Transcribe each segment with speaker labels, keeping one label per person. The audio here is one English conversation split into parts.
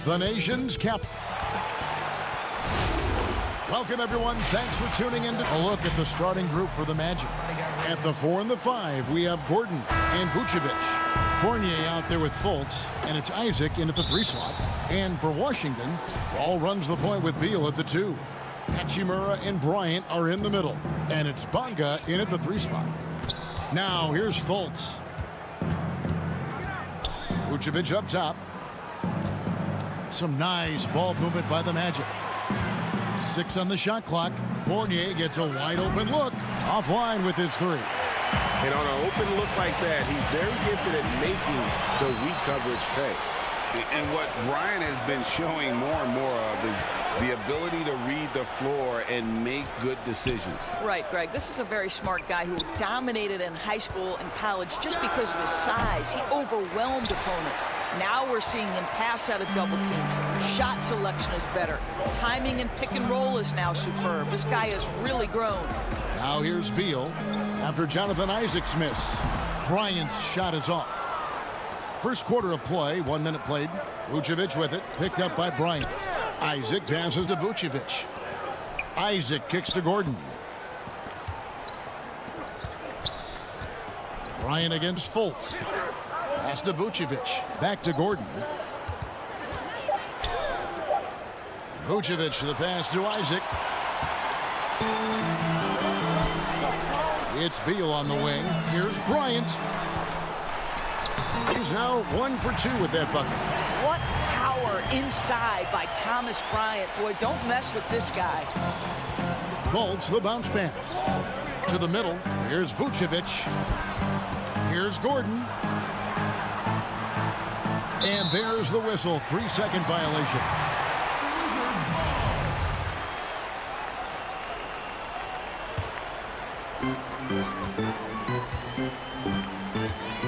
Speaker 1: the nation's captain. Welcome, everyone. Thanks for tuning in to a look at the starting group for the Magic. At the 4 and the 5, we have Gordon and Vucevic. Fournier out there with Fultz, and it's Isaac in at the 3 slot. And for Washington, Wall runs the point with Beal at the 2. Hachimura and Bryant are in the middle, and it's Bonga in at the 3 spot. Now, here's Fultz. Vucevic up top. Some nice ball movement by the Magic. 6 on the shot clock. Fournier gets a wide open look. Offline with his 3.
Speaker 2: And on an open look like that, he's very gifted at making the weak coverage pay. And what Bryant has been showing more and more of is the ability to read the floor and make good decisions.
Speaker 3: Right, Greg. This is a very smart guy who dominated in high school and college just because of his size. He overwhelmed opponents. Now we're seeing him pass out of double teams. Shot selection is better. Timing and pick and roll is now superb. This guy has really grown.
Speaker 1: Now here's Beal after Jonathan Isaac's miss. Bryant's shot is off. First quarter of play, 1 minute played. Vucevic with it, picked up by Bryant. Isaac passes to Vucevic. Isaac kicks to Gordon. Bryant against Fultz. Pass to Vucevic. Back to Gordon. Vucevic the pass to Isaac. It's Beal on the wing. Here's Bryant. He's now 1 for 2 with that bucket.
Speaker 3: What power inside by Thomas Bryant. Boy, don't mess with this guy.
Speaker 1: Fultz the bounce pass. To the middle. Here's Vucevic. Here's Gordon. And there's the whistle. 3-second violation.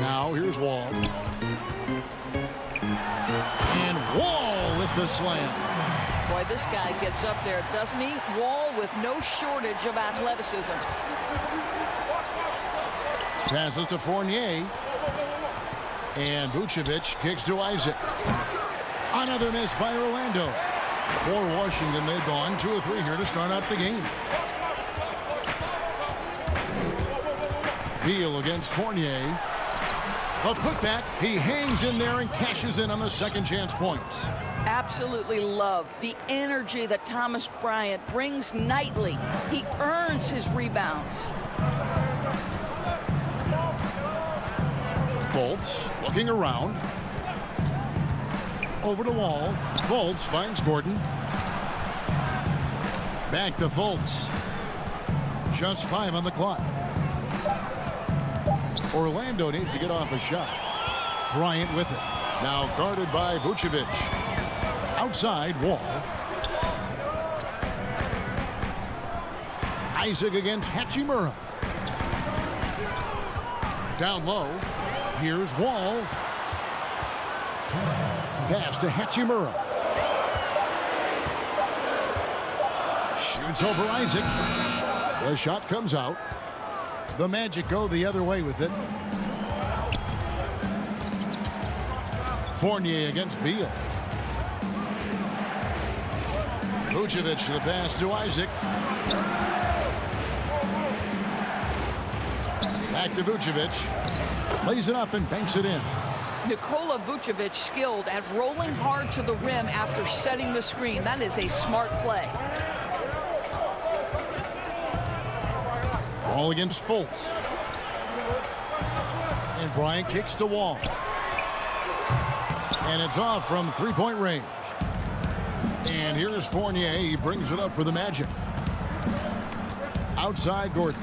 Speaker 1: Now here's Wall. And Wall with the slam.
Speaker 3: Boy, this guy gets up there, doesn't he? Wall with no shortage of athleticism.
Speaker 1: Passes to Fournier. And Vucevic kicks to Isaac. Another miss by Orlando. For Washington, they've gone 2 of 3 here to start out the game. Beal against Fournier. A putback. He hangs in there and cashes in on the second chance points.
Speaker 3: Absolutely love the energy that Thomas Bryant brings nightly. He earns his rebounds.
Speaker 1: Fultz looking around. Over to Wall. Fultz finds Gordon. Back to Fultz. Just 5 on the clock. Orlando needs to get off a shot. Bryant with it. Now guarded by Vucevic. Outside, Wall. Isaac against Hachimura. Down low. Here's Wall. Pass to Hachimura. Shoots over Isaac. The shot comes out. The Magic go the other way with it. Fournier against Beal. Vucevic the pass to Isaac. Back to Vucevic. Plays it up and banks it in.
Speaker 3: Nikola Vucevic skilled at rolling hard to the rim after setting the screen. That is a smart play.
Speaker 1: Ball against Fultz. And Bryant kicks to Wall. And it's off from 3-point range. And here's Fournier. He brings it up for the Magic. Outside Gordon.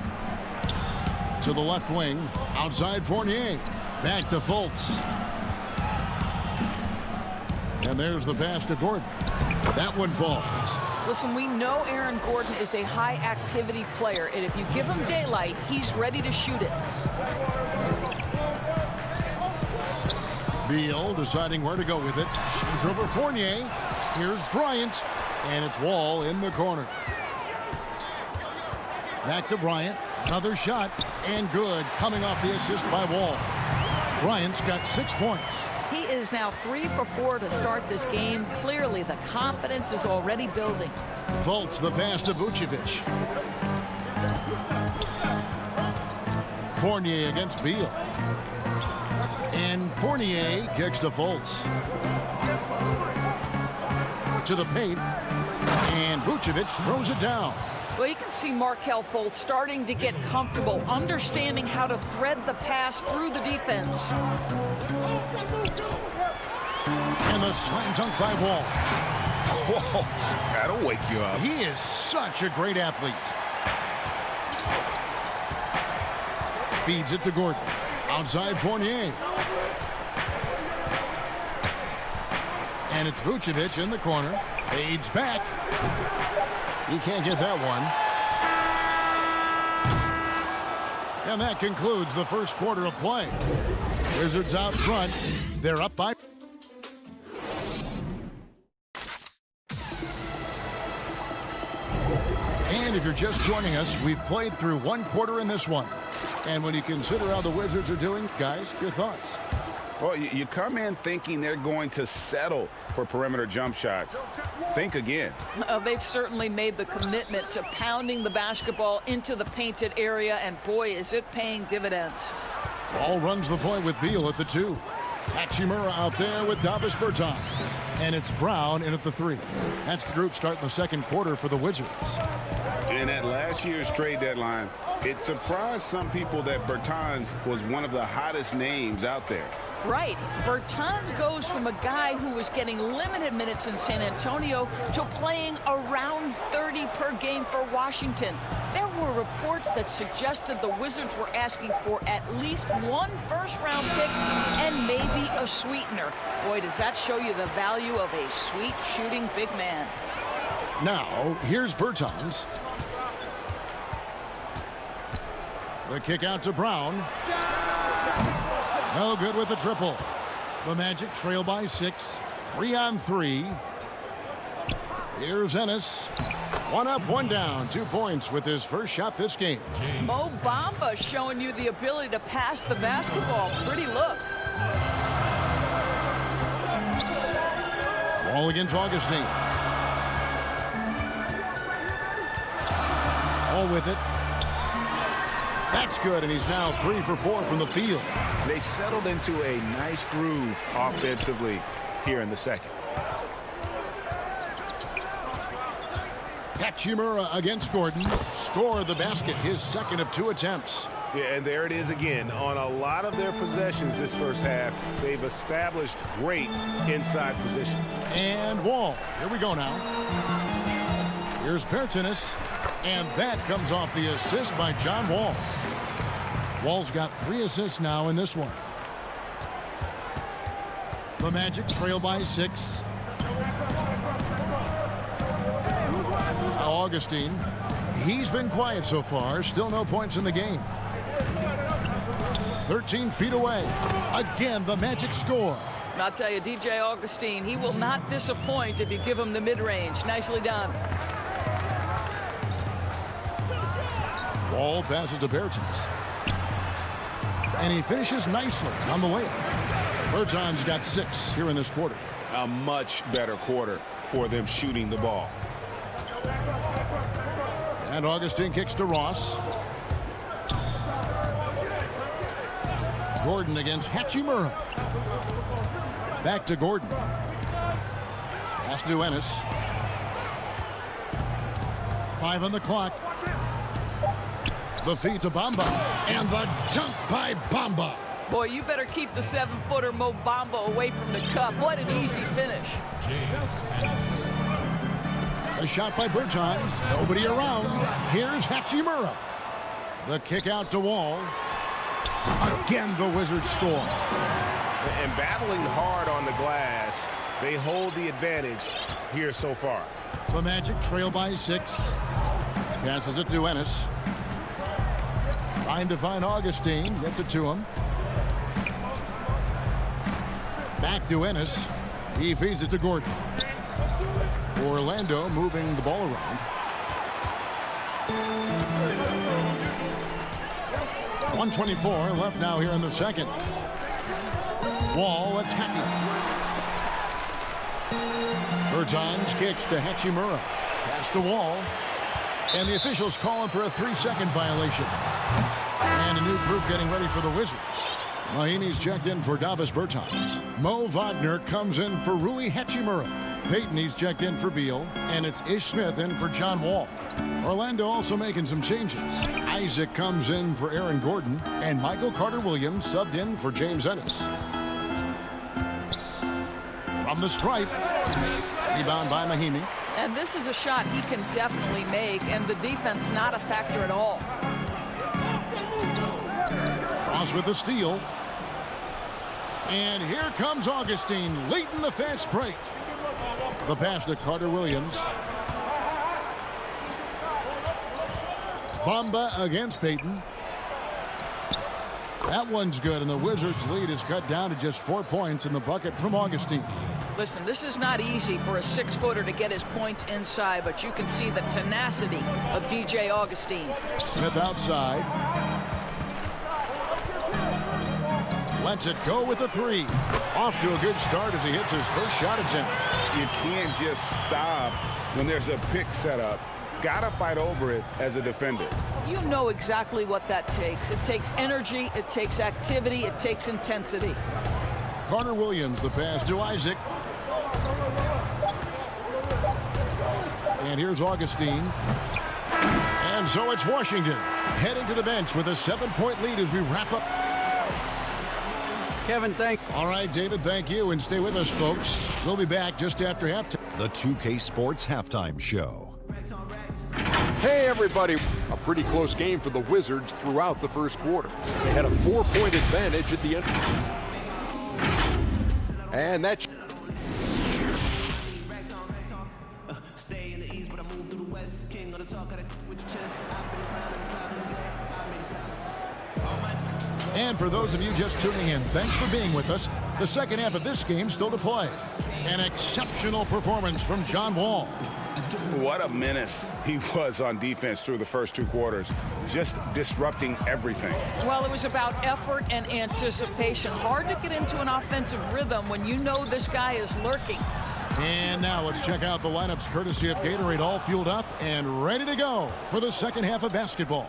Speaker 1: To the left wing. Outside Fournier. Back to Fultz. And there's the pass to Gordon. That one falls.
Speaker 3: Listen, we know Aaron Gordon is a high-activity player, and if you give him daylight, he's ready to shoot it.
Speaker 1: Beal deciding where to go with it. Shoots over Fournier. Here's Bryant, and it's Wall in the corner. Back to Bryant. Another shot, and good, coming off the assist by Wall. Bryant's got 6 points.
Speaker 3: He is now 3 for 4 to start this game. Clearly, the confidence is already building.
Speaker 1: Fultz, the pass to Vucevic. Fournier against Beal. And Fournier kicks to Fultz. To the paint. And Vucevic throws it down.
Speaker 3: Well, you can see Markelle Fultz starting to get comfortable, understanding how to thread the pass through the defense.
Speaker 1: And the slam dunk by Wall.
Speaker 2: Whoa, that'll wake you up.
Speaker 1: He is such a great athlete. Feeds it to Gordon. Outside Fournier. And it's Vucevic in the corner. Fades back. He can't get that one. And that concludes the first quarter of play. Wizards out front. They're up by... And if you're just joining us, we've played through one quarter in this one. And when you consider how the Wizards are doing, guys, your thoughts?
Speaker 2: Well, you come in thinking they're going to settle for perimeter jump shots. Think again.
Speaker 3: They've certainly made the commitment to pounding the basketball into the painted area, and boy, is it paying dividends.
Speaker 1: Ball runs the point with Beal at the 2. Hachimura out there with Davis Bertans. And it's Brown in at the 3. That's the group starting the second quarter for the Wizards.
Speaker 2: And at last year's trade deadline, it surprised some people that Bertans was one of the hottest names out there.
Speaker 3: Right. Bertans goes from a guy who was getting limited minutes in San Antonio to playing around 30 per game for Washington. There were reports that suggested the Wizards were asking for at least 1 first-round pick and maybe a sweetener. Boy, does that show you the value of a sweet shooting big man.
Speaker 1: Now, here's Bertans. The kick out to Brown. No good with the triple. The Magic trail by 6. 3-on-3. Here's Ennis. 1 up, 1 down. 2 points with his first shot this game.
Speaker 3: Mo Bamba showing you the ability to pass the basketball. Pretty look.
Speaker 1: Ball against Augustine. All with it. That's good, and he's now 3 for 4 from the field.
Speaker 2: They've settled into a nice groove offensively here in the second.
Speaker 1: Hachimura against Gordon. Scored the basket, his second of 2 attempts.
Speaker 4: Yeah, and there it is again. On a lot of their possessions this first half, they've established great inside position.
Speaker 1: And Wall. Here we go now. Here's Bertans. And that comes off the assist by John Wall. Wall's got 3 assists now in this one. The Magic trail by 6. Now Augustine. He's been quiet so far. Still no points in the game. 13 feet away. Again, the Magic score.
Speaker 3: I'll tell you, DJ Augustine, he will not disappoint if you give him the mid-range. Nicely done.
Speaker 1: Wall passes to Bertans. And he finishes nicely on the layup. Bertans got 6 here in this quarter.
Speaker 4: A much better quarter for them shooting the ball.
Speaker 1: And Augustine kicks to Ross. Gordon against Hachimura. Back to Gordon. Pass to Ennis. 5 on the clock. The feed to Bamba. And the dunk by Bamba.
Speaker 3: Boy, you better keep the 7-footer Mo Bamba away from the cup. What an easy finish.
Speaker 1: A shot by Bertans. Nobody around. Here's Hachimura. The kick out to Wall. Again, the Wizards score.
Speaker 4: And battling hard on the glass, they hold the advantage here so far.
Speaker 1: The Magic trail by 6. Passes it to Ennis. Trying to find Augustine. Gets it to him. Back to Ennis. He feeds it to Gordon. Orlando moving the ball around. 1:24 left now here in the second. Wall attacking. Bertans kicks to Hachimura. Pass to Wall. And the officials calling for a 3-second violation. And a new group getting ready for the Wizards. Mahimi's checked in for Davis Bertans. Mo Wagner comes in for Rui Hachimura. Peyton's checked in for Beal. And it's Ish Smith in for John Wall. Orlando also making some changes. Isaac comes in for Aaron Gordon. And Michael Carter-Williams subbed in for James Ennis. From the stripe. Rebound by Mahimi.
Speaker 3: And this is a shot he can definitely make, and the defense not a factor at all.
Speaker 1: Cross with the steal. And here comes Augustine late in the fast break. The pass to Carter-Williams. Bamba against Peyton. That one's good, and the Wizards' lead is cut down to just 4 points in the bucket from Augustine.
Speaker 3: Listen, this is not easy for a 6-footer to get his points inside, but you can see the tenacity of DJ Augustine.
Speaker 1: Smith outside. Lets it go with a 3. Off to a good start as he hits his first shot attempt.
Speaker 2: You can't just stop when there's a pick set up. Gotta fight over it as a defender.
Speaker 3: You know exactly what that takes. It takes energy, it takes activity, it takes intensity.
Speaker 1: Carter-Williams, the pass to Isaac. And here's Augustine. And so it's Washington heading to the bench with a 7-point lead as we wrap up.
Speaker 5: Kevin, thank you.
Speaker 1: All right, David, thank you. And stay with us, folks. We'll be back just after halftime.
Speaker 6: The 2K Sports Halftime Show.
Speaker 7: Hey, everybody. A pretty close game for the Wizards throughout the first quarter. They had a 4-point advantage at the end. And that's...
Speaker 1: And for those of you just tuning in, thanks for being with us. The second half of this game still to play. An exceptional performance from John Wall.
Speaker 2: What a menace he was on defense through the first 2 quarters. Just disrupting everything.
Speaker 3: Well, it was about effort and anticipation. Hard to get into an offensive rhythm when you know this guy is lurking.
Speaker 1: And now let's check out the lineups courtesy of Gatorade, all fueled up and ready to go for the second half of basketball.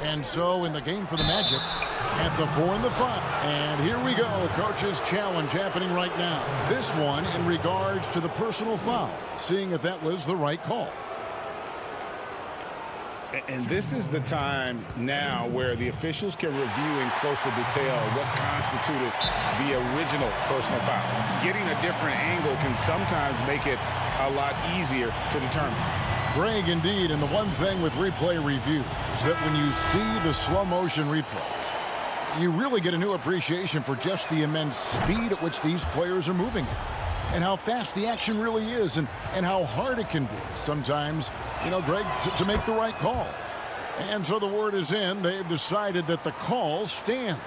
Speaker 1: And so in the game for the Magic, at the 4 and the 5. And here we go, coach's challenge happening right now. This one in regards to the personal foul, seeing if that was the right call.
Speaker 2: And this is the time now where the officials can review in closer detail what constituted the original personal foul. Getting a different angle can sometimes make it a lot easier to determine.
Speaker 1: Greg, indeed, and the one thing with replay review is that when you see the slow motion replays, you really get a new appreciation for just the immense speed at which these players are moving and how fast the action really is and how hard it can be sometimes, you know, Greg, to make the right call. And so the word is in. They've decided that the call stands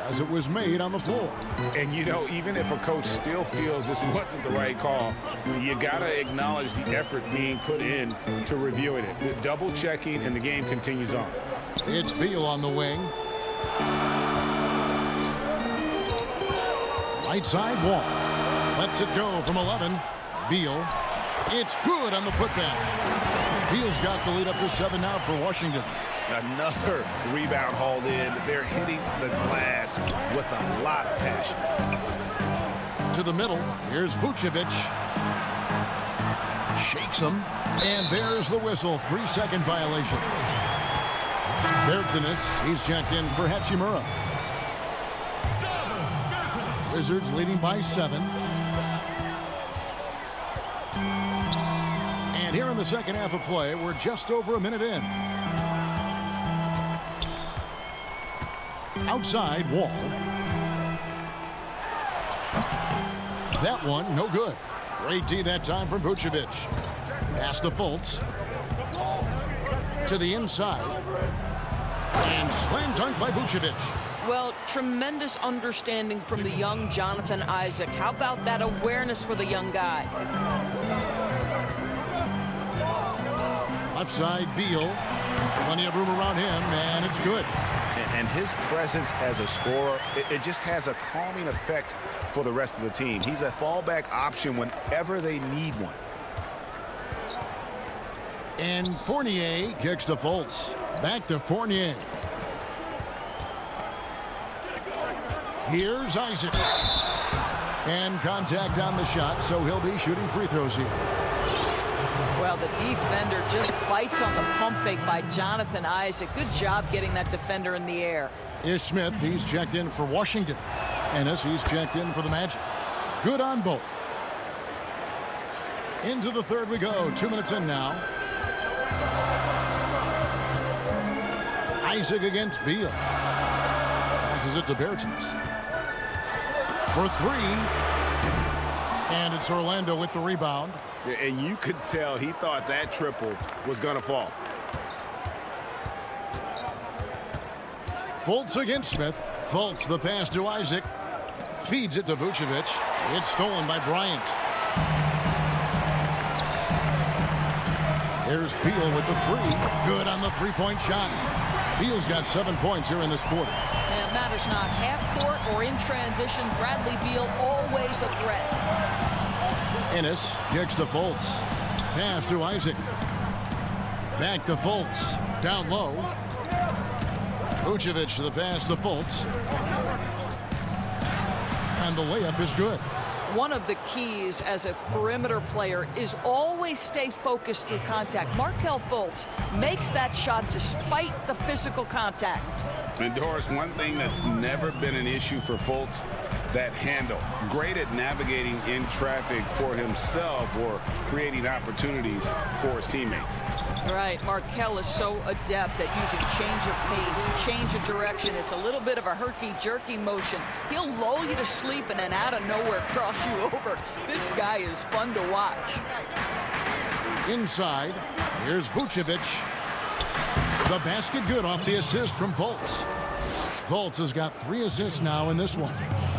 Speaker 1: as it was made on the floor.
Speaker 2: And, you know, even if a coach still feels this wasn't the right call, you got to acknowledge the effort being put in to reviewing it. The double checking, and the game continues on.
Speaker 1: It's Beal on the wing. Right side, Wall. Lets it go from 11. Beal. It's good on the putback. Beal's got the lead up to 7 now for Washington.
Speaker 4: Another rebound hauled in. They're hitting the glass with a lot of passion.
Speaker 1: To the middle. Here's Vucevic. Shakes him. And there's the whistle. 3-second violation. Bertans. He's checked in for Hachimura. Wizards leading by 7. And here in the second half of play, we're just over a minute in. Outside, Wall. That one, no good. Great D that time from Vucevic. Pass to Fultz. To the inside. And slam dunk by Vucevic.
Speaker 3: Well, tremendous understanding from the young Jonathan Isaac. How about that awareness for the young guy?
Speaker 1: Left side, Beal. Plenty of room around him, and it's good.
Speaker 4: And his presence as a scorer, it just has a calming effect for the rest of the team. He's a fallback option whenever they need one.
Speaker 1: And Fournier kicks to Fultz. Back to Fournier. Here's Isaac. And contact on the shot, so he'll be shooting free throws here.
Speaker 3: Well, the defender just bites on the pump fake by Jonathan Isaac. Good job getting that defender in the air.
Speaker 1: Ish Smith, he's checked in for Washington. Ennis, he's checked in for the Magic. Good on both. Into the third we go. 2 minutes in now. Isaac against Beal. Passes it to Bertens. For three. And it's Orlando with the rebound.
Speaker 4: And you could tell he thought that triple was going to fall.
Speaker 1: Fultz against Smith. Fultz the pass to Isaac. Feeds it to Vucevic. It's stolen by Bryant. There's Beal with the three. Good on the three-point shot. Beal's got 7 points here in this quarter.
Speaker 3: And it matters not half court or in transition. Bradley Beal always a threat.
Speaker 1: Ennis kicks to Fultz. Pass to Isaac. Back to Fultz. Down low. Vucevic the pass to Fultz. And the layup is good.
Speaker 3: One of the keys as a perimeter player is always stay focused through contact. Markelle Fultz makes that shot despite the physical contact.
Speaker 2: And Doris, one thing that's never been an issue for Fultz, that handle. Great at navigating in traffic for himself or creating opportunities for his teammates.
Speaker 3: Right, Markelle is so adept at using change of pace, change of direction. It's a little bit of a herky-jerky motion. He'll lull you to sleep and then out of nowhere cross you over. This guy is fun to watch.
Speaker 1: Inside, here's Vucevic. The basket good off the assist from Fultz. Fultz has got 3 assists now in this one.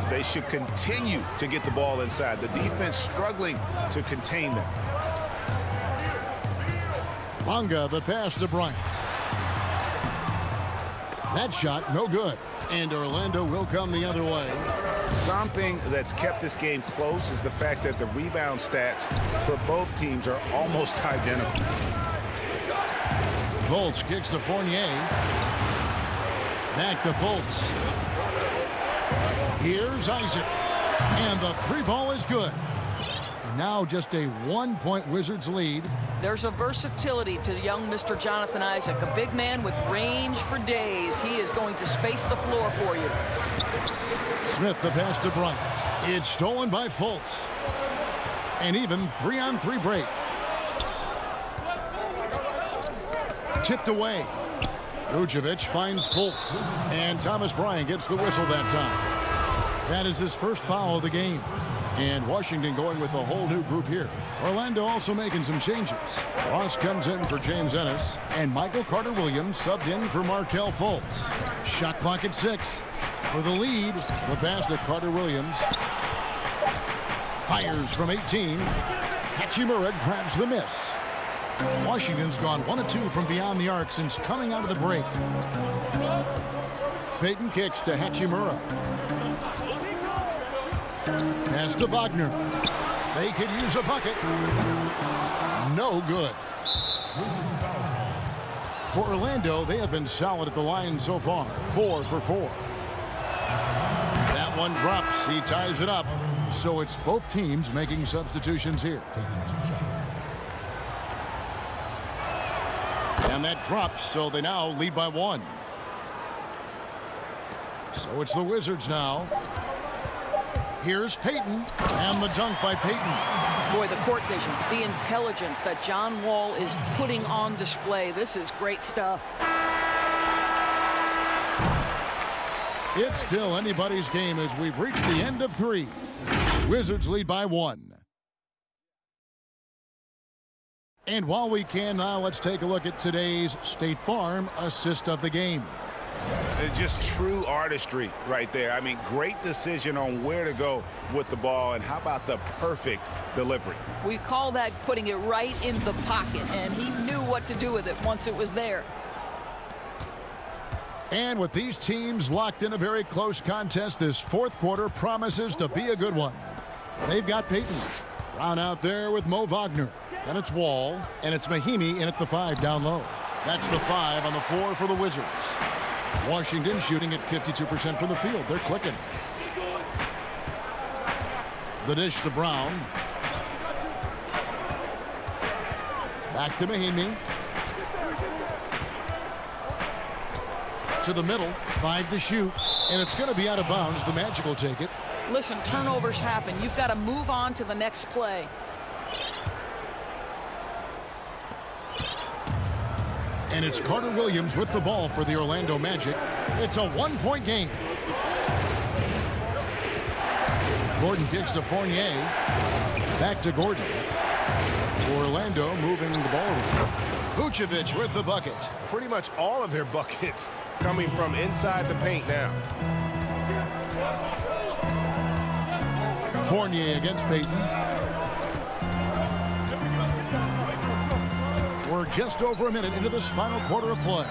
Speaker 4: They should continue to get the ball inside. The defense struggling to contain them.
Speaker 1: Bonga the pass to Bryant. That shot no good. And Orlando will come the other way.
Speaker 4: Something that's kept this game close is the fact that the rebound stats for both teams are almost identical.
Speaker 1: Fultz kicks to Fournier. Back to Fultz. Here's Isaac. And the three ball is good. And now just a 1-point Wizards lead.
Speaker 3: There's a versatility to young Mr. Jonathan Isaac, a big man with range for days. He is going to space the floor for you.
Speaker 1: Smith the pass to Bryant. It's stolen by Fultz. And even 3-on-3 break. Tipped away. Vucevic finds Fultz. And Thomas Bryant gets the whistle that time. That is his first foul of the game. And Washington going with a whole new group here. Orlando also making some changes. Ross comes in for James Ennis. And Michael Carter-Williams subbed in for Markelle Fultz. Shot clock at 6. For the lead, the pass to Carter-Williams. Fires from 18. Hachimura grabs the miss. Washington's gone 1 of 2 from beyond the arc since coming out of the break. Payton kicks to Hachimura. Pass to Wagner. They could use a bucket. No good. For Orlando, they have been solid at the line so far. 4 for 4. That one drops. He ties it up. So it's both teams making substitutions here. And that drops, so they now lead by 1. So it's the Wizards now. Here's Payton, and the dunk by Payton.
Speaker 3: Boy, the court vision, the intelligence that John Wall is putting on display. This is great stuff.
Speaker 1: It's still anybody's game as we've reached the end of 3. Wizards lead by 1. And while we can now, let's take a look at today's State Farm assist of the game.
Speaker 4: It's just true artistry right there. I mean, great decision on where to go with the ball, and how about the perfect delivery?
Speaker 3: We call that putting it right in the pocket, and he knew what to do with it once it was there.
Speaker 1: And with these teams locked in a very close contest, this fourth quarter promises to be a good one. They've got Payton. Brown out there with Mo Wagner. Then it's Wall, and it's Mahinmi in at the 5 down low. That's the 5 on the 4 for the Wizards. Washington shooting at 52% from the field. They're clicking. The dish to Brown. Back to Mahinmi. To the middle. 5 to shoot. And it's going to be out of bounds. The Magic will take it.
Speaker 3: Listen, turnovers happen. You've got to move on to the next play.
Speaker 1: And it's Carter Williams with the ball for the Orlando Magic. It's a 1-point game. Gordon kicks to Fournier. Back to Gordon. Orlando moving the ball around. Vucevic with the bucket.
Speaker 5: Pretty much all of their buckets coming from inside the paint now.
Speaker 1: Fournier against Payton. We're just over a minute into this final quarter of play.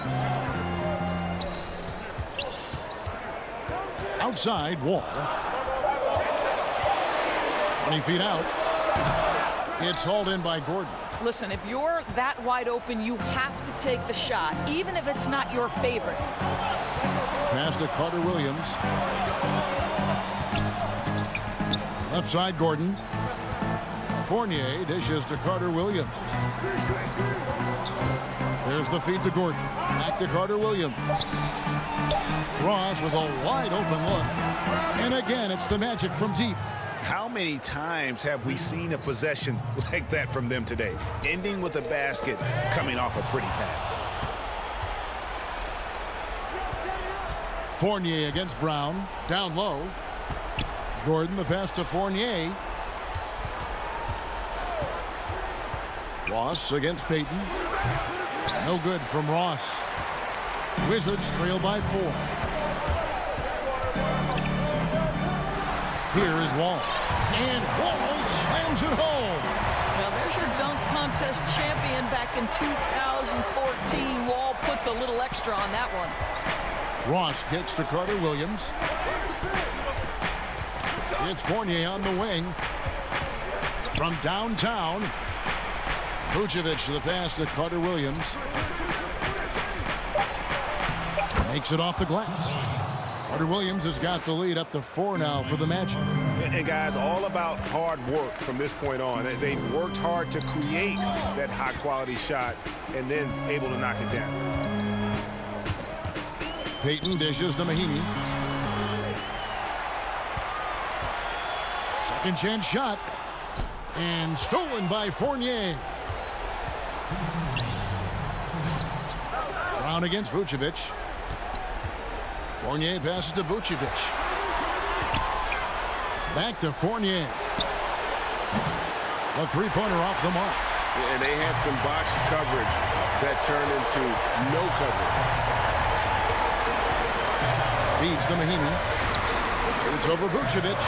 Speaker 1: Outside, Wall. 20 feet out. It's hauled in by Gordon.
Speaker 3: Listen, if you're that wide open, you have to take the shot, even if it's not your favorite.
Speaker 1: Pass to Carter Williams. Left side, Gordon. Fournier dishes to Carter Williams. There's the feed to Gordon. Back to Carter Williams. Ross with a wide open look. And again, it's the Magic from deep.
Speaker 4: How many times have we seen a possession like that from them today? Ending with a basket, coming off a pretty pass.
Speaker 1: Fournier against Brown. Down low. Gordon, the pass to Fournier. Ross against Payton. No good from Ross. Wizards trail by 4. Here is Wall. And Wall slams it home.
Speaker 3: Now there's your dunk contest champion back in 2014. Wall puts a little extra on that one.
Speaker 1: Ross kicks to Carter Williams. It's Fournier on the wing. From downtown. Vucevic to the pass to Carter Williams. Makes it off the glass. Carter Williams has got the lead up to 4 now for the Magic.
Speaker 5: And guys, all about hard work from this point on. They worked hard to create that high-quality shot and then able to knock it down.
Speaker 1: Payton dishes to Mahinmi. Second chance shot. And stolen by Fournier. Brown against Vucevic. Fournier passes to Vucevic. Back to Fournier. A three-pointer off the mark.
Speaker 2: And they had some botched coverage that turned into no coverage.
Speaker 1: Feeds to Mahinmi. It's over Vucevic.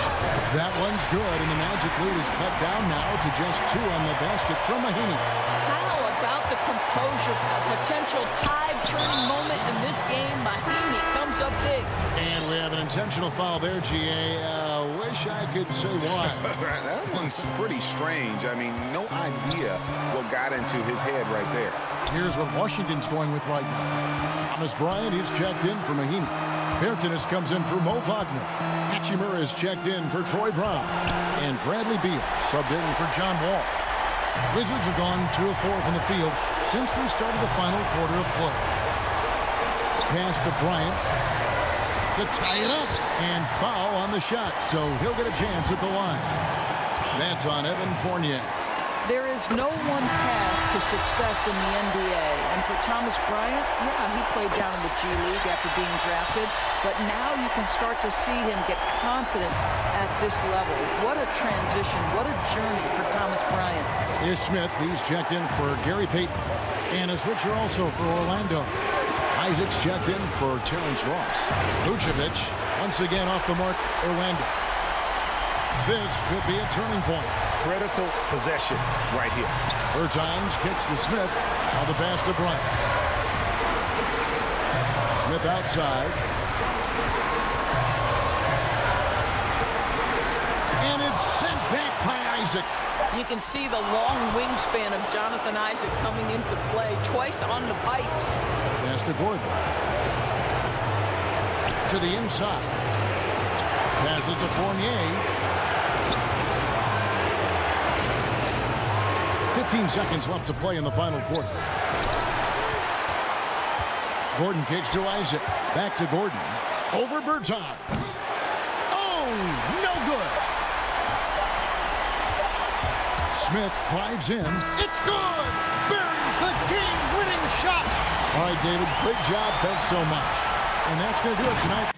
Speaker 1: That one's good, and the Magic lead is cut down now to just 2 on the basket from Mahinmi.
Speaker 3: How about the composure? A potential tide-turning moment in this game. Mahinmi comes up big.
Speaker 1: And we have an intentional foul there, G.A. Wish I could say why.
Speaker 4: That one's pretty strange. I mean, no idea what got into his head right there.
Speaker 1: Here's what Washington's going with right now. Thomas Bryant, he's checked in for Mahinmi. Bertanis comes in for Mo Wagner. Hachimura is checked in for Troy Brown. And Bradley Beal subbed in for John Wall. Wizards have gone 2 of 4 from the field since we started the final quarter of play. Pass to Bryant to tie it up. And foul on the shot, so he'll get a chance at the line. That's on Evan Fournier.
Speaker 3: There is no one path to success in the NBA. And for Thomas Bryant, yeah, he played down in the G League after being drafted. But now you can start to see him get confidence at this level. What a transition. What a journey for Thomas Bryant.
Speaker 1: Ish Smith, he's checked in for Gary Payton. And a switcher also for Orlando. Isaac's checked in for Terrence Ross. Vucevic once again off the mark. Orlando. This could be a turning point.
Speaker 4: Critical possession right here.
Speaker 1: Bertans kicks to Smith. Now the pass to Bryant. Smith outside. And it's sent back by Isaac.
Speaker 3: You can see the long wingspan of Jonathan Isaac coming into play twice on the pipes.
Speaker 1: Pass to Gordon. To the inside. Passes to Fournier. 15 seconds left to play in the final quarter. Gordon kicks to Isaac. Back to Gordon. Over Bertans. Oh, no good. Smith drives in. It's good. Buries the game-winning shot. All right, David, great job. Thanks so much. And that's going to do it tonight.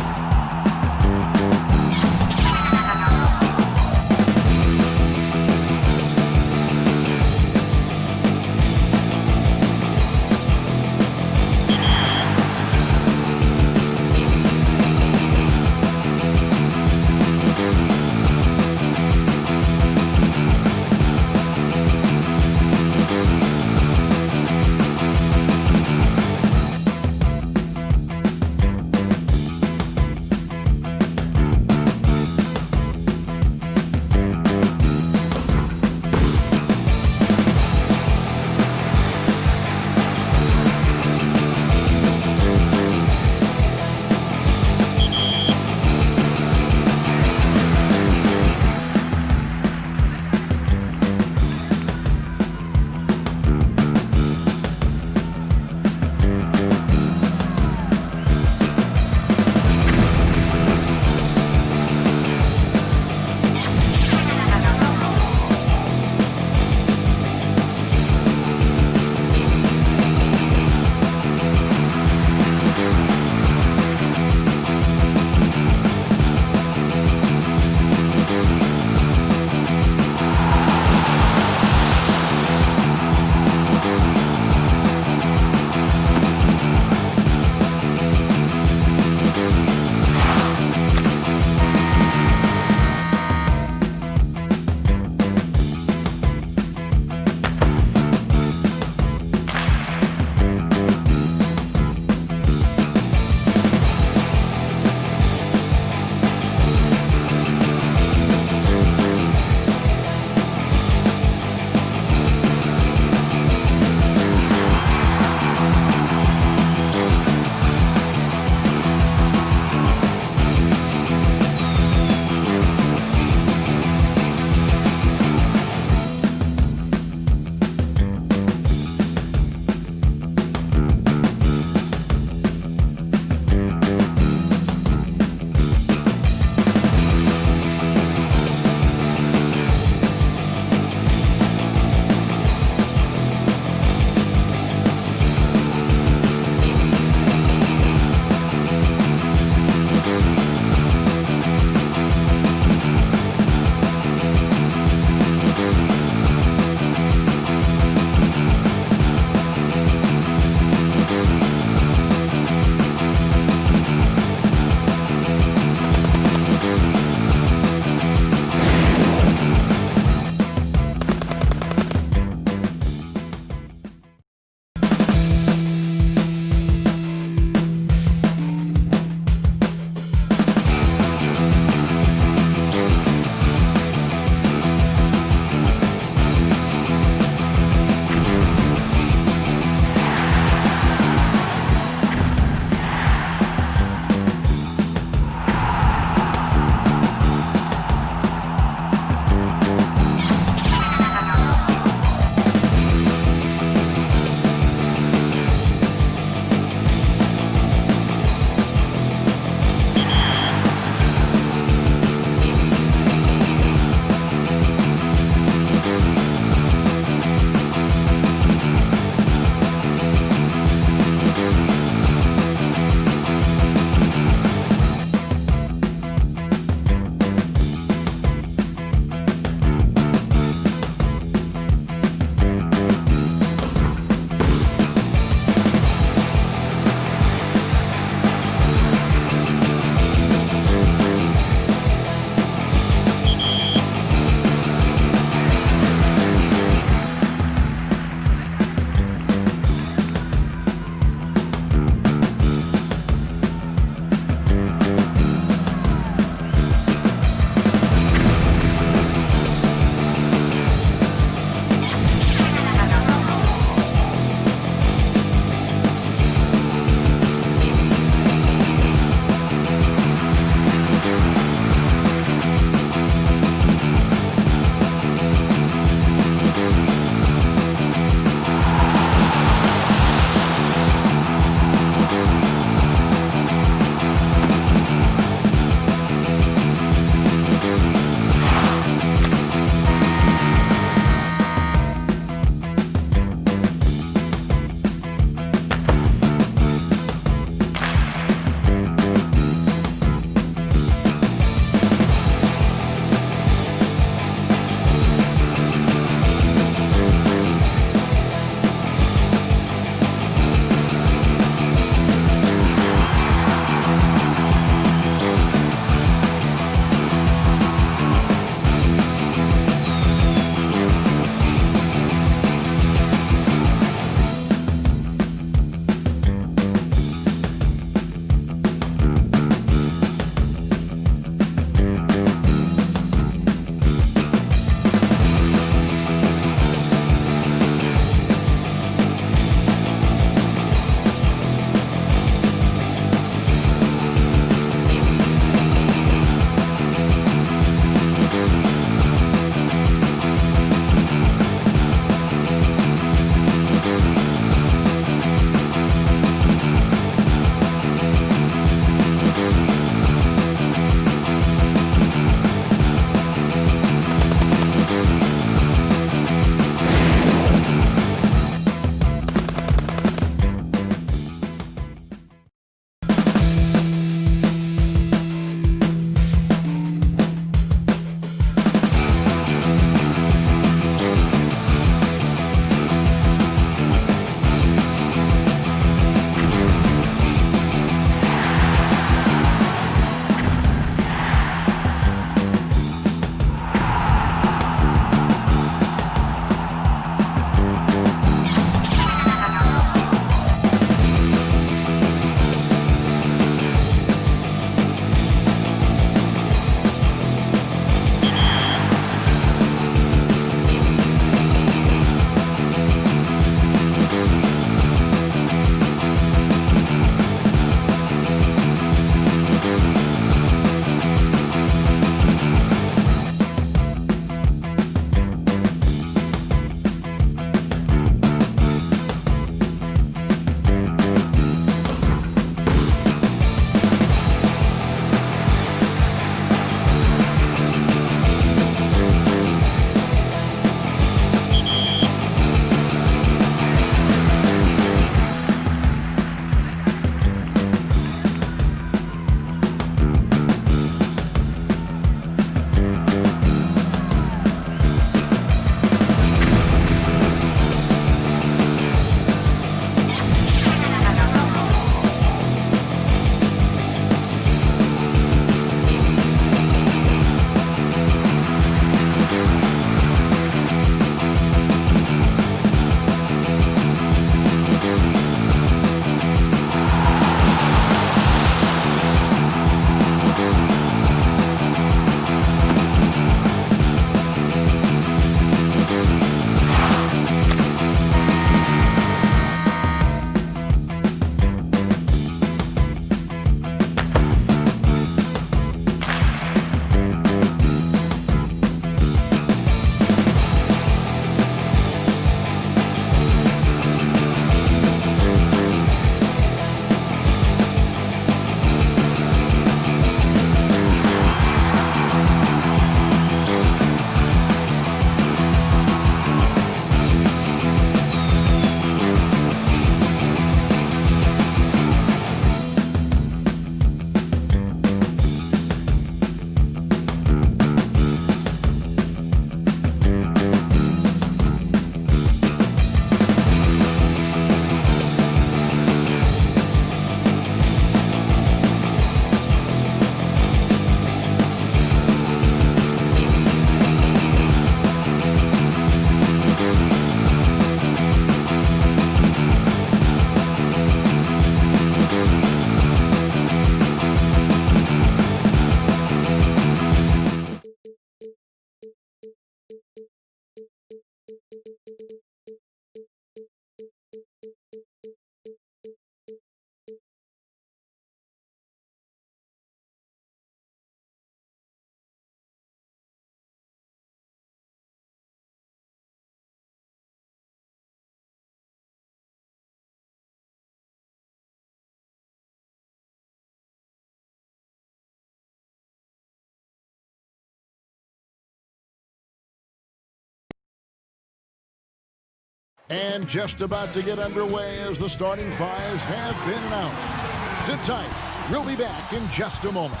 Speaker 1: And just about to get underway as the starting fives have been announced. Sit tight. We'll be back in just a moment.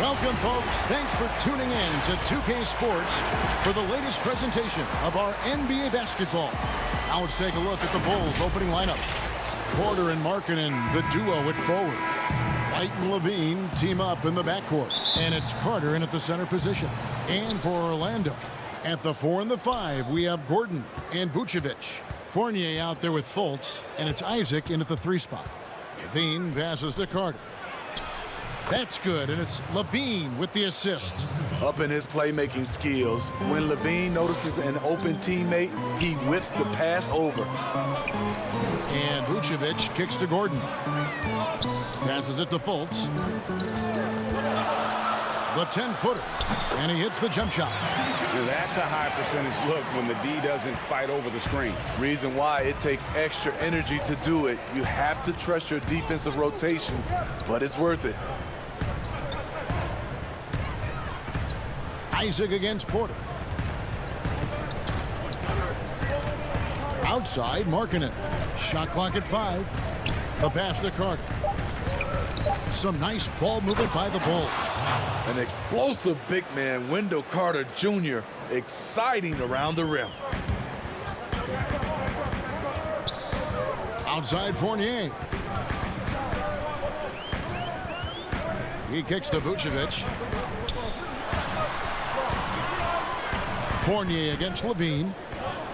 Speaker 1: Welcome, folks. Thanks for tuning in to 2K Sports for the latest presentation of our NBA basketball. Now let's take a look at the Bulls' opening lineup. Porter and Markkanen, the duo at forward. White and Levine team up in the backcourt. And it's Carter in at the center position. And for Orlando, at the 4 and the 5, we have Gordon and Vucevic. Fournier out there with Fultz, and it's Isaac in at the 3 spot. Levine passes to Carter. That's good, and it's Levine with the assist.
Speaker 8: Up in his playmaking skills, when Levine notices an open teammate, he whips the pass over.
Speaker 1: And Vucevic kicks to Gordon. Passes it to Fultz. The 10-footer, and he hits the jump shot.
Speaker 2: That's a high percentage look when the D doesn't fight over the screen.
Speaker 8: Reason why it takes extra energy to do it. You have to trust your defensive rotations, but it's worth it.
Speaker 1: Isaac against Porter. Outside, Markkanen. Shot clock at 5. The pass to Carter. Some nice ball movement by the Bulls.
Speaker 8: An explosive big man, Wendell Carter Jr., exciting around the rim.
Speaker 1: Outside, Fournier. He kicks to Vucevic. Fournier against Levine.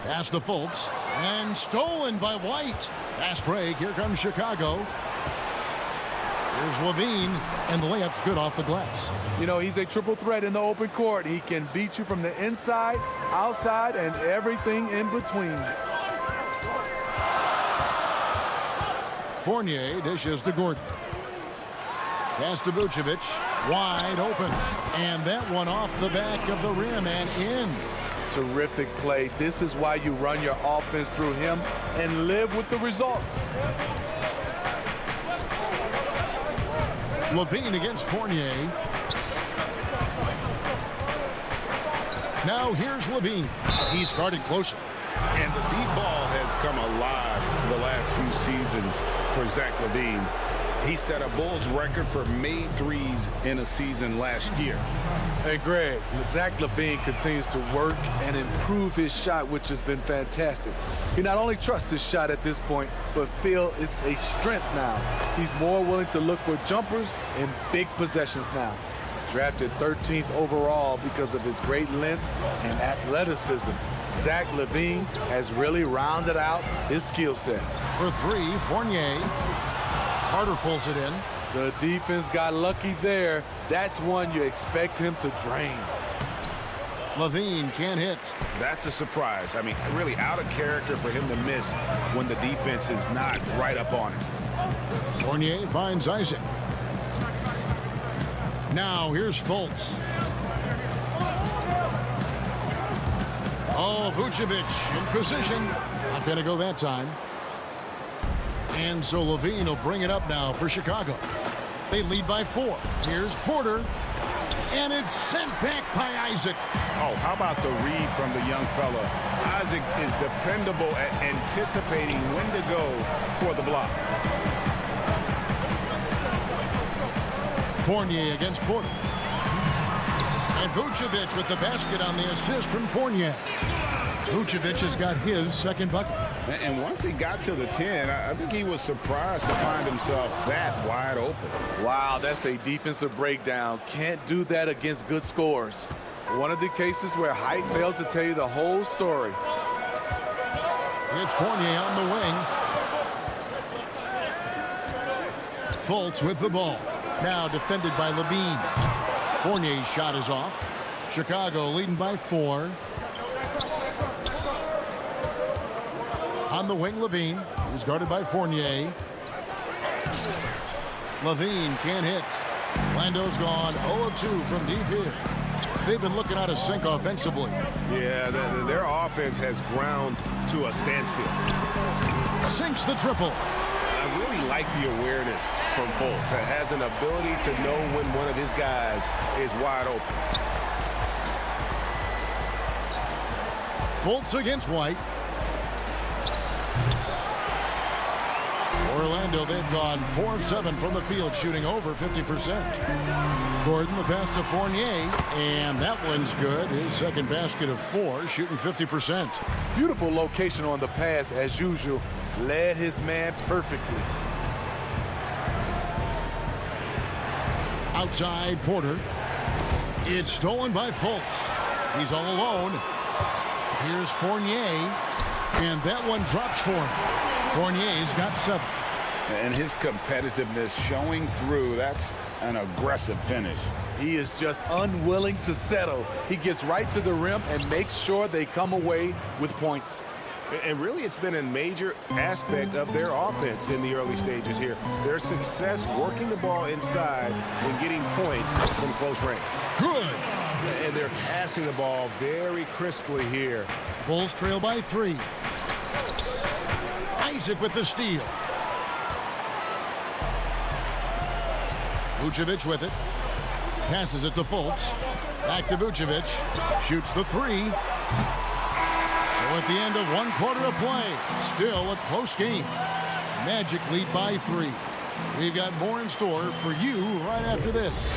Speaker 1: Pass to Fultz. And stolen by White. Fast break. Here comes Chicago. Here's Levine. And the layup's good off the glass.
Speaker 8: You know, he's a triple threat in the open court. He can beat you from the inside, outside, and everything in between.
Speaker 1: Fournier dishes to Gordon. Pass to Vucevic. Wide open. And that one off the back of the rim and in.
Speaker 8: Terrific play. This is why you run your offense through him and live with the results.
Speaker 1: Levine against Fournier. Now here's Levine. He's guarded closer.
Speaker 2: And the deep ball has come alive the last few seasons for Zach Levine. He set a Bulls record for made threes in a season last year.
Speaker 8: Hey, Greg, Zach Levine continues to work and improve his shot, which has been fantastic. He not only trusts his shot at this point, but feel it's a strength now. He's more willing to look for jumpers in big possessions now. Drafted 13th overall because of his great length and athleticism, Zach Levine has really rounded out his skill set.
Speaker 1: For 3, Fournier. Carter pulls it in.
Speaker 8: The defense got lucky there. That's one you expect him to drain.
Speaker 1: Levine can't hit.
Speaker 4: That's a surprise. I mean, really out of character for him to miss when the defense is not right up on him.
Speaker 1: Fournier finds Isaac. Now here's Fultz. Oh, Vucevic in position. Not going to go that time. And so Levine will bring it up now for Chicago. They lead by 4. Here's Porter. And it's sent back by Isaac.
Speaker 2: Oh, how about the read from the young fella? Isaac is dependable at anticipating when to go for the block.
Speaker 1: Fournier against Porter. And Vucevic with the basket on the assist from Fournier. Vucevic has got his second bucket.
Speaker 2: And once he got to the 10, I think he was surprised to find himself that wide open.
Speaker 8: Wow, that's a defensive breakdown. Can't do that against good scores. One of the cases where height fails to tell you the whole story.
Speaker 1: It's Fournier on the wing. Fultz with the ball. Now defended by Levine. Fournier's shot is off. Chicago leading by 4. On the wing, Levine. He's guarded by Fournier. Levine can't hit. Lando's gone 0 of 2 from deep here. They've been looking out of sync offensively.
Speaker 5: Yeah, their offense has ground to a standstill.
Speaker 1: Sinks the triple.
Speaker 5: I really like the awareness from Fultz. It has an ability to know when one of his guys is wide open.
Speaker 1: Fultz against White. Orlando, they've gone 4 of 7 from the field, shooting over 50%. Gordon, the pass to Fournier, and that one's good. His second basket of 4, shooting 50%.
Speaker 8: Beautiful location on the pass, as usual. Led his man perfectly.
Speaker 1: Outside, Porter. It's stolen by Fultz. He's all alone. Here's Fournier, and that one drops for him. Fournier's got 7.
Speaker 2: And his competitiveness showing through. That's an aggressive finish.
Speaker 8: He is just unwilling to settle. He gets right to the rim and makes sure they come away with points.
Speaker 5: And really, it's been a major aspect of their offense in the early stages here. Their success working the ball inside and getting points from close range.
Speaker 1: Good.
Speaker 5: And they're passing the ball very crisply here.
Speaker 1: Bulls trail by 3. Isaac with the steal. Vucevic with it. Passes it to Fultz. Back to Vucevic. Shoots the 3. So at the end of 1 quarter of play, still a close game. Magic lead by 3. We've got more in store for you right after this.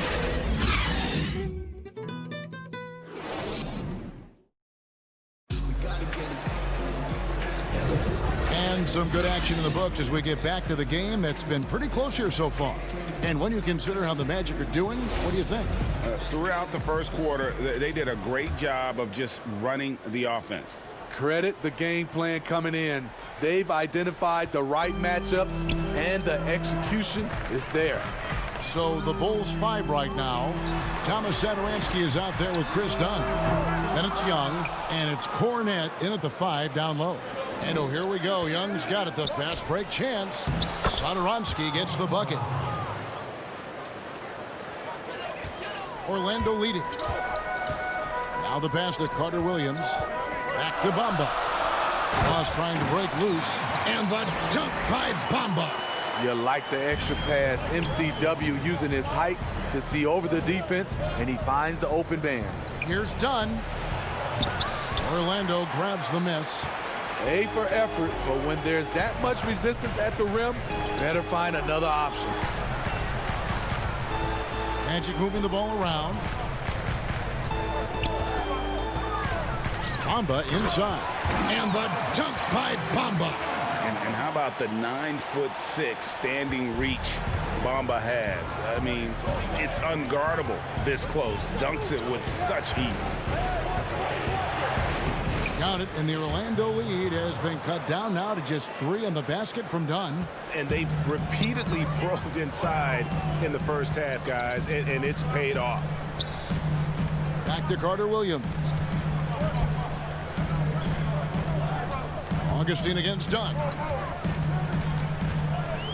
Speaker 1: And some good action in the books as we get back to the game that's been pretty close here so far. And when you consider how the Magic are doing, what do you think?
Speaker 2: Throughout the first quarter, they did a great job of just running the offense.
Speaker 8: Credit the game plan coming in. They've identified the right matchups, and the execution is there.
Speaker 1: So the Bulls 5 right now. Thomas Satoransky is out there with Chris Dunn. Then it's Young, and it's Cornette in at the 5 down low. And oh, here we go. Young's got it, the fast break chance. Satoransky gets the bucket. Orlando leading. Now the pass to Carter Williams. Back to Bamba. Ross trying to break loose. And the dunk by Bamba.
Speaker 8: You like the extra pass. MCW using his height to see over the defense, and he finds the open man.
Speaker 1: Here's Dunn. Orlando grabs the miss.
Speaker 8: A for effort, but when there's that much resistance at the rim, better find another option.
Speaker 1: Magic moving the ball around. Bamba inside. And the dunk by Bamba.
Speaker 2: And how about the 9'6" standing reach Bamba has? I mean, it's unguardable this close. Dunks it with such ease.
Speaker 1: Count it, and the Orlando lead has been cut down now to just 3 on the basket from Dunn.
Speaker 5: And they've repeatedly probed inside in the first half, guys, and it's paid off.
Speaker 1: Back to Carter Williams. Augustine against Dunn.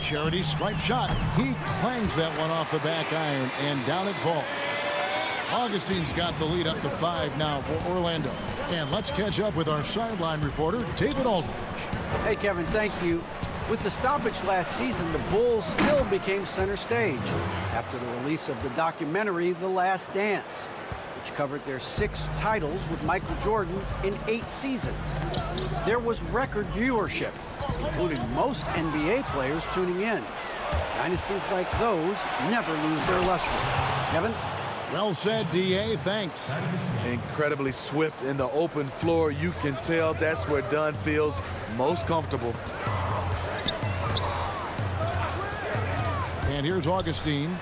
Speaker 1: Charity stripe shot. He clangs that one off the back iron, and down it falls. Augustine's got the lead up to 5 now for Orlando. And let's catch up with our sideline reporter, David Aldridge.
Speaker 9: Hey, Kevin, thank you. With the stoppage last season, the Bulls still became center stage after the release of the documentary The Last Dance, which covered their 6 titles with Michael Jordan in 8 seasons. There was record viewership, including most NBA players tuning in. Dynasties like those never lose their luster. Kevin?
Speaker 1: Well said, D.A. Thanks.
Speaker 8: Incredibly swift in the open floor. You can tell that's where Dunn feels most comfortable.
Speaker 1: And here's Augustine.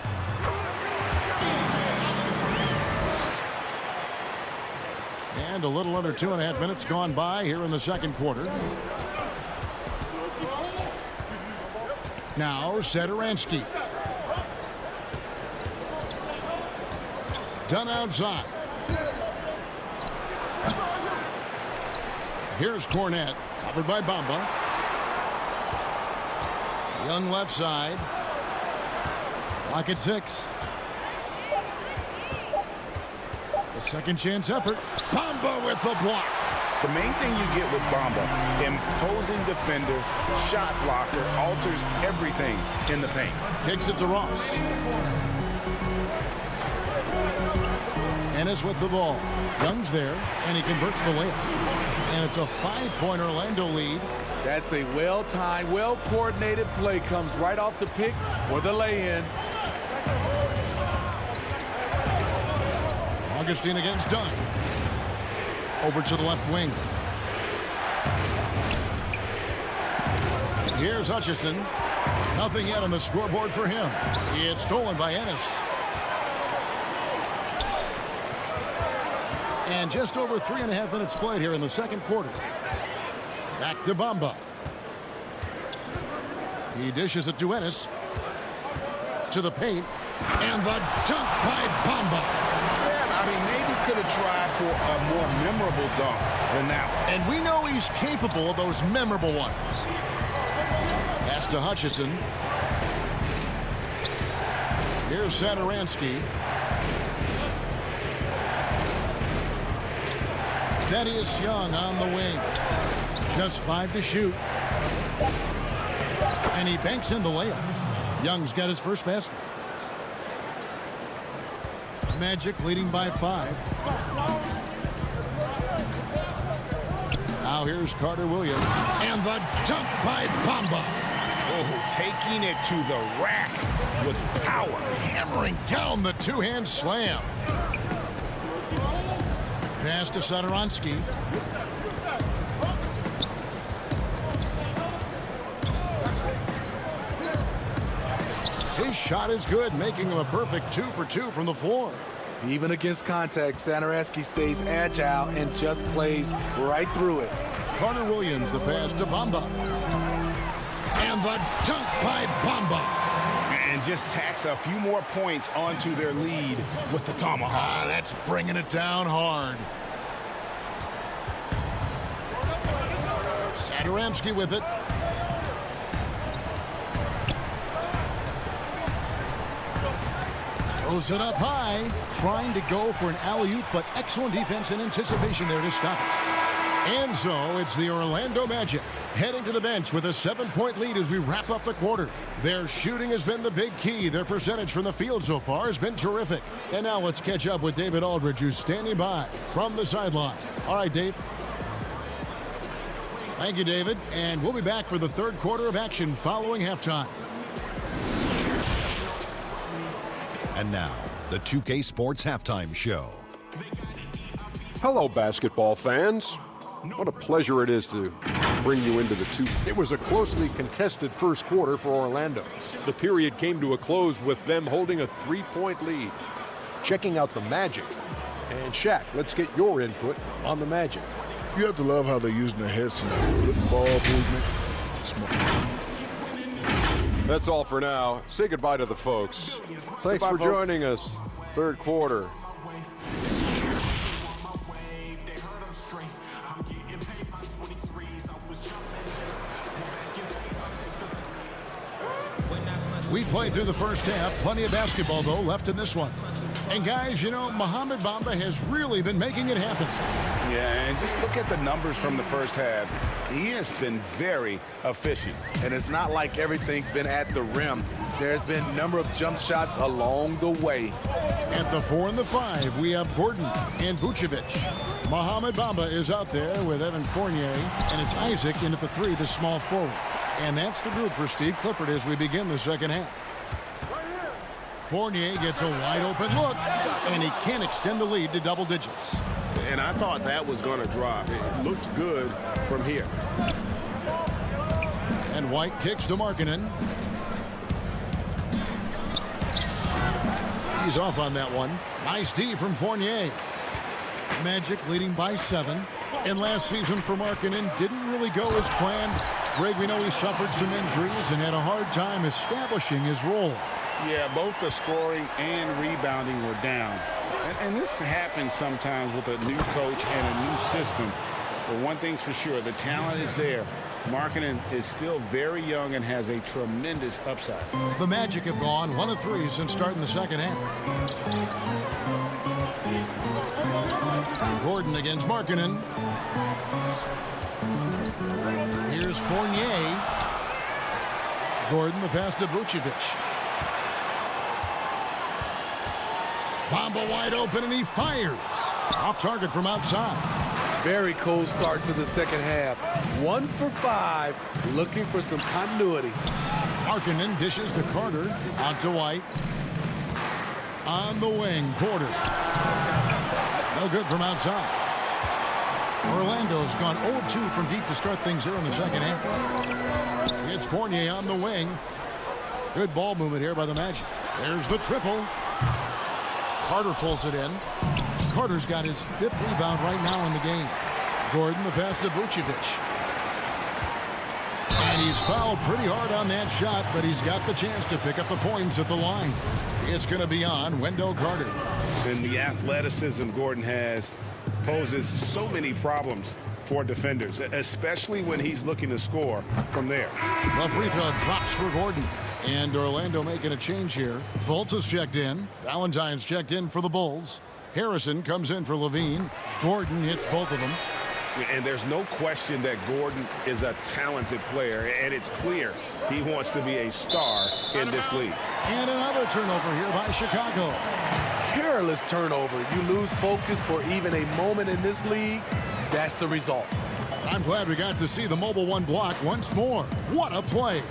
Speaker 1: And a little under 2.5 minutes gone by here in the second quarter. Now Satoransky. Done outside. Here's Cornette, covered by Bamba. Young left side. Clock at 6. A second chance effort. Bamba with the block.
Speaker 4: The main thing you get with Bamba, imposing defender, shot blocker, alters everything in the paint.
Speaker 1: Kicks it to Ross. Ennis with the ball. Young's there, and he converts the layup. And it's a 5-point Orlando lead.
Speaker 8: That's a well-timed, well-coordinated play. Comes right off the pick for the lay-in.
Speaker 1: Augustine against Dunn. Over to the left wing. Here's Hutchison. Nothing yet on the scoreboard for him. It's stolen by Ennis. And just over 3.5 minutes played here in the second quarter. Back to Bamba. He dishes it to Ennis. To the paint. And the dunk by Bamba.
Speaker 4: I mean, maybe could have tried for a more memorable dunk than that one.
Speaker 1: And we know he's capable of those memorable ones. Pass to Hutchison. Here's Satoransky. Thaddeus Young on the wing. Just 5 to shoot. And he banks in the layup. Young's got his first basket. Magic leading by 5. Now here's Carter Williams. And the dunk by Bamba.
Speaker 4: Oh, taking it to the rack with power.
Speaker 1: Hammering down the two-hand slam. Pass to Satoransky. His shot is good, making him a perfect 2 for 2 from the floor.
Speaker 8: Even against contact, Satoransky stays agile and just plays right through it.
Speaker 1: Carter Williams, the pass to Bamba. And the dunk by Bamba.
Speaker 4: And just tacks a few more points onto their lead with the tomahawk.
Speaker 1: That's bringing it down hard. Satoransky with it. Throws it up high, trying to go for an alley-oop, but excellent defense and anticipation there to stop it. And so it's the Orlando Magic heading to the bench with a 7-point lead as we wrap up the quarter. Their shooting has been the big key. Their percentage from the field so far has been terrific. And now let's catch up with David Aldridge, who's standing by from the sideline. All right, Dave. Thank you, David. And we'll be back for the third quarter of action following halftime.
Speaker 6: And now, the 2K Sports Halftime Show.
Speaker 7: Hello, basketball fans. What a pleasure it is to bring you into the It was a closely contested first quarter for Orlando. The period came to a close with them holding a 3-point lead. Checking out the Magic. And Shaq, let's get your input on the Magic.
Speaker 5: You have to love how they're using their heads and football movement. Smart.
Speaker 7: That's all for now. Say goodbye to the folks. Thanks for joining us. Third quarter.
Speaker 1: We played through the first half. Plenty of basketball, though, left in this one. And, guys, you know, Mohamed Bamba has really been making it happen.
Speaker 4: Yeah, and just look at the numbers from the first half. He has been very efficient.
Speaker 8: And it's not like everything's been at the rim. There's been a number of jump shots along the way.
Speaker 1: At the 4 and the 5, we have Gordon and Vucevic. Mohamed Bamba is out there with Evan Fournier, and it's Isaac in at the 3, the small forward. And that's the group for Steve Clifford as we begin the second half. Fournier gets a wide-open look, and he can't extend the lead to double digits.
Speaker 5: And I thought that was going to drop. It looked good from here.
Speaker 1: And White kicks to Markkanen. He's off on that one. Nice D from Fournier. Magic leading by 7. And last season for Markkanen didn't really go as planned. Greg, we know he suffered some injuries and had a hard time establishing his role.
Speaker 2: Yeah, both the scoring and rebounding were down. And this happens sometimes with a new coach and a new system. But one thing's for sure, the talent is there. Markkanen is still very young and has a tremendous upside.
Speaker 1: The Magic have gone 1 of 3 since starting the second half. Gordon against Markkanen. Here's Fournier. Gordon, the pass to Vucevic. Bamba wide open, and he fires. Off target from outside.
Speaker 8: Very cold start to the second half. 1 for 5, looking for some continuity.
Speaker 1: Markkanen dishes to Carter. On to White. On the wing, Porter. No good from outside. Orlando's gone 0-2 from deep to start things here in the second half. It's Fournier on the wing. Good ball movement here by the Magic. There's the triple. Carter pulls it in. Carter's got his 5th rebound right now in the game. Gordon, the pass to Vucevic. And he's fouled pretty hard on that shot, but he's got the chance to pick up the points at the line. It's going to be on Wendell Carter.
Speaker 5: And the athleticism Gordon has poses so many problems for defenders, especially when he's looking to score from there.
Speaker 1: The free throw drops for Gordon. And Orlando making a change here. Fultz is checked in. Valentine's checked in for the Bulls. Harrison comes in for Levine. Gordon hits both of them.
Speaker 5: And there's no question that Gordon is a talented player, and it's clear he wants to be a star in this league.
Speaker 1: And another turnover here by Chicago.
Speaker 8: Careless turnover. You lose focus for even a moment in this league. That's the result.
Speaker 1: I'm glad we got to see the mobile one block once more. What a play.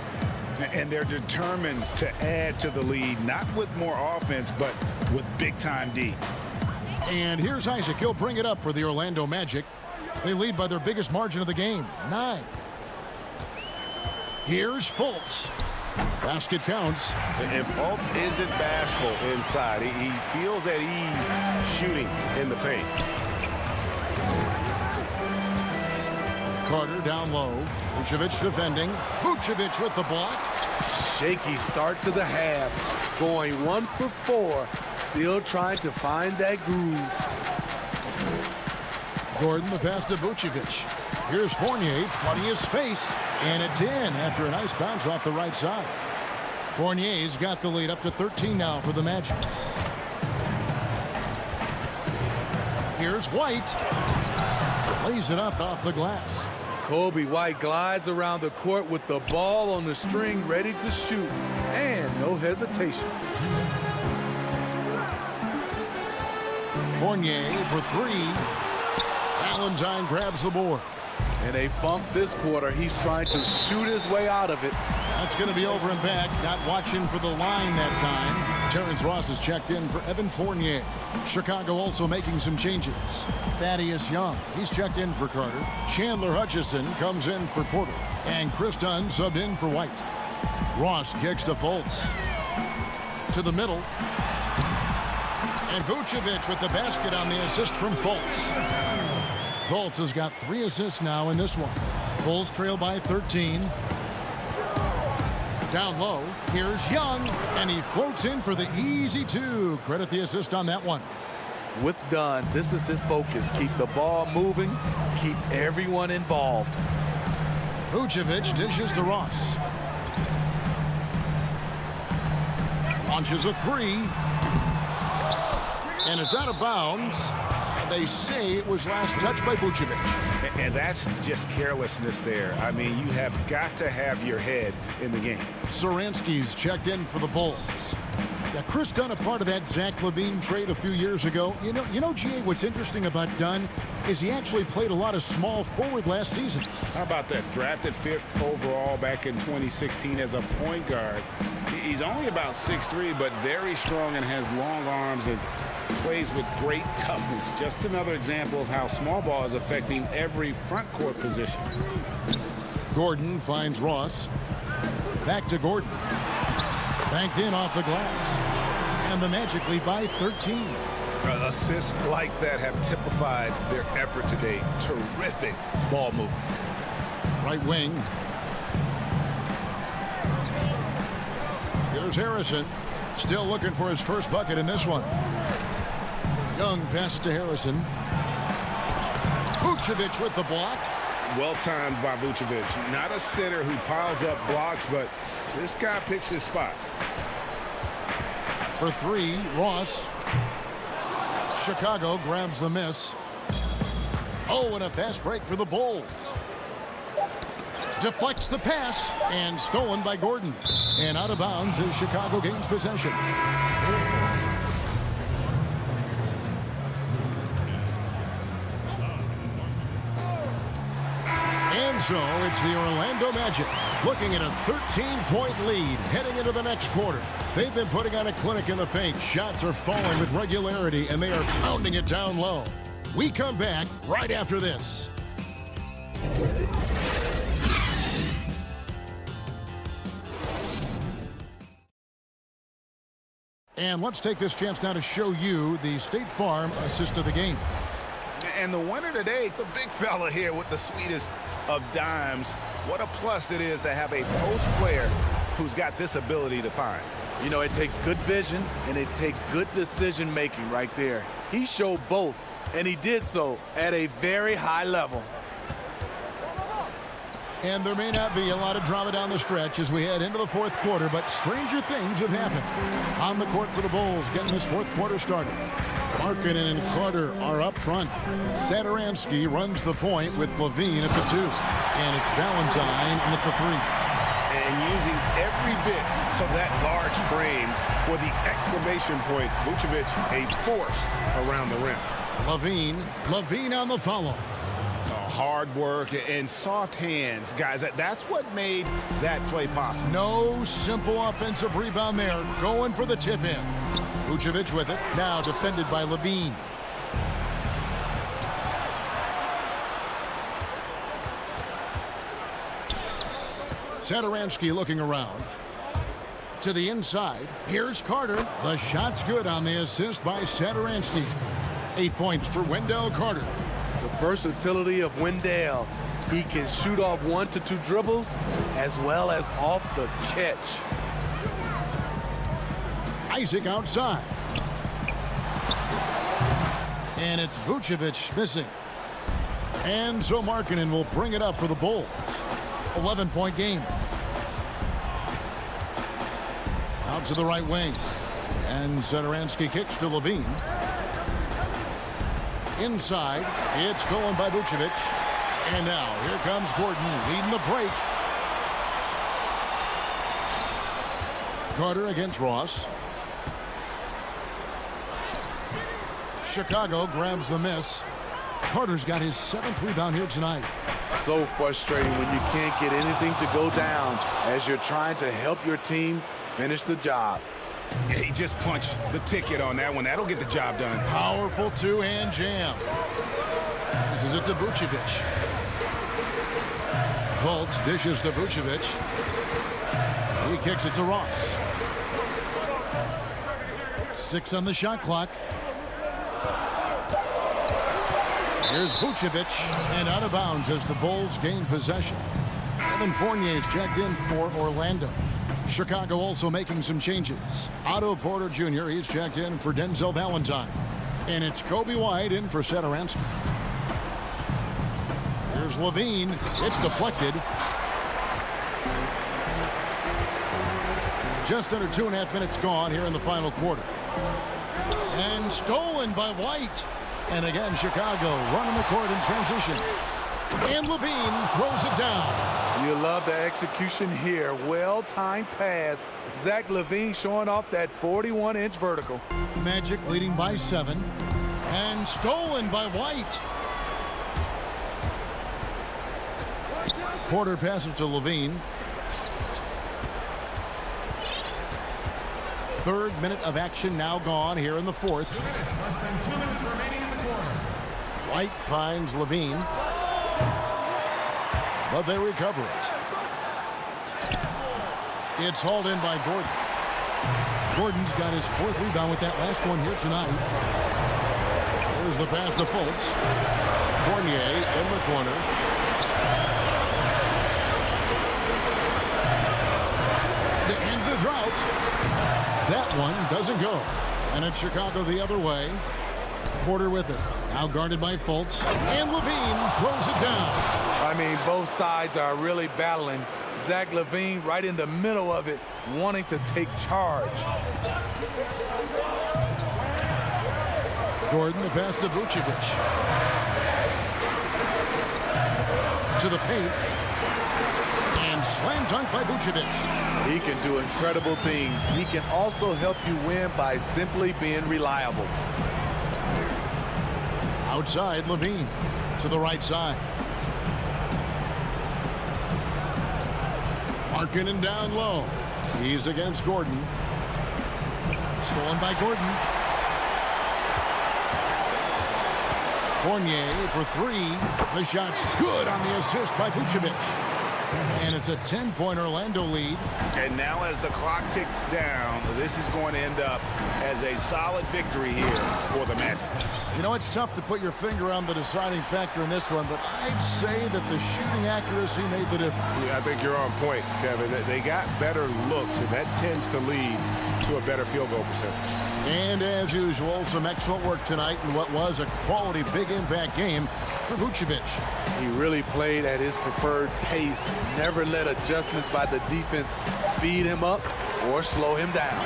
Speaker 4: And they're determined to add to the lead, not with more offense, but with big-time D.
Speaker 1: And here's Isaac. He'll bring it up for the Orlando Magic. They lead by their biggest margin of the game, 9. Here's Fultz. Basket counts.
Speaker 5: And Fultz isn't bashful inside. He feels at ease shooting in the paint.
Speaker 1: Carter down low. Vucevic defending. Vucevic with the block.
Speaker 8: Shaky start to the half. Going 1 for 4. Still trying to find that groove.
Speaker 1: Gordon, the pass to Vucevic. Here's Fournier, plenty of space, and it's in after a nice bounce off the right side. Fournier's got the lead up to 13 now for the Magic. Here's White. Lays it up off the glass.
Speaker 8: Kobe White glides around the court with the ball on the string ready to shoot, and no hesitation.
Speaker 1: Fournier for 3. Valentine grabs the board.
Speaker 8: And they bump this quarter. He's trying to shoot his way out of it.
Speaker 1: That's going to be over and back. Not watching for the line that time. Terrence Ross is checked in for Evan Fournier. Chicago also making some changes. Thaddeus Young, he's checked in for Carter. Chandler Hutchison comes in for Porter. And Chris Dunn subbed in for White. Ross kicks to Fultz. To the middle. And Vucevic with the basket on the assist from Fultz. Fultz has got 3 assists now in this one. Bulls trail by 13. Down low, here's Young, and he floats in for the easy 2. Credit the assist on that one.
Speaker 8: With Dunn, this is his focus. Keep the ball moving, keep everyone involved.
Speaker 1: Vucevic dishes to Ross. Launches a 3. And it's out of bounds. They say it was last touched by Vucevic.
Speaker 4: And that's just carelessness there. I mean, you have got to have your head in the game.
Speaker 1: Saransky's checked in for the Bulls. Yeah, Chris Dunn, a part of that Zach LaVine trade a few years ago. You know, GA, what's interesting about Dunn is he actually played a lot of small forward last season.
Speaker 2: How about that? Drafted 5th overall back in 2016 as a point guard. He's only about 6'3", but very strong and has long arms and plays with great toughness. Just another example of how small ball is affecting every front court position.
Speaker 1: Gordon finds Ross. Back to Gordon. Banked in off the glass. And the Magic lead by 13.
Speaker 4: Assists like that have typified their effort today. Terrific ball movement.
Speaker 1: Right wing. Here's Harrison. Still looking for his first bucket in this one. Young passes to Harrison. Vucevic with the block.
Speaker 5: Well timed by Vucevic. Not a center who piles up blocks, but this guy picks his spots.
Speaker 1: For three, Ross. Chicago grabs the miss. Oh, and a fast break for the Bulls. Deflects the pass and stolen by Gordon. And out of bounds as Chicago gains possession. And so it's the Orlando Magic looking at a 13-point lead heading into the next quarter. They've been putting on a clinic in the paint. Shots are falling with regularity, and they are pounding it down low. We come back right after this. And let's take this chance now to show you the State Farm assist of the game.
Speaker 4: And the winner today, the big fella here with the sweetest of dimes. What a plus it is to have a post player who's got this ability to find.
Speaker 8: You know, it takes good vision and it takes good decision making right there. He showed both, and he did so at a very high level.
Speaker 1: And there may not be a lot of drama down the stretch as we head into the fourth quarter, but stranger things have happened. On the court for the Bulls, getting this fourth quarter started. Markkanen and Carter are up front. Satoransky runs the point with Levine at the 2. And it's Valentine at the 3.
Speaker 5: And using every bit of that large frame for the exclamation point, Vucevic a force around the rim.
Speaker 1: Levine on the follow.
Speaker 5: Hard work and soft hands, guys. That's what made that play possible.
Speaker 1: No simple offensive rebound there. Going for the tip in. Vucevic with it. Now defended by Levine. Satoransky looking around. To the inside. Here's Carter. The shot's good on the assist by Satoransky. 8 points for Wendell Carter.
Speaker 8: The versatility of Wendell. He can shoot off 1 to 2 dribbles as well as off the catch.
Speaker 1: Isaac outside. And it's Vucevic missing. And so Markkanen will bring it up for the Bulls. 11-point game. Out to the right wing. And Satoransky kicks to Levine. Inside, it's stolen by Vucevic. And now, here comes Gordon leading the break. Carter against Ross. Chicago grabs the miss. Carter's got his 7th rebound here tonight.
Speaker 8: So frustrating when you can't get anything to go down as you're trying to help your team finish the job.
Speaker 5: He just punched the ticket on that one. That'll get the job done.
Speaker 1: Powerful two-hand jam. This is it to Vucevic. Fultz dishes to Vucevic. He kicks it to Ross. 6 on the shot clock. Here's Vucevic, and out of bounds as the Bulls gain possession. Evan Fournier's checked in for Orlando. Chicago also making some changes. Otto Porter Jr., he's checked in for Denzel Valentine. And it's Kobe White in for Satoransky. Here's Levine. It's deflected. Just under 2.5 minutes gone here in the final quarter. And stolen by White. And again, Chicago running the court in transition. And Levine throws it down.
Speaker 8: You love the execution here. Well-timed pass. Zach LaVine showing off that 41-inch vertical.
Speaker 1: Magic leading by 7. And stolen by White. Porter passes to Levine. 3rd minute of action now gone here in the 4th.
Speaker 10: Less than 2 minutes remaining in the quarter.
Speaker 1: White finds Levine. But they recover it. It's hauled in by Gordon. Gordon's got his 4th rebound with that last one here tonight. Here's the pass to Fultz. Fournier in the corner. To end the drought. That one doesn't go. And it's Chicago the other way. Porter with it. Now guarded by Fultz. And Levine throws it down.
Speaker 8: I mean, both sides are really battling. Zach LaVine right in the middle of it, wanting to take charge.
Speaker 1: Gordon, the pass to Vucevic. To the paint. And slam dunk by Vucevic.
Speaker 8: He can do incredible things. He can also help you win by simply being reliable.
Speaker 1: Outside, Levine to the right side. Markkanen down low. He's against Gordon. Stolen by Gordon. Fournier for three. The shot's good on the assist by Vucevic. And it's a 10-point Orlando lead.
Speaker 4: And now as the clock ticks down, this is going to end up as a solid victory here for the Magic.
Speaker 1: You know, it's tough to put your finger on the deciding factor in this one, but I'd say that the shooting accuracy made the difference.
Speaker 5: Yeah, I think you're on point, Kevin. They got better looks, and that tends to lead to a better field goal percentage.
Speaker 1: And as usual, some excellent work tonight in what was a quality big impact game for Vucevic.
Speaker 8: He really played at his preferred pace, never let adjustments by the defense speed him up or slow him down.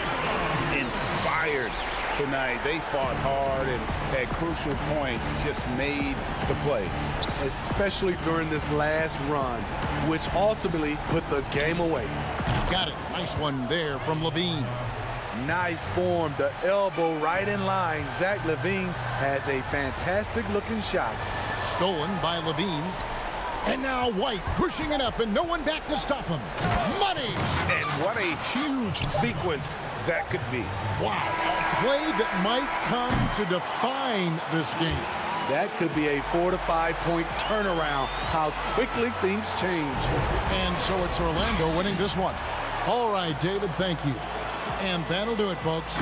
Speaker 4: Inspired tonight. They fought hard and at crucial points just made the plays.
Speaker 8: Especially during this last run, which ultimately put the game away.
Speaker 1: Got it. Nice one there from Levine.
Speaker 8: Nice form, the elbow right in line. Zach LaVine has a fantastic looking shot.
Speaker 1: Stolen by Levine. And now White pushing it up and no one back to stop him. Money!
Speaker 5: And what a huge sequence that could be.
Speaker 1: Wow, a play that might come to define this game.
Speaker 8: That could be a 4 to 5 point turnaround. How quickly things change.
Speaker 1: And so it's Orlando winning this one. All right, David, thank you. And that'll do it, folks.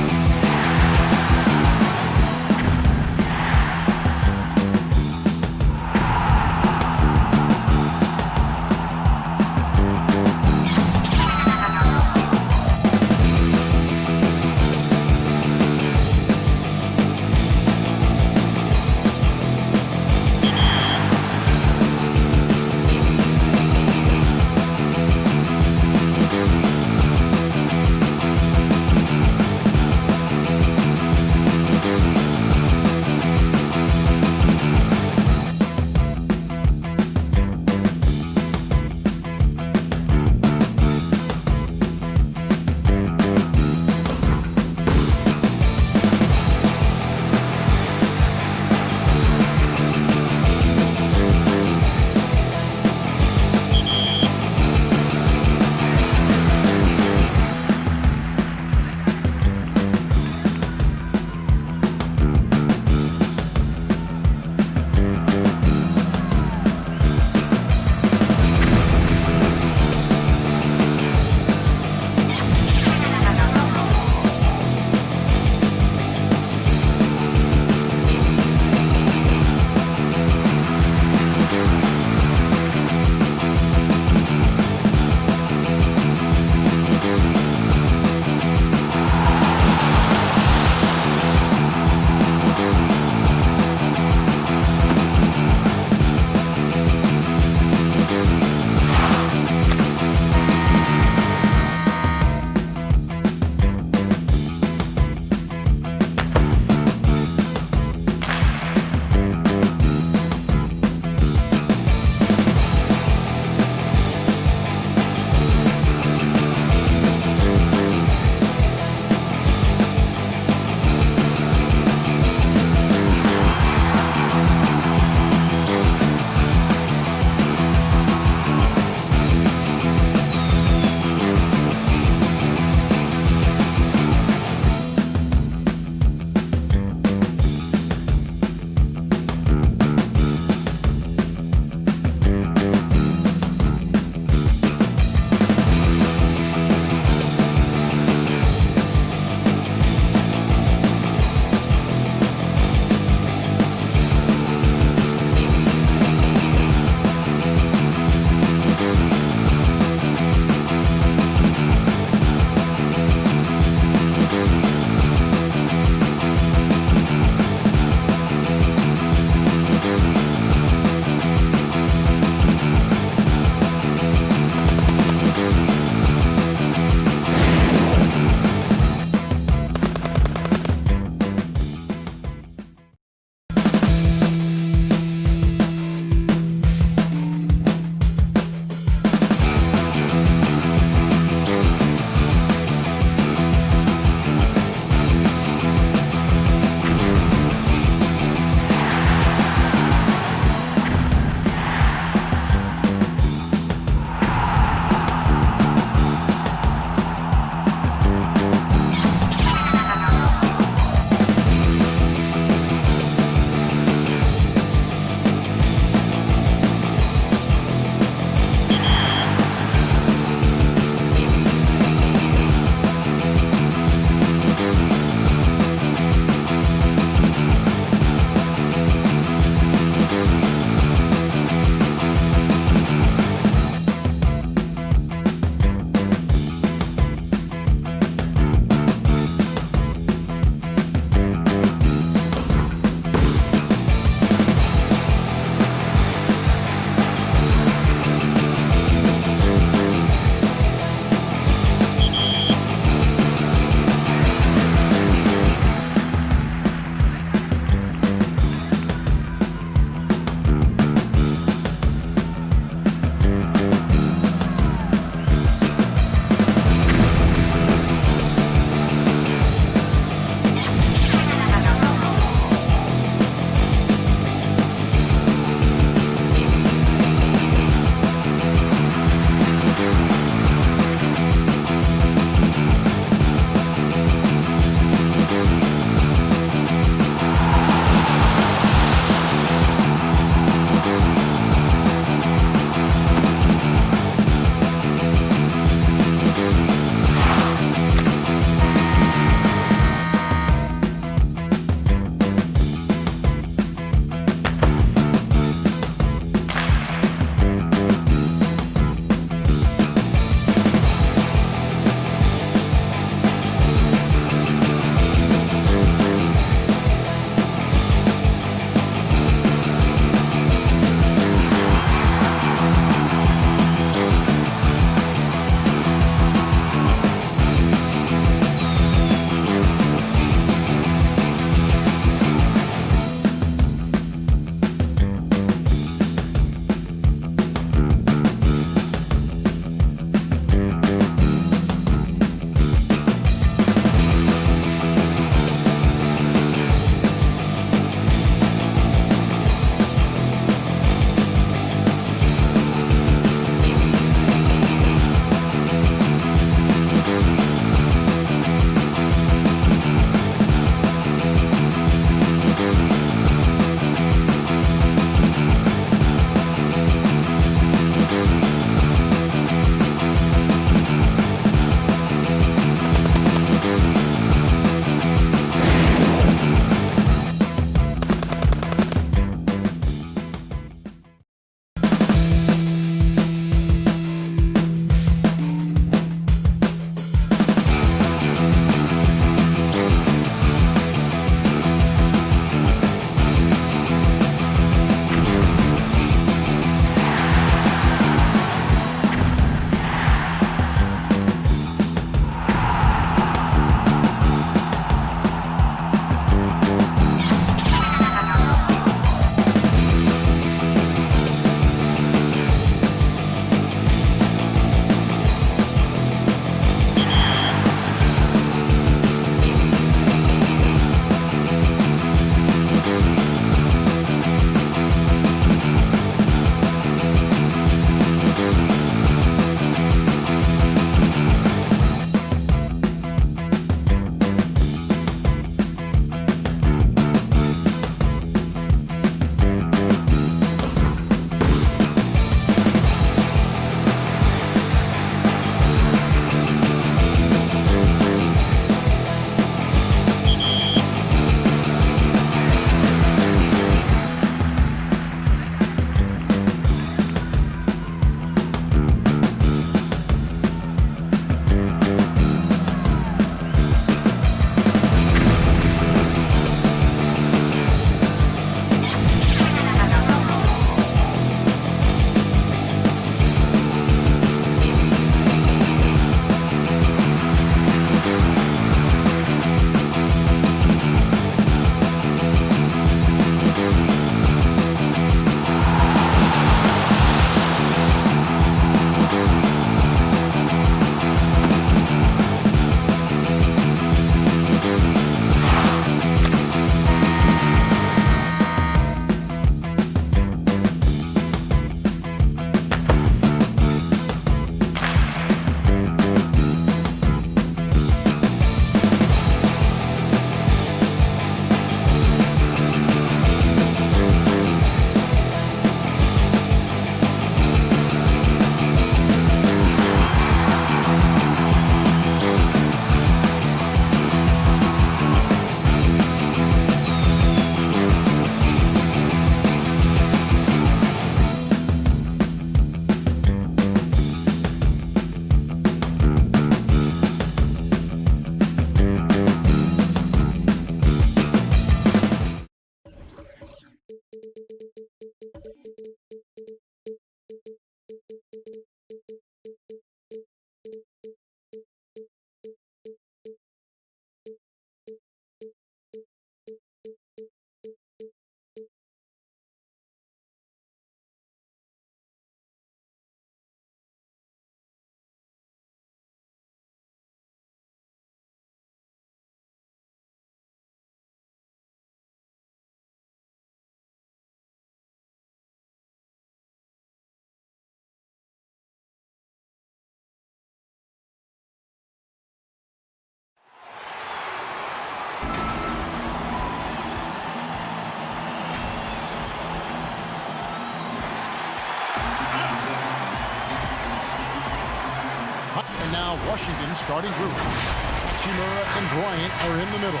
Speaker 1: And now Washington's starting group. Hachimura and Bryant are in the middle.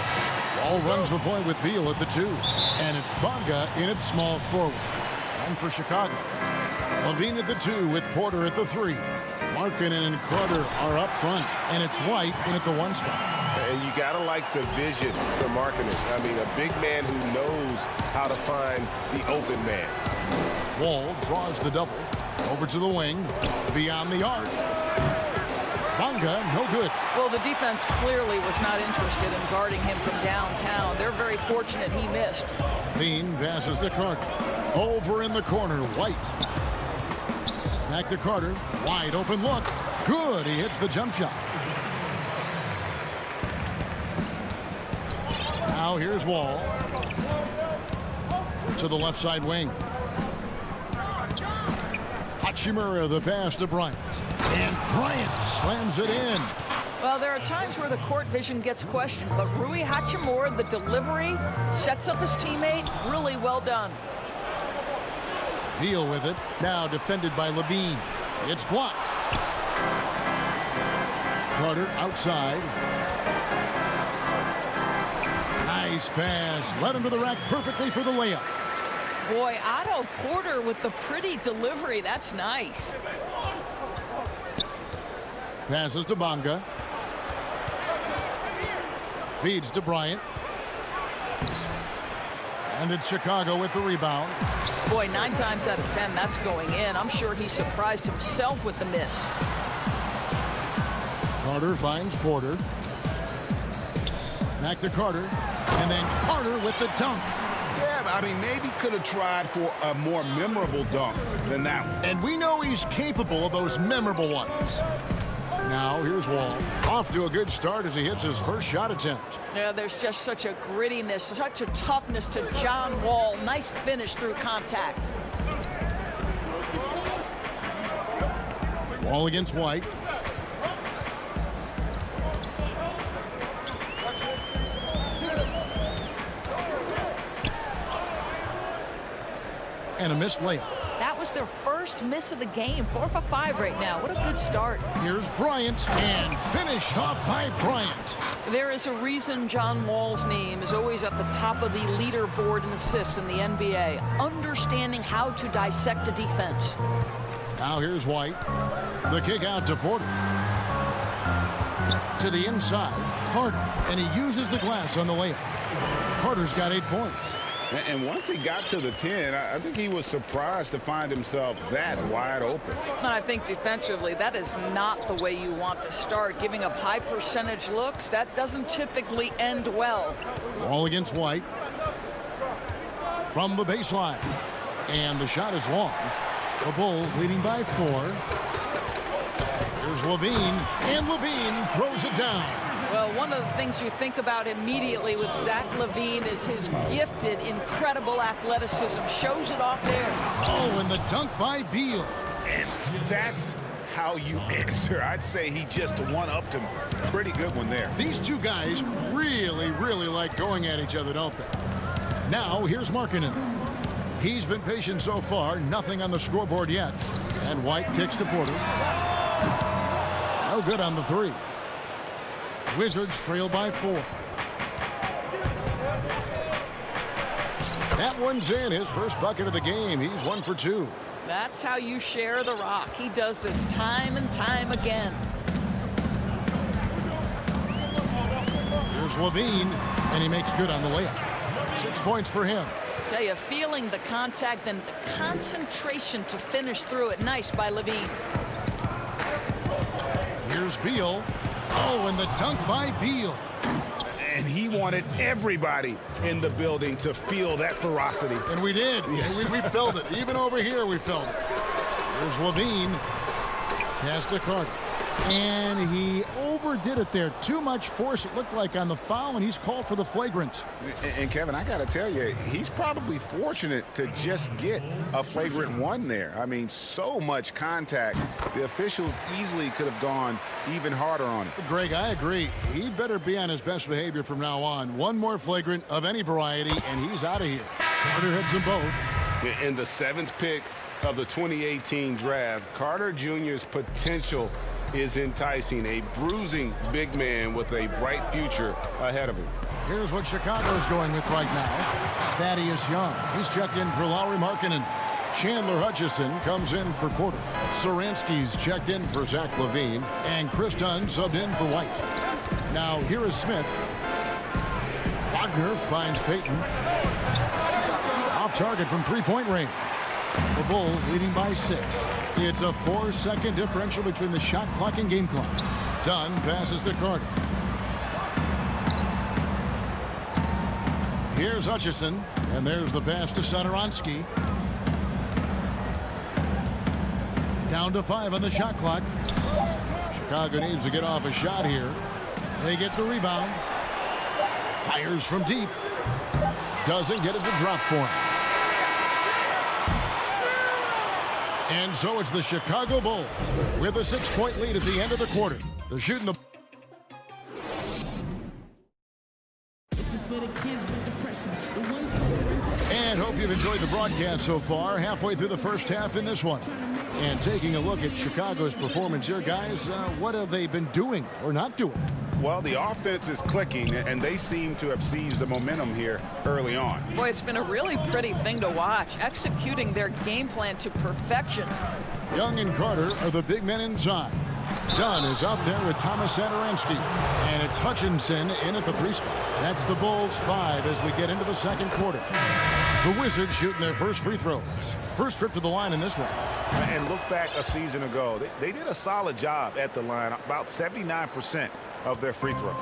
Speaker 1: Wall runs the point with Beal at the 2. And it's Bonga in at small forward. One for Chicago. Levine at the 2 with Porter at the 3. Markkanen and Carter are up front. And it's White in at the 1 spot.
Speaker 5: And you got to like the vision for Markkanen. I mean, a big man who knows how to find the open man.
Speaker 1: Wall draws the double. Over to the wing. Beyond the arc. Bonga, no good.
Speaker 3: Well, the defense clearly was not interested in guarding him from downtown. They're very fortunate he missed.
Speaker 1: Bean passes to Carter. Over in the corner, White. Back to Carter. Wide open look. Good. He hits the jump shot. Now here's Wall. To the left side wing. Hachimura, the pass to Bryant. And Bryant slams it in.
Speaker 3: Well, there are times where the court vision gets questioned, but Rui Hachimura, the delivery, sets up his teammate. Really well done.
Speaker 1: Beal with it. Now defended by Levine. It's blocked. Carter outside. Nice pass. Led him to the rack perfectly for the layup.
Speaker 3: Boy, Otto Porter with the pretty delivery. That's nice.
Speaker 1: Passes to Bonga. Feeds to Bryant. And it's Chicago with the rebound.
Speaker 3: Boy, 9 times out of 10, that's going in. I'm sure he surprised himself with the miss.
Speaker 1: Carter finds Porter. Back to Carter. And then Carter with the dunk.
Speaker 4: Yeah, I mean, maybe could have tried for a more memorable dunk than that one.
Speaker 1: And we know he's capable of those memorable ones. Now here's Wall. Off to a good start as he hits his first shot attempt.
Speaker 3: Yeah, there's just such a grittiness, such a toughness to John Wall. Nice finish through contact.
Speaker 1: Wall against White. And a missed layup.
Speaker 3: That was their first miss of the game. 4 for 5 right now. What a good start.
Speaker 1: Here's Bryant, and finished off by Bryant.
Speaker 3: There is a reason John Wall's name is always at the top of the leaderboard in assists in the NBA. Understanding how to dissect a defense.
Speaker 1: Now here's White. The kick out to Porter. To the inside, Carter. And he uses the glass on the layup. Carter's got 8 points.
Speaker 4: And once he got to the 10, I think he was surprised to find himself that wide open.
Speaker 3: And I think defensively, that is not the way you want to start. Giving up high percentage looks, that doesn't typically end well.
Speaker 1: Wall against White. From the baseline. And the shot is long. The Bulls leading by 4. Here's Levine. And Levine throws it down.
Speaker 3: Well, one of the things you think about immediately with Zach LaVine is his gifted, incredible athleticism. Shows it off there.
Speaker 1: Oh, and the dunk by Beal.
Speaker 4: And that's how you answer. I'd say he just one-upped him. Pretty good one there.
Speaker 1: These two guys really, really like going at each other, don't they? Now, here's Markkanen. He's been patient so far. Nothing on the scoreboard yet. And White kicks to Porter. No good on the 3. Wizards trail by 4. That one's in. His first bucket of the game. He's 1 for 2.
Speaker 3: That's how you share the rock. He does this time and time again.
Speaker 1: Here's Levine, and he makes good on the layup. 6 points for him.
Speaker 3: I tell you, feeling the contact and the concentration to finish through it. Nice by Levine.
Speaker 1: Here's Beal. Oh, and the dunk by Beal.
Speaker 4: And he wanted everybody in the building to feel that ferocity.
Speaker 1: And we did. Yeah. We felt it. Even over here, we felt it. Here's Levine. Pass to Carter. And he overdid it there. Too much force, it looked like, on the foul, and he's called for the flagrant.
Speaker 4: And Kevin, I got to tell you, he's probably fortunate to just get a flagrant 1 there. I mean, so much contact. The officials easily could have gone even harder on it.
Speaker 1: Greg, I agree. He better be on his best behavior from now on. One more flagrant of any variety, and he's out of here. Carter hits them both.
Speaker 5: In the 7th pick of the 2018 draft, Carter Jr.'s potential
Speaker 2: is enticing. A bruising big man with a bright future ahead of him.
Speaker 1: Here's what Chicago's going with right now. Thaddeus Young. He's checked in for Lauri Markkanen. Chandler Hutchison comes in for Porter. Saransky's checked in for Zach LaVine. And Chris Dunn subbed in for White. Now here is Smith. Wagner finds Payton. Off target from three-point range. The Bulls leading by 6. It's a 4-second differential between the shot clock and game clock. Dunn passes to Carter. Here's Hutchison, and there's the pass to Satoransky. Down to 5 on the shot clock. Chicago needs to get off a shot here. They get the rebound. Fires from deep. Doesn't get it to drop for him. And so it's the Chicago Bulls with a 6-point lead at the end of the quarter. They're shooting the... And hope you've enjoyed the broadcast so far. Halfway through the first half in this one. And taking a look at Chicago's performance here, guys, what have they been doing or not doing?
Speaker 2: Well, the offense is clicking, and they seem to have seized the momentum here early on.
Speaker 3: Boy, it's been a really pretty thing to watch, executing their game plan to perfection.
Speaker 1: Young and Carter are the big men inside. Dunn is out there with Thomas Satoransky. And it's Hutchinson in at the 3 spot. That's the Bulls 5 as we get into the second quarter. The Wizards shooting their first free throws. First trip to the line in this one.
Speaker 4: And look back a season ago. They did a solid job at the line, about 79% of their free throws.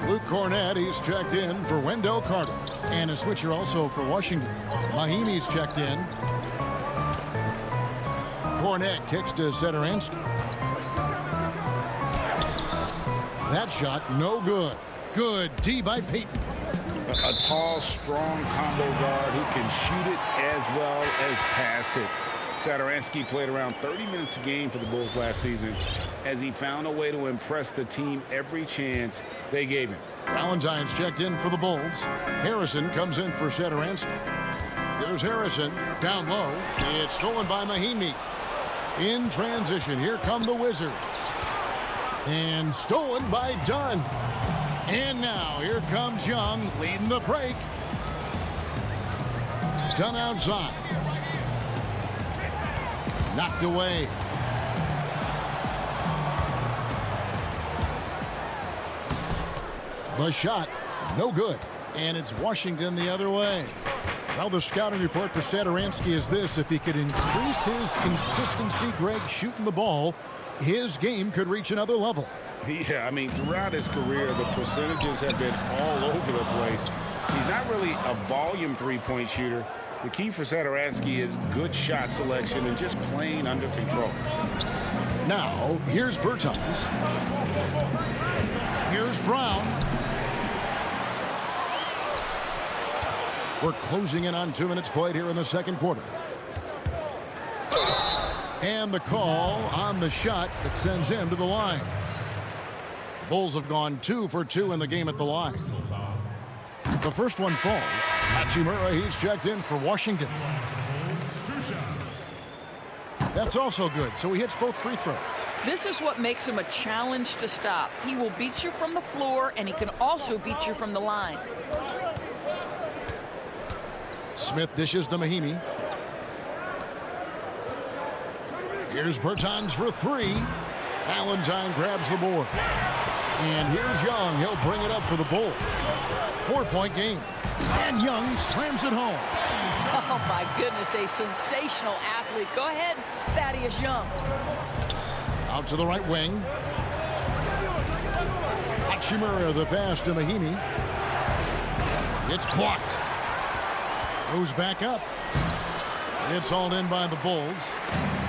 Speaker 1: Luke Cornett, he's checked in for Wendell Carter. And a switcher also for Washington. Mahimi's checked in. Cornett kicks to Satoransky. That shot, no good. Good D by Payton.
Speaker 2: A tall, strong combo guard who can shoot it as well as pass it. Satoransky played around 30 minutes a game for the Bulls last season as he found a way to impress the team every chance they gave him.
Speaker 1: Valentine's checked in for the Bulls. Harrison comes in for Satoransky. Here's Harrison down low. It's stolen by Mahimi. In transition, here come the Wizards. And stolen by Dunn. And now here comes Young leading the break. Dunn outside. Knocked away. The shot, no good. And it's Washington the other way. Well, the scouting report for Satoransky is this. If he could increase his consistency, Greg, shooting the ball, his game could reach another level.
Speaker 2: Yeah, I mean, throughout his career, the percentages have been all over the place. He's not really a volume three-point shooter. The key for Satoransky is good shot selection and just playing under control.
Speaker 1: Now, here's Bertans. Here's Brown. We're closing in on 2 minutes played here in the second quarter. And the call on the shot that sends him to the line. Bulls have gone 2 for 2 in the game at the line. The first one falls. Hachimura, he's checked in for Washington. That's also good, so he hits both free throws.
Speaker 3: This is what makes him a challenge to stop. He will beat you from the floor, and he can also beat you from the line.
Speaker 1: Smith dishes to Mahimi. Here's Bertans for 3. Valentine grabs the board. And here's Young. He'll bring it up for the Bulls. 4-point game. And Young slams it home.
Speaker 3: Oh, my goodness, a sensational athlete. Go ahead, Thaddeus Young.
Speaker 1: Out to the right wing. Hachimura, the pass to Mahimi. It's blocked. Goes back up. It's hauled in by the Bulls.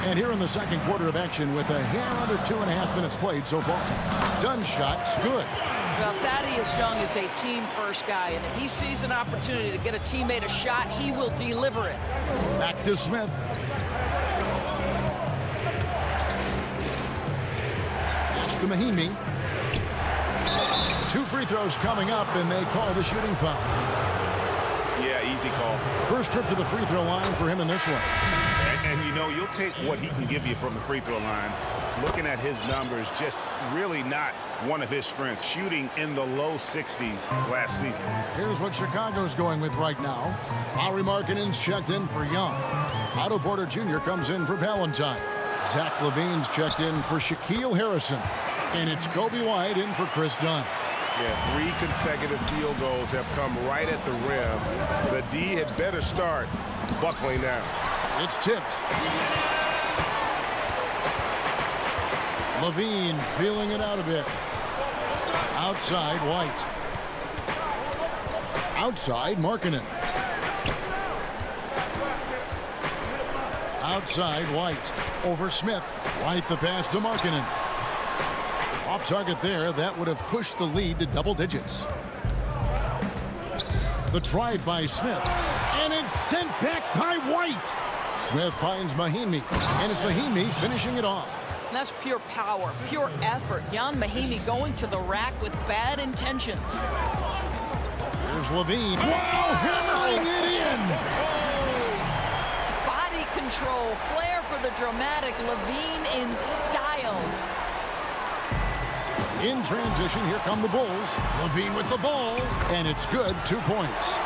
Speaker 1: And here in the second quarter of action with a hair under 2.5 minutes played so far. Dunn shot's good.
Speaker 3: Well, Thaddeus Young is a team-first guy, and if he sees an opportunity to get a teammate a shot, he will deliver it.
Speaker 1: Back to Smith. Pass to Mahimi. 2 free throws coming up, and they call the shooting foul.
Speaker 2: Yeah, easy call.
Speaker 1: First trip to the free throw line for him in this one.
Speaker 2: And
Speaker 5: And you know, you'll take what he can give you from the free throw line. Looking at his numbers, just really not one of his strengths. Shooting in the low 60s last season.
Speaker 1: Here's what Chicago's going with right now. Lauri Markkanen's checked in for Young. Otto Porter Jr. comes in for Valentine. Zach LaVine's checked in for Shaquille Harrison. And it's Kobe White in for Chris Dunn.
Speaker 5: Yeah, 3 consecutive field goals have come right at the rim. The D had better start buckling down.
Speaker 1: It's tipped. LaVine feeling it out a bit. Outside, White. Outside, Markkanen. Outside, White. Over Smith. White the pass to Markkanen. Off target there. That would have pushed the lead to double digits. The drive by Smith. And it's sent back by White. Smith finds Mahinmi. And it's Mahinmi finishing it off.
Speaker 3: That's pure power, pure effort. Jan Mahinmi going to the rack with bad intentions.
Speaker 1: Here's LaVine. Wow, hammering it in.
Speaker 3: Body control, flair for the dramatic. LaVine in style.
Speaker 1: In transition, here come the Bulls. LaVine with the ball, and it's good. 2 points.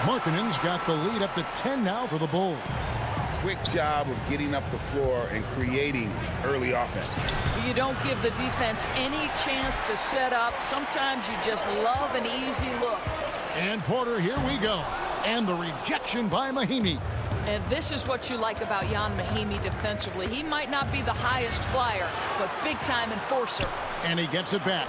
Speaker 1: Markkanen's got the lead up to 10 now for the Bulls.
Speaker 2: Quick job of getting up the floor and creating early offense.
Speaker 3: You don't give the defense any chance to set up. Sometimes you just love an easy look.
Speaker 1: And Porter, here we go. And the rejection by Mahinmi.
Speaker 3: And this is what you like about Jan Mahinmi defensively. He might not be the highest flyer, but big-time enforcer.
Speaker 1: And he gets it back.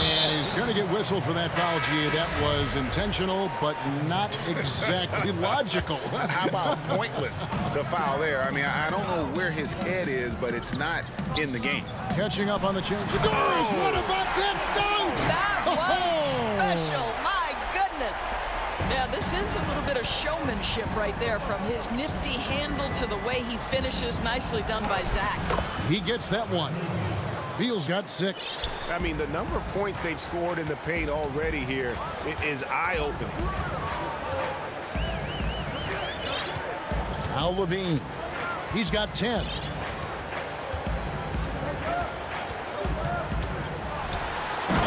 Speaker 1: And he's going to get whistled for that foul, G. That was intentional, but not exactly logical.
Speaker 4: How about pointless to foul there? I mean, I don't know where his head is, but it's not in the game.
Speaker 1: Catching up on the change of doors. What about that dunk?
Speaker 3: That was special. My goodness. Yeah, this is a little bit of showmanship right there, from his nifty handle to the way he finishes. Nicely done by Zach.
Speaker 1: He gets that one. Beal's got 6.
Speaker 5: I mean, the number of points they've scored in the paint already here is eye-opening.
Speaker 1: Now LaVine. He's got 10.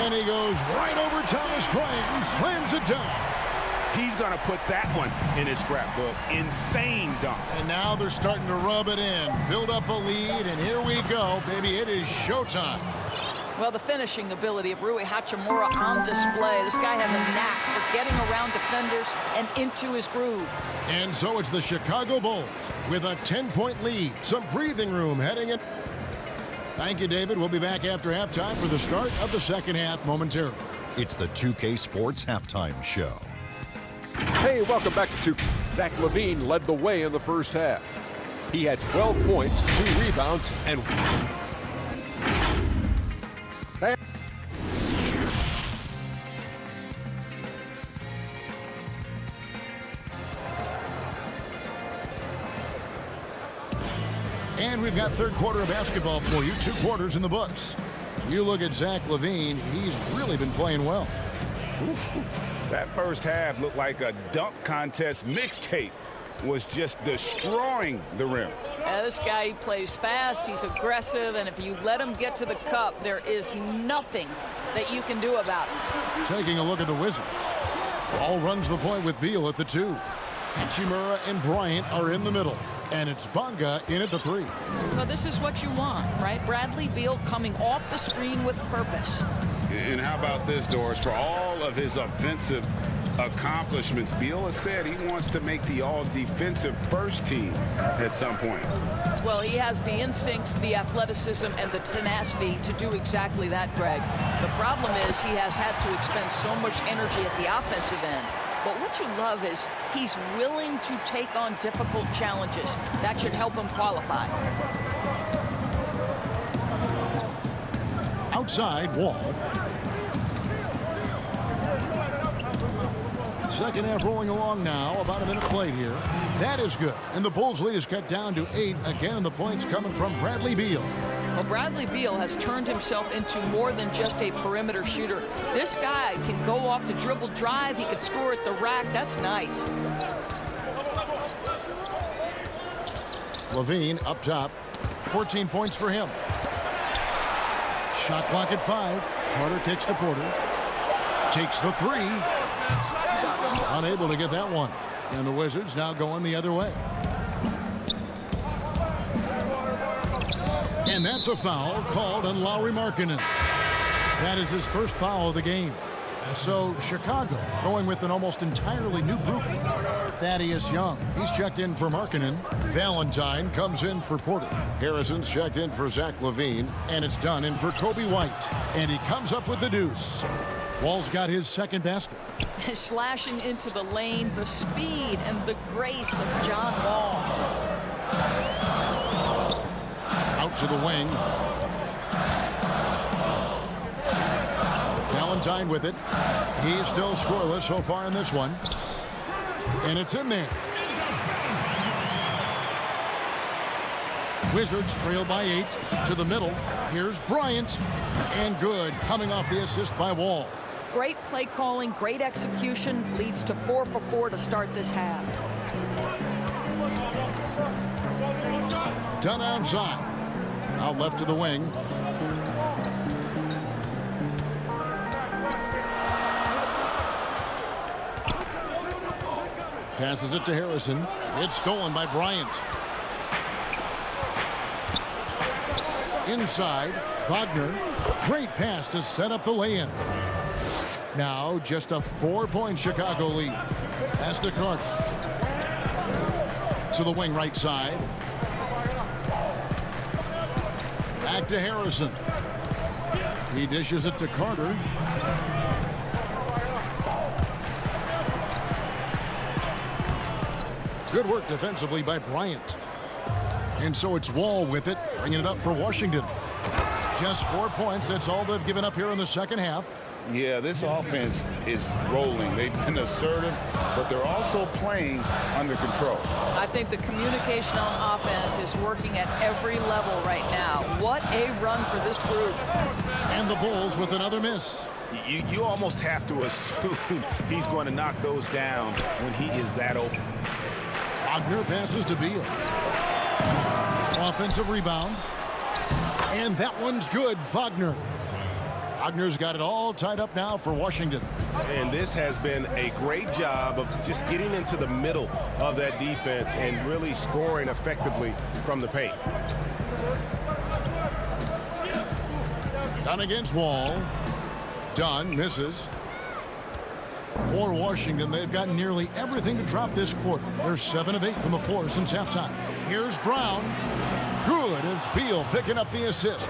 Speaker 1: And he goes right over Thomas Bryant and slams it down.
Speaker 5: He's going to put that one in his scrapbook. Insane dunk.
Speaker 1: And now they're starting to rub it in. Build up a lead, and here we go, baby. It is showtime.
Speaker 3: Well, the finishing ability of Rui Hachimura on display. This guy has a knack for getting around defenders and into his groove.
Speaker 1: And so it's the Chicago Bulls with a 10-point lead. Some breathing room heading in. Thank you, David. We'll be back after halftime for the start of the second half momentarily.
Speaker 6: It's the 2K Sports Halftime Show.
Speaker 7: Hey, welcome back to 2K. Zach LaVine led the way in the first half. He had 12 points, 2 rebounds, and...
Speaker 1: And we've got third quarter of basketball for you. 2 quarters in the books. You look at Zach LaVine, he's really been playing well.
Speaker 2: That first half looked like a dunk contest mixtape. Was just destroying the rim.
Speaker 3: This guy plays fast, he's aggressive, and if you let him get to the cup, there is nothing that you can do about it.
Speaker 1: Taking a look at the Wizards. Ball runs the point with Beal at the 2. Hachimura and Bryant are in the middle. And it's Bonga in at the 3.
Speaker 3: Well, this is what you want, right? Bradley Beal coming off the screen with purpose.
Speaker 2: And how about this, Doris? For all of his offensive accomplishments, Beal has said he wants to make the all-defensive first team at some point.
Speaker 3: Well, he has the instincts, the athleticism, and the tenacity to do exactly that, Greg. The problem is he has had to expend so much energy at the offensive end. But what you love is he's willing to take on difficult challenges. That should help him qualify.
Speaker 1: Outside, Wall. Second half rolling along now. About a minute played here. That is good. And the Bulls' lead is cut down to 8. Again, the points coming from Bradley Beal.
Speaker 3: Well, Bradley Beal has turned himself into more than just a perimeter shooter. This guy can go off the dribble drive. He can score at the rack. That's nice.
Speaker 1: Levine up top. 14 points for him. Shot clock at 5. Carter kicks to Porter. Takes the 3. Unable to get that one. And the Wizards now going the other way. And that's a foul called on Lauri Markkanen. That is his first foul of the game. So Chicago going with an almost entirely new group. Thaddeus Young, he's checked in for Markkanen. Valentine comes in for Porter. Harrison's checked in for Zach LaVine. And it's done in for Kobe White. And he comes up with the deuce. Wall's got his second basket.
Speaker 3: Slashing into the lane, the speed and the grace of John Wall.
Speaker 1: Out to the wing. Valentine with it. He's still scoreless so far in this one. And it's in there. Wizards trail by 8 to the middle. Here's Bryant. And good, coming off the assist by Wall.
Speaker 3: Great play calling, great execution, leads to 4 for 4 to start this half.
Speaker 1: Done outside. Out left to the wing. Passes it to Harrison. It's stolen by Bryant. Inside, Wagner. Great pass to set up the lay-in. Now just a 4-point Chicago lead. Pass to Carter. To the wing right side. Back to Harrison. He dishes it to Carter. Good work defensively by Bryant. And so it's Wall with it, bringing it up for Washington. Just 4 points. That's all they've given up here in the second half.
Speaker 2: Yeah, this offense is rolling. They've been assertive, but they're also playing under control.
Speaker 3: I think the communication on offense is working at every level right now. What a run for this group.
Speaker 1: And the Bulls with another miss.
Speaker 4: You almost have to assume he's going to knock those down when he is that open.
Speaker 1: Wagner passes to Beal. Offensive rebound. And that one's good, Wagner. Wagner's got it all tied up now for Washington.
Speaker 5: And this has been a great job of just getting into the middle of that defense and really scoring effectively from the paint.
Speaker 1: Dunn against Wall. Dunn misses. For Washington, they've got nearly everything to drop this quarter. They're 7 of 8 from the floor since halftime. Here's Brown. Good. It's Beal picking up the assist.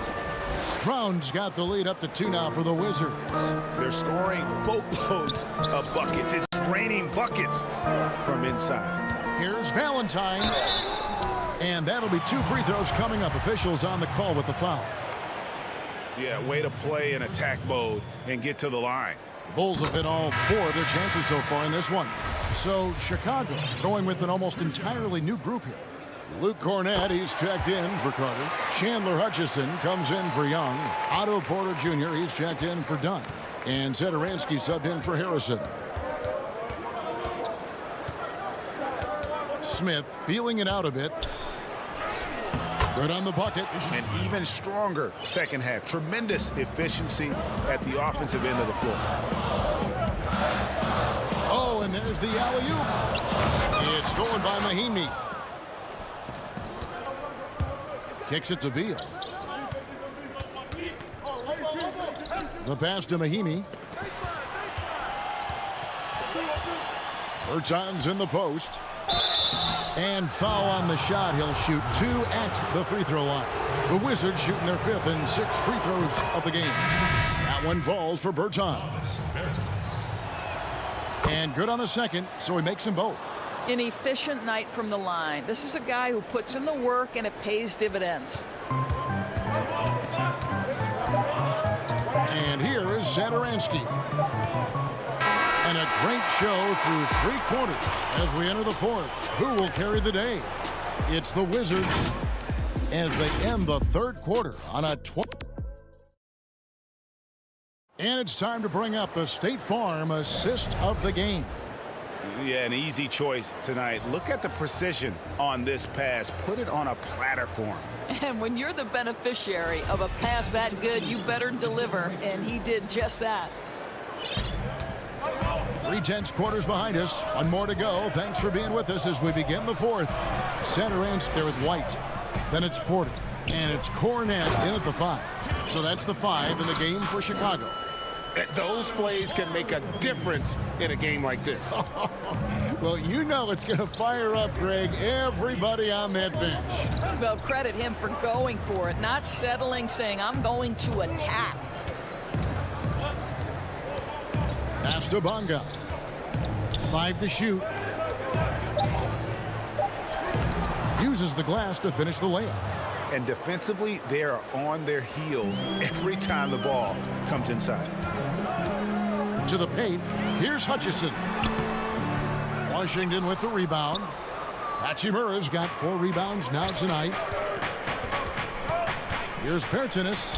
Speaker 1: Brown's got the lead up to 2 now for the Wizards.
Speaker 4: They're scoring boatloads of buckets. It's raining buckets from inside.
Speaker 1: Here's Valentine. And that'll be 2 free throws coming up. Officials on the call with the foul.
Speaker 4: Yeah, way to play in attack mode and get to the line.
Speaker 1: The Bulls have hit all 4 of their chances so far in this one. So Chicago going with an almost entirely new group here. Luke Cornett, he's checked in for Carter. Chandler Hutchison comes in for Young. Otto Porter Jr., he's checked in for Dunn. And Satoransky subbed in for Harrison. Smith feeling it out a bit. Good on the bucket.
Speaker 4: And even stronger second half. Tremendous efficiency at the offensive end of the floor.
Speaker 1: Oh, and there's the alley-oop. It's stolen by Mahinmi. Kicks it to Beal. The pass to Mahinmi. Bertans in the post. And foul on the shot. He'll shoot 2 at the free throw line. The Wizards shooting their 5th and 6th free throws of the game. That one falls for Bertans. And good on the second, so he makes them both.
Speaker 3: An efficient night from the line. This is a guy who puts in the work and it pays dividends.
Speaker 1: And here is Satoransky. And a great show through 3 quarters as we enter the 4th. Who will carry the day? It's the Wizards. as they end the third quarter on a 20. And it's time to bring up the State Farm assist of the game.
Speaker 4: Yeah, an easy choice tonight. Look at the precision on this pass. Put it on a platter for him.
Speaker 3: And when you're the beneficiary of a pass that good, you better deliver, and he did just that.
Speaker 1: 3/10 quarters behind us. One more to go. Thanks for being with us as we begin the fourth. Center ends there with White. Then it's Porter. And it's Cornett in at the 5. So that's the 5 in the game for Chicago.
Speaker 4: Those plays can make a difference in a game like this.
Speaker 1: Well, you know it's going to fire up, Greg, everybody on that bench.
Speaker 3: Well, credit him for going for it, not settling, saying, I'm going to attack.
Speaker 1: Pass to Bonga. 5 to shoot. Uses the glass to finish the layup.
Speaker 4: And defensively, they are on their heels every time the ball comes inside.
Speaker 1: To the paint, here's Hutchison. Washington with the rebound. Hachimura's got 4 rebounds now tonight. Here's Pertinis.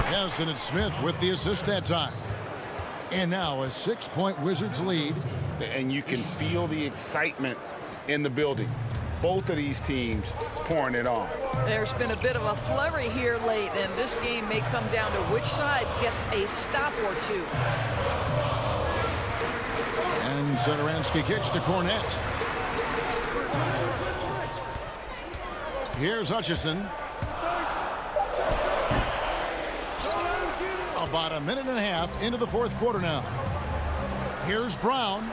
Speaker 1: Yes, and it's Smith with the assist that time. And now a 6-point Wizards lead.
Speaker 4: And you can feel the excitement in the building. Both of these teams pouring it on.
Speaker 3: There's been a bit of a flurry here late, and this game may come down to which side gets a stop or two.
Speaker 1: And Satoransky kicks to Cornett. Here's Hutchison. About a minute and a half into the fourth quarter now. Here's Brown.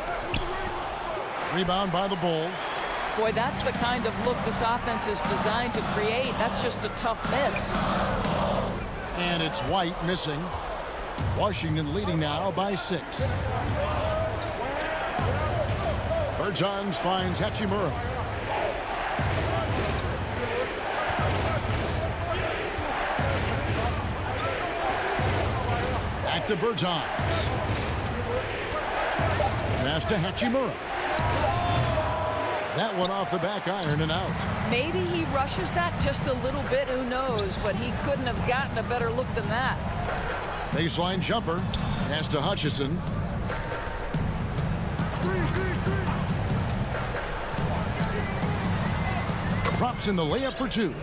Speaker 1: Rebound by the Bulls.
Speaker 3: Boy, that's the kind of look this offense is designed to create. That's just a tough miss.
Speaker 1: And it's White missing. Washington leading now by 6. Bertans finds Hachimura. Back to Bertans. Pass to Hachimura. That one off the back iron and out.
Speaker 3: Maybe he rushes that just a little bit, who knows, but he couldn't have gotten a better look than that.
Speaker 1: Baseline jumper. Pass to Hutchison. Drops in the layup for 2.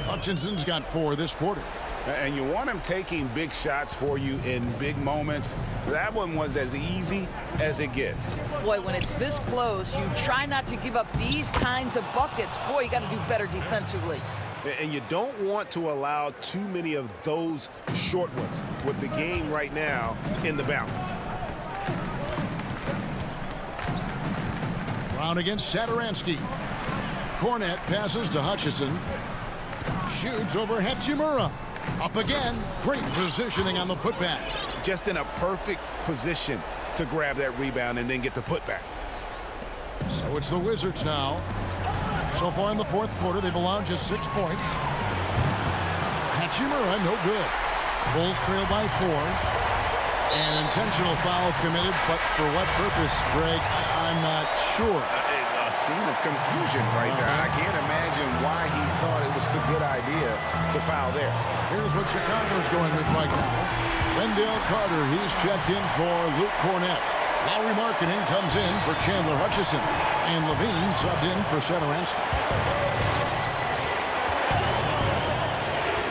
Speaker 1: Hutchinson's got 4 this quarter.
Speaker 4: And you want him taking big shots for you in big moments. That one was as easy as it gets.
Speaker 3: Boy, when it's this close, you try not to give up these kinds of buckets. Boy, you got to do better defensively.
Speaker 5: And you don't want to allow too many of those short ones with the game right now in the balance.
Speaker 1: Brown against Satoransky. Cornett passes to Hutchison. Shoots over Hachimura. Up again. Great positioning on the putback.
Speaker 4: Just in a perfect position to grab that rebound and then get the putback.
Speaker 1: So it's the Wizards now. So far in the fourth quarter, they've allowed just 6 points. Hachimura, no good. Bulls trail by 4. An intentional foul committed, but for what purpose, Greg? I'm not sure.
Speaker 4: A scene of confusion right there. I can't imagine why he thought it was a good idea to foul there.
Speaker 1: Here's what Chicago's going with right now. Wendell Carter, he's checked in for Luke Cornett. Lauri Markkanen comes in for Chandler Hutchison. And Levine subbed in for Satoransky.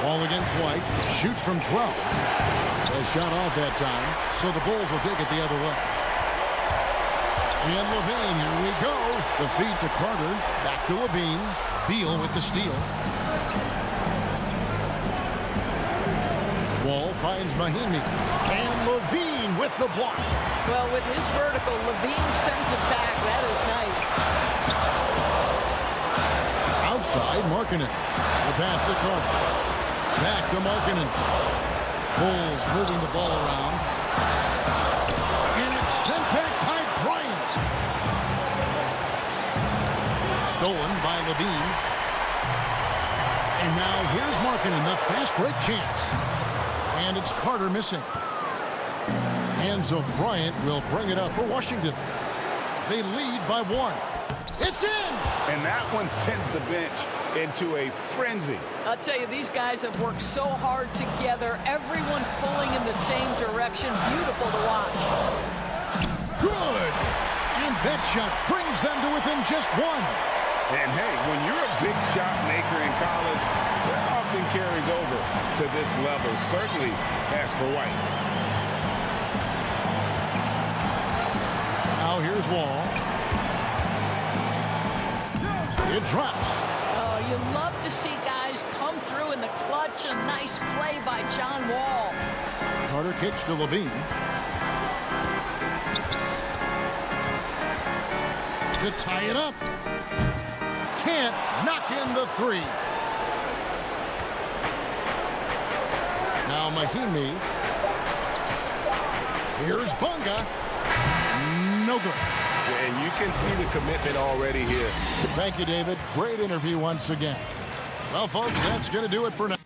Speaker 1: Ball against White. Shoots from 12. A shot off that time, so the Bulls will take it the other way. And Levine, here we go. The feed to Carter. Back to Levine. Beal with the steal. Wall finds Mahinmi. And Levine with the block.
Speaker 3: Well, with his vertical, Levine sends it back. That is nice.
Speaker 1: Outside, Markkanen. The pass to Carter. Back to Markkanen. Bulls moving the ball around. And it's sent back by Bryant. Stolen by Levine. And now here's Markkanen, the fast break chance. And it's Carter missing. And so Bryant will bring it up for Washington. They lead by 1. It's in!
Speaker 2: And that one sends the bench into a frenzy.
Speaker 3: I'll tell you, these guys have worked so hard together. Everyone pulling in the same direction. Beautiful to watch.
Speaker 1: Good! And that shot brings them to within just one.
Speaker 2: And hey, when you're a big shot maker in college, that often carries over to this level, certainly as for White.
Speaker 1: Now here's Wall. It drops.
Speaker 3: Oh, you love to see guys come through in the clutch. A nice play by John Wall.
Speaker 1: Carter kicks to Levine. To tie it up. Can't knock in the three. Now Mahimi. Here's Bunga. No good.
Speaker 5: And you can see the commitment already here.
Speaker 1: Thank you, David. Great interview once again. Well, folks, that's going to do it for now.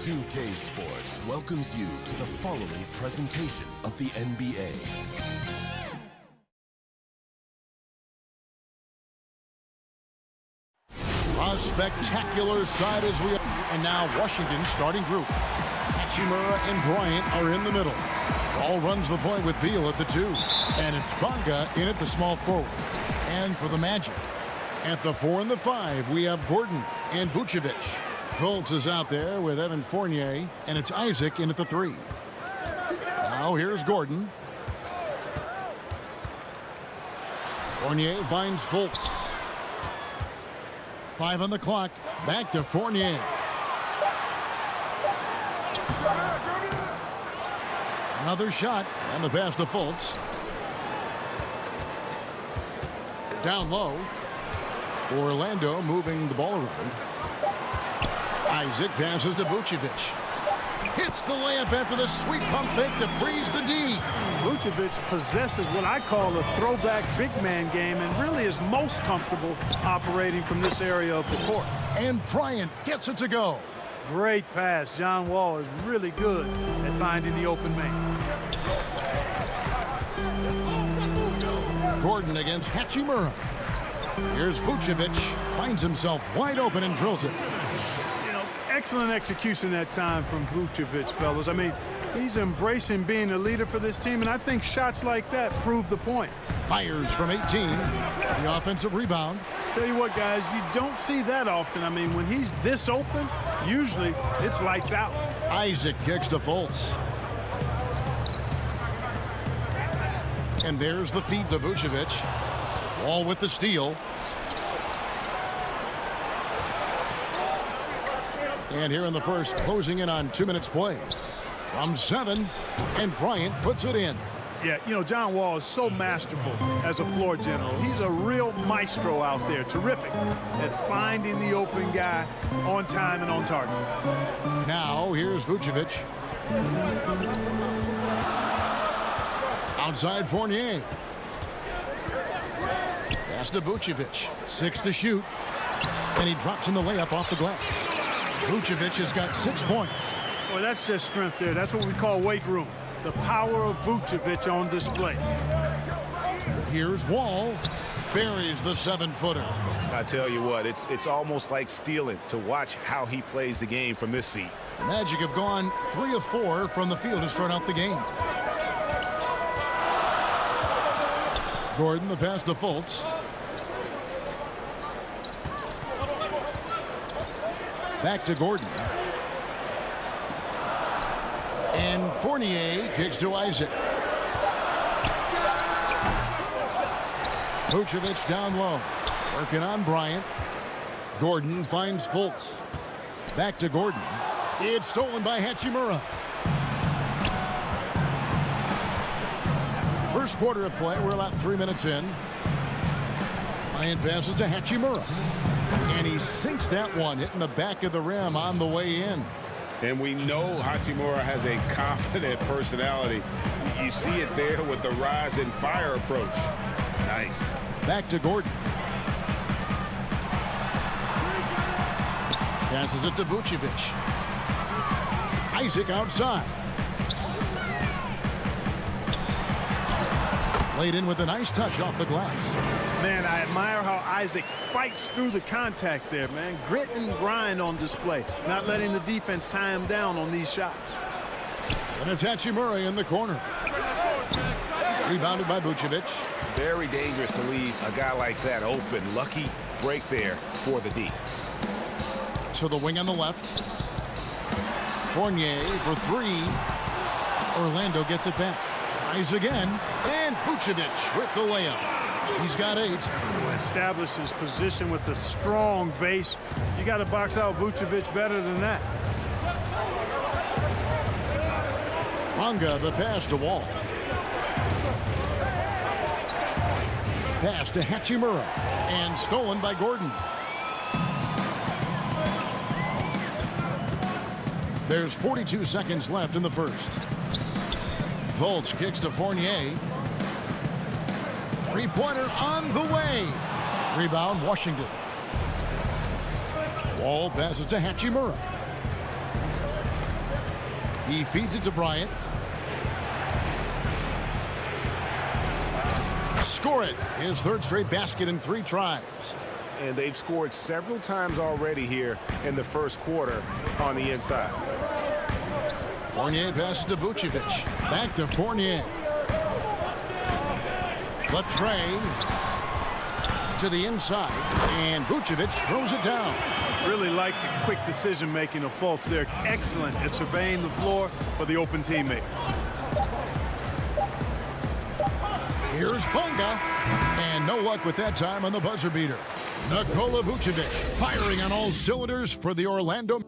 Speaker 11: 2K Sports welcomes you to the following presentation of the NBA.
Speaker 1: A spectacular side as we... And now Washington's starting group. Hachimura and Bryant are in the middle. Ball runs the point with Beal at the 2. And it's Bonga in at the small forward. And for the Magic, at the 4 and the 5, we have Gordon and Vucevic. Fultz is out there with Evan Fournier, and it's Isaac in at the 3. Now here's Gordon. Fournier finds Fultz. 5 on the clock. Back to Fournier. Another shot, and the pass to Fultz. Down low. Orlando moving the ball around. Isaac passes to Vucevic. Hits the layup after the sweet pump fake to freeze the D.
Speaker 12: Vucevic possesses what I call a throwback big man game and really is most comfortable operating from this area of the court.
Speaker 1: And Bryant gets it to go.
Speaker 12: Great pass. John Wall is really good at finding the open man.
Speaker 1: Gordon against Hachimura. Here's Vucevic. Finds himself wide open and drills it.
Speaker 12: Excellent execution that time from Vucevic, fellas. I mean, he's embracing being a leader for this team, and I think shots like that prove the point.
Speaker 1: Fires from 18. The offensive rebound.
Speaker 12: Tell you what, guys, you don't see that often. I mean, when he's this open, usually it's lights out.
Speaker 1: Isaac kicks to Fultz. And there's the feed to Vucevic. Wall with the steal. And here in the first, closing in on 2 minutes play. From 7, and Bryant puts it in.
Speaker 12: Yeah, you know, John Wall is so masterful as a floor general. He's a real maestro out there, terrific at finding the open guy on time and on target.
Speaker 1: Now, here's Vucevic. Outside Fournier. Pass to Vucevic. 6 to shoot. And he drops in the layup off the glass. Vucevic has got 6 points.
Speaker 12: Well, that's just strength there. That's what we call weight room. The power of Vucevic on display.
Speaker 1: Here's Wall. Buries the 7-footer.
Speaker 5: I tell you what, it's almost like stealing to watch how he plays the game from this seat.
Speaker 1: The Magic have gone 3 of 4 from the field to start out the game. Gordon, the pass to Fultz. Back to Gordon. And Fournier kicks to Isaac. Vucevic down low. Working on Bryant. Gordon finds Fultz. Back to Gordon. It's stolen by Hachimura. First quarter of play. We're about 3 minutes in. Bryant passes to Hachimura. And he sinks that one, hitting the back of the rim on the way in.
Speaker 2: And we know Hachimura has a confident personality. You see it there with the rise and fire approach. Nice.
Speaker 1: Back to Gordon. Passes it to Vucevic. Isaac outside. Laid in with a nice touch off the glass.
Speaker 12: Man, I admire how Isaac fights through the contact there, man. Grit and grind on display. Not letting the defense tie him down on these shots.
Speaker 1: And it's Hachimura in the corner. Rebounded by Vucevic.
Speaker 5: Very dangerous to leave a guy like that open. Lucky break there for the D.
Speaker 1: So the wing on the left. Fournier for 3. Orlando gets it back. Tries again. And Vucevic with the layup. He's got 8.
Speaker 12: Establishes position with the strong base. You got to box out Vucevic better than that.
Speaker 1: Bonga, the pass to Wall. Pass to Hachimura. And stolen by Gordon. There's 42 seconds left in the first. Fultz kicks to Fournier. Three-pointer on the way. Rebound, Washington. Wall passes to Hachimura. He feeds it to Bryant. Score it. His third straight basket in 3 tries.
Speaker 5: And they've scored several times already here in the first quarter on the inside.
Speaker 1: Fournier passes to Vucevic. Back to Fournier. Latrey to the inside. And Vucevic throws it down.
Speaker 12: Really like the quick decision-making of Fultz. They're excellent at surveying the floor for the open teammate.
Speaker 1: Here's Bunga. And no luck with that time on the buzzer beater. Nikola Vucevic firing on all cylinders for the Orlando.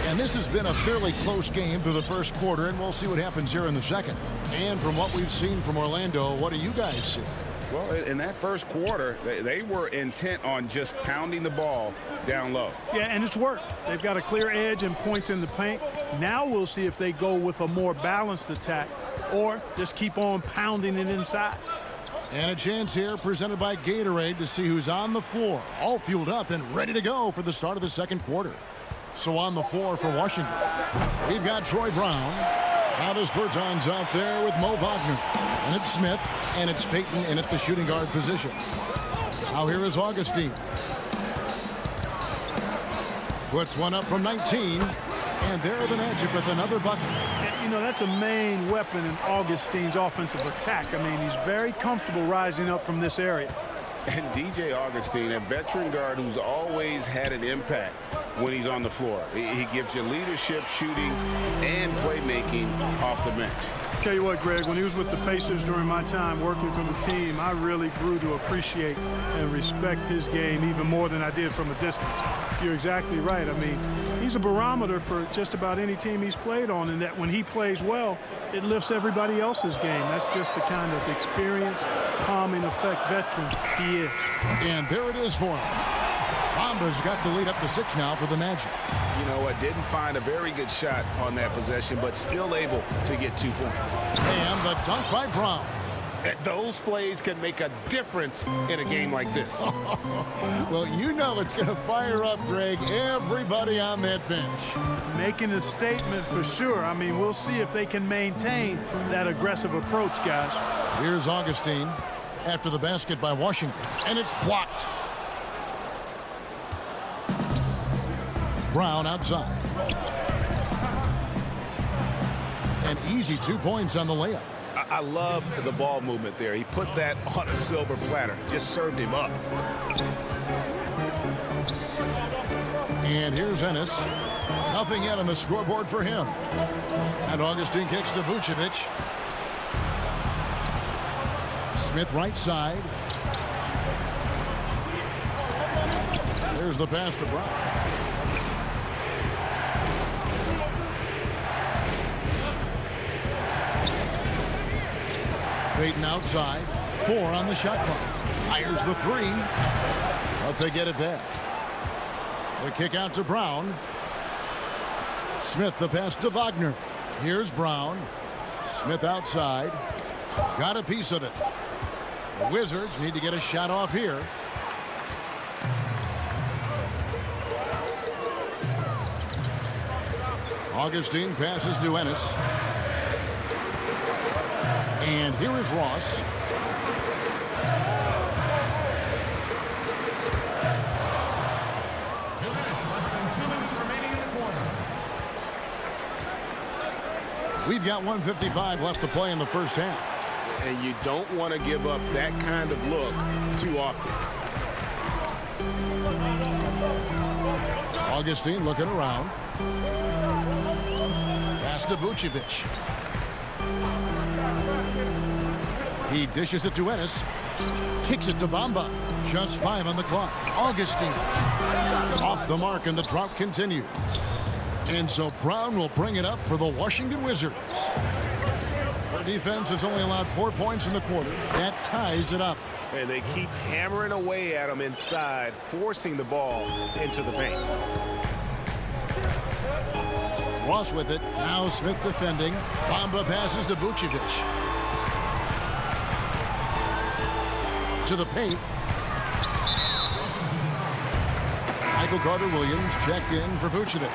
Speaker 1: And this has been a fairly close game through the first quarter, and we'll see what happens here in the second. And from what we've seen from Orlando, what do you guys see?
Speaker 2: Well, in that first quarter, they were intent on just pounding the ball down low.
Speaker 12: Yeah, and it's worked. They've got a clear edge and points in the paint. Now we'll see if they go with a more balanced attack or just keep on pounding it inside.
Speaker 1: And a chance here presented by Gatorade to see who's on the floor, all fueled up and ready to go for the start of the second quarter. So on the floor for Washington, we've got Troy Brown. Travis Berton's out there with Mo Wagner. And it's Smith, and it's Payton in at the shooting guard position. Now here is Augustine. Puts one up from 19, and there are the Magic with another bucket.
Speaker 12: You know, that's a main weapon in Augustine's offensive attack. I mean, he's very comfortable rising up from this area.
Speaker 2: And DJ Augustine, a veteran guard who's always had an impact when he's on the floor. He gives you leadership, shooting, and playmaking off the bench.
Speaker 12: Tell you what, Greg, when he was with the Pacers during my time working for the team, I really grew to appreciate and respect his game even more than I did from a distance. You're exactly right. I mean, he's a barometer for just about any team he's played on, and that when he plays well, it lifts everybody else's game. That's just the kind of experienced, calming effect veteran he is.
Speaker 1: And there it is for him. Bamba's got the lead up to 6 now for the Magic.
Speaker 2: You know what? Didn't find a very good shot on that possession, but still able to get 2 points.
Speaker 1: And the dunk by Brown.
Speaker 2: Those plays can make a difference in a game like this.
Speaker 1: Well, you know it's going to fire up, Greg, everybody on that bench.
Speaker 12: Making a statement for sure. I mean, we'll see if they can maintain that aggressive approach, guys.
Speaker 1: Here's Augustine after the basket by Washington, and it's blocked. Brown outside. An easy 2 points on the layup.
Speaker 5: I love the ball movement there. He put that on a silver platter. Just served him up.
Speaker 1: And here's Ennis. Nothing yet on the scoreboard for him. And Augustine kicks to Vucevic. Smith right side. There's the pass to Brown. Payton outside. 4 on the shot clock. Fires the 3. But they get it back. The kick out to Brown. Smith the pass to Wagner. Here's Brown. Smith outside. Got a piece of it. The Wizards need to get a shot off here. Augustine passes to Ennis. And here is Ross.
Speaker 10: Less than 2 minutes remaining in the quarter.
Speaker 1: We've got 1:55 left to play in the first half.
Speaker 5: And you don't want to give up that kind of look too often.
Speaker 1: Augustine looking around. Pass to Vucevic. He dishes it to Ennis. Kicks it to Bamba. Just 5 on the clock. Augustine off the mark, and the drought continues. And so Brown will bring it up for the Washington Wizards. Their defense has only allowed 4 points in the quarter. That ties it up.
Speaker 5: And they keep hammering away at him inside, forcing the ball into the paint.
Speaker 1: Ross with it. Now Smith defending. Bamba passes to Vucevic. To the paint. Michael Carter-Williams checked in for Vucevic.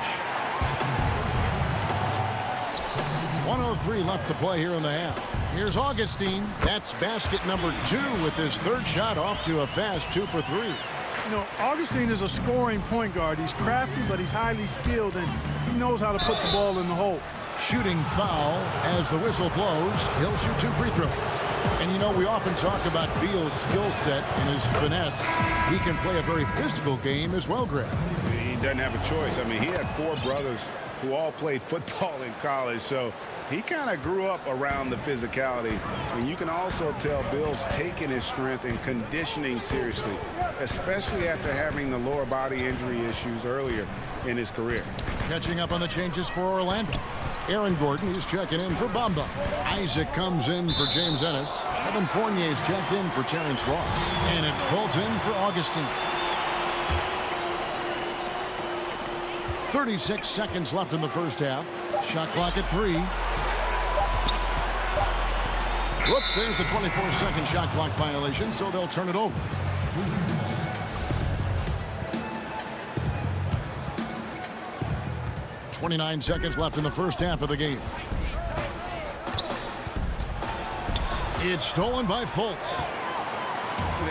Speaker 1: 1:03 left to play here in the half. Here's Augustine. That's basket number 2 with his third shot off to a fast 2 for 3.
Speaker 12: You know, Augustine is a scoring point guard. He's crafty, but he's highly skilled, and he knows how to put the ball in the hole.
Speaker 1: Shooting foul as the whistle blows. He'll shoot 2 free throws. And, you know, we often talk about Beal's skill set and his finesse. He can play a very physical game as well, Greg.
Speaker 4: He doesn't have a choice. I mean, he had 4 brothers who all played football in college, so he kind of grew up around the physicality. And you can also tell Bill's taking his strength and conditioning seriously, especially after having the lower body injury issues earlier in his career.
Speaker 1: Catching up on the changes for Orlando. Aaron Gordon, he's checking in for Bamba. Isaac comes in for James Ennis. Evan Fournier's checked in for Terrence Ross. And it's Fultz in for Augustine. 36 seconds left in the first half. Shot clock at 3. Whoops, there's the 24-second shot clock violation, so they'll turn it over. .29 seconds left in the first half of the game. It's stolen by Fultz.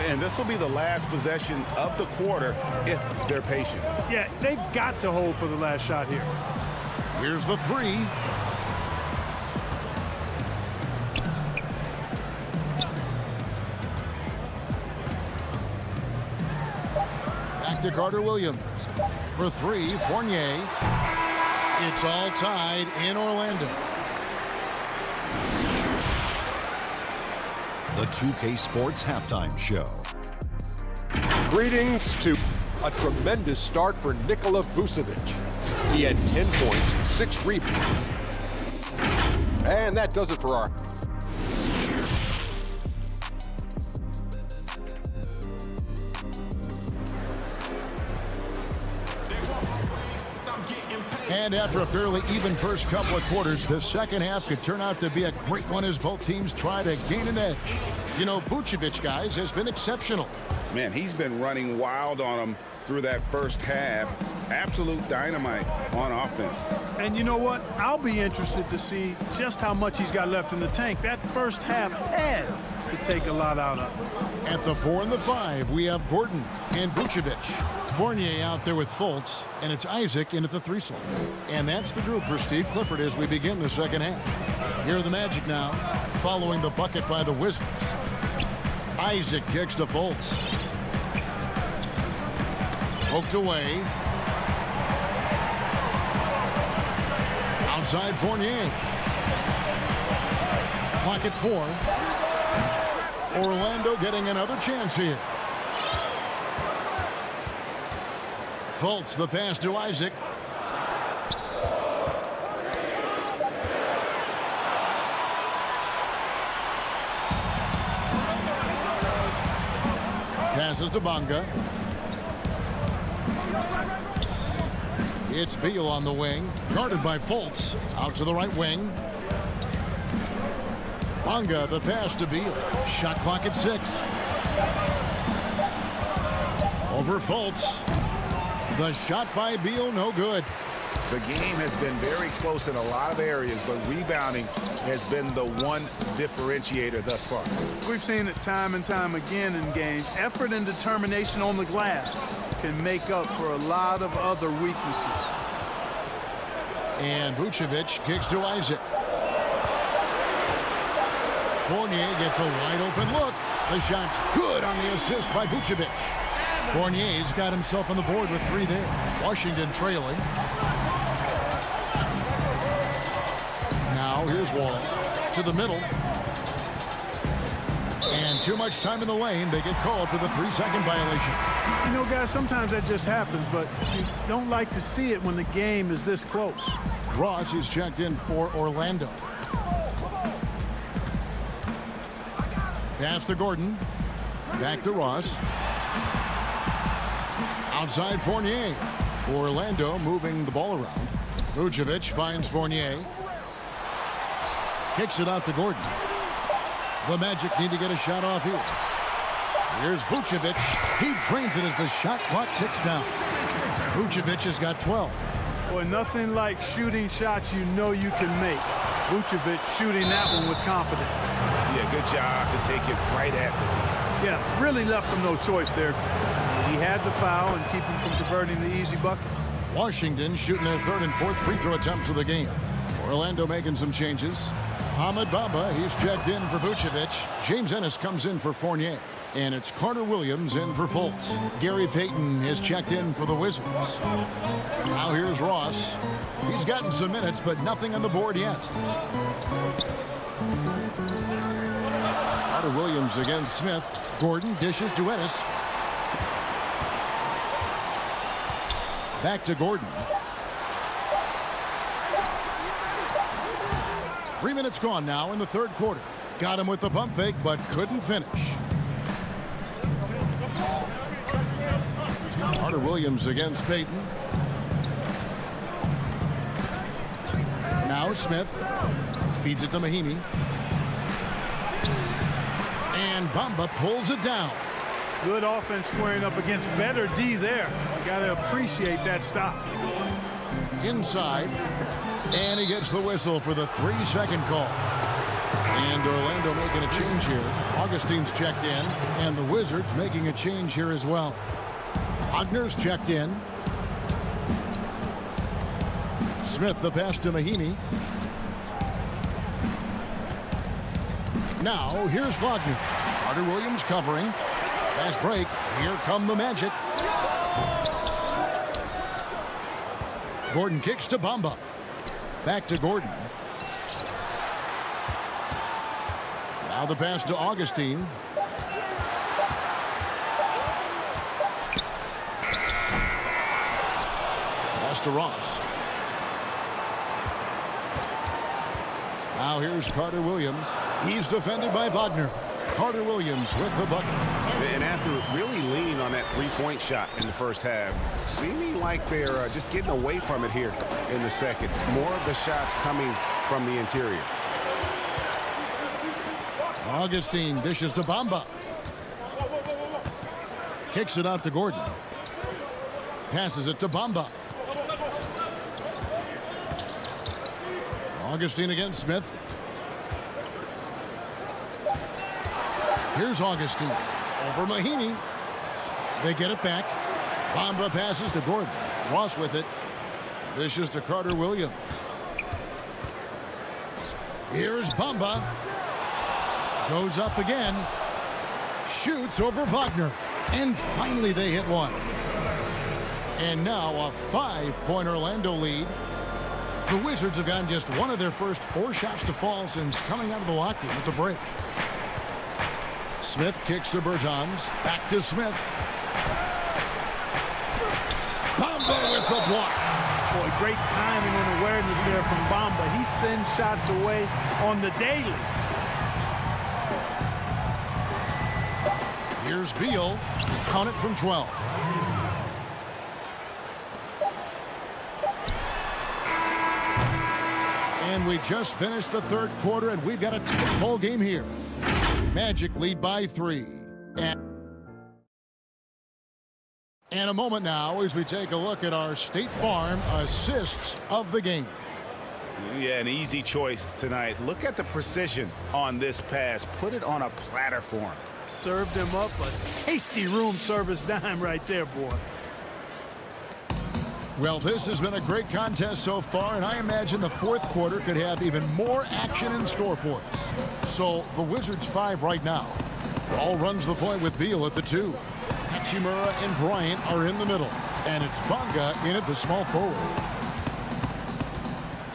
Speaker 4: And this will be the last possession of the quarter if they're patient.
Speaker 12: Yeah, they've got to hold for the last shot here.
Speaker 1: Here's the 3. Back to Carter-Williams. For 3, Fournier. It's all tied in Orlando.
Speaker 6: The 2K Sports Halftime Show.
Speaker 7: Greetings to a tremendous start for Nikola Vucevic. He had 10 points, 6 rebounds. And that does it for our
Speaker 1: And after a fairly even first couple of quarters, the second half could turn out to be a great one as both teams try to gain an edge. You know, Vucevic, guys, has been exceptional.
Speaker 4: Man, he's been running wild on them through that first half. Absolute dynamite on offense.
Speaker 12: And you know what? I'll be interested to see just how much he's got left in the tank. That first half had to take a lot out of.
Speaker 1: At the 4 and the 5, we have Gordon and Vucevic. Fournier out there with Fultz, and it's Isaac in at the 3 slot. And that's the group for Steve Clifford as we begin the second half. Here are the Magic now, following the bucket by the Wizards. Isaac kicks to Fultz. Poked away. Outside Fournier. Clock at 4. Orlando getting another chance here. Fultz, the pass to Isaac. Passes to Bonga. It's Beal on the wing, guarded by Fultz. Out to the right wing. Bonga, the pass to Beal. Shot clock at 6. Over Fultz. The shot by Beal, no good.
Speaker 4: The game has been very close in a lot of areas, but rebounding has been the one differentiator thus far.
Speaker 12: We've seen it time and time again in games. Effort and determination on the glass can make up for a lot of other weaknesses.
Speaker 1: And Vucevic kicks to Isaac. Fournier gets a wide open look. The shot's good on the assist by Vucevic. Fournier's got himself on the board with 3 there. Washington trailing. Now here's Wall to the middle. And too much time in the lane. They get called for the 3-second violation.
Speaker 12: You know, guys, sometimes that just happens, but you don't like to see it when the game is this close.
Speaker 1: Ross is checked in for Orlando. Pass to Gordon. Back to Ross. Outside Fournier. Orlando moving the ball around. Vucevic finds Fournier. Kicks it out to Gordon. The Magic need to get a shot off here. Here's Vucevic. He drains it as the shot clock ticks down. Vucevic has got 12.
Speaker 12: Boy, nothing like shooting shots you know you can make. Vucevic shooting that one with confidence.
Speaker 5: Yeah, good job to take it right at the knee.
Speaker 12: Yeah, really left him no choice there. He had the foul and keep him from converting the easy bucket.
Speaker 1: Washington shooting their third and fourth free throw attempts of the game. Orlando making some changes. Ahmed Bamba, he's checked in for Vucevic. James Ennis comes in for Fournier. And it's Carter Williams in for Fultz. Gary Payton is checked in for the Wizards. Now here's Ross. He's gotten some minutes, but nothing on the board yet. Carter Williams against Smith. Gordon dishes to Ennis. Back to Gordon. 3 minutes gone now in the third quarter. Got him with the pump fake, but couldn't finish. Carter Williams against Payton. Now Smith feeds it to Mahinmi. And Bamba pulls it down.
Speaker 12: Good offense squaring up against better D there. You got to appreciate that stop.
Speaker 1: Inside. And he gets the whistle for the 3-second call. And Orlando making a change here. Augustine's checked in. And the Wizards making a change here as well. Wagner's checked in. Smith the pass to Mahinmi. Now here's Wagner. Carter Williams covering. Fast break. Here come the Magic. Gordon kicks to Bamba. Back to Gordon. Now the pass to Augustine. Pass to Ross. Now here's Carter Williams. He's defended by Wagner. Carter Williams with the bucket.
Speaker 5: And after really leaning on that three-point shot in the first half, seeming like they're just getting away from it here in the second. More of the shots coming from the interior.
Speaker 1: Augustine dishes to Bamba. Kicks it out to Gordon. Passes it to Bamba. Augustine against Smith. Here's Augustine. Over Mahinmi. They get it back. Bamba passes to Gordon. Ross with it. Dishes to Carter Williams. Here's Bamba. Goes up again. Shoots over Wagner. And finally they hit one. And now a 5-point Orlando lead. The Wizards have gotten just one of their first 4 shots to fall since coming out of the locker room at the break. Smith kicks to Bertans. Back to Smith. Bamba with the block.
Speaker 12: Boy, great timing and awareness there from Bamba. He sends shots away on the daily.
Speaker 1: Here's Beal. Count it from 12. And we just finished the third quarter, and we've got a tight ball game here. Magic lead by 3. And a moment now as we take a look at our State Farm assists of the game.
Speaker 4: Yeah, an easy choice tonight. Look at the precision on this pass. Put it on a platter for him.
Speaker 12: Served him up a tasty room service dime right there, boy.
Speaker 1: Well, this has been a great contest so far, and I imagine the fourth quarter could have even more action in store for us. So the Wizards 5 right now. Ball runs the point with Beal at the 2. Hachimura and Bryant are in the middle, and it's Bonga in at the small forward.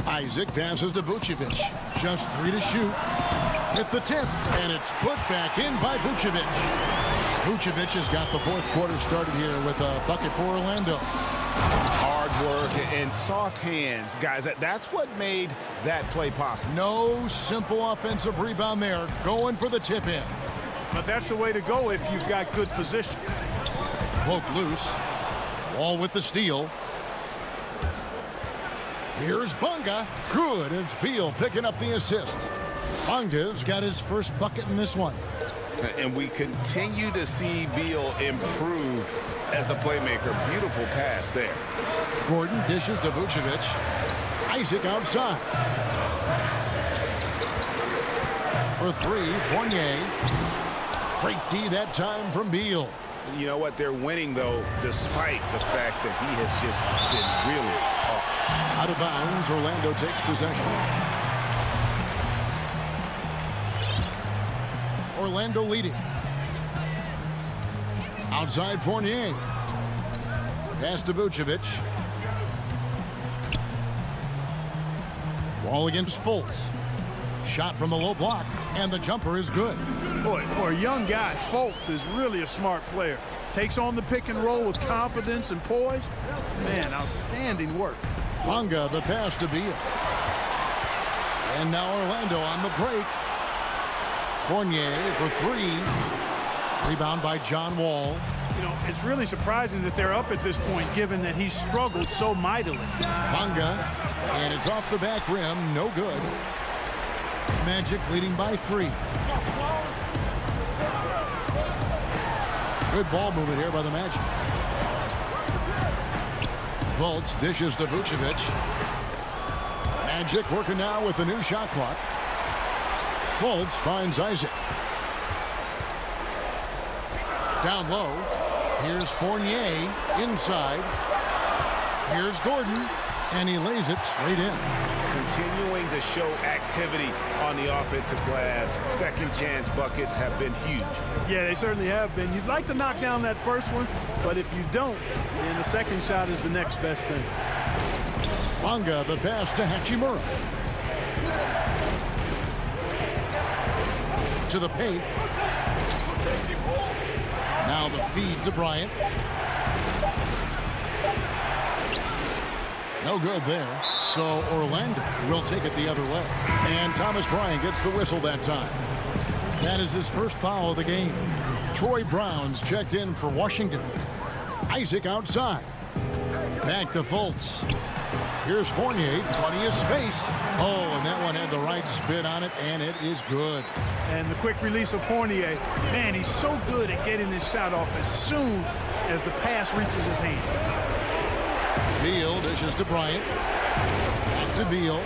Speaker 1: Isaac passes to Vucevic. Just 3 to shoot. Hit the tip, and it's put back in by Vucevic. Vucevic has got the fourth quarter started here with a bucket for Orlando.
Speaker 5: Hard work and soft hands, guys. That's what made that play possible.
Speaker 1: No simple offensive rebound there. Going for the tip in.
Speaker 12: But that's the way to go if you've got good position.
Speaker 1: Cloak loose. Wall with the steal. Here's Bonga. Good. It's Beal picking up the assist. Bonga's got his first bucket in this one.
Speaker 2: And we continue to see Beal improve as a playmaker. Beautiful pass there.
Speaker 1: Gordon dishes to Vucevic. Isaac outside. For three, Fournier. Great D that time from Beal.
Speaker 2: You know what? They're winning, though, despite the fact that he has just been really off.
Speaker 1: Out of bounds, Orlando takes possession. Orlando leading. Outside Fournier. Pass to Vucevic. Wall against Fultz. Shot from the low block, and the jumper is good.
Speaker 12: Boy, for a young guy, Fultz is really a smart player. Takes on the pick and roll with confidence and poise. Man, outstanding work.
Speaker 1: Bonga, the pass to Beal. And now Orlando on the break. Fournier for three. Rebound by John Wall.
Speaker 12: You know, it's really surprising that they're up at this point, given that he's struggled so mightily.
Speaker 1: Bonga, and it's off the back rim, no good. Magic leading by three. Good ball movement here by the Magic. Fultz dishes to Vucevic. Magic working now with the new shot clock. Fultz finds Isaac. Down low. Here's Fournier inside. Here's Gordon, and he lays it straight in.
Speaker 2: Continuing to show activity on the offensive glass. Second chance buckets have been huge.
Speaker 12: Yeah, they certainly have been. You'd like to knock down that first one, but if you don't, then the second shot is the next best thing.
Speaker 1: Bonga, the pass to Hachimura. To the paint. Now the feed to Bryant. No good there. So Orlando will take it the other way. And Thomas Bryant gets the whistle that time. That is his first foul of the game. Troy Brown's checked in for Washington. Isaac outside. Back to Fultz. Here's Fournier. Plenty of space. Oh, and that one had the right spin on it, and it is good.
Speaker 12: And the quick release of Fournier. Man, he's so good at getting his shot off as soon as the pass reaches his hand.
Speaker 1: Beal dishes to Bryant. Back to Beal.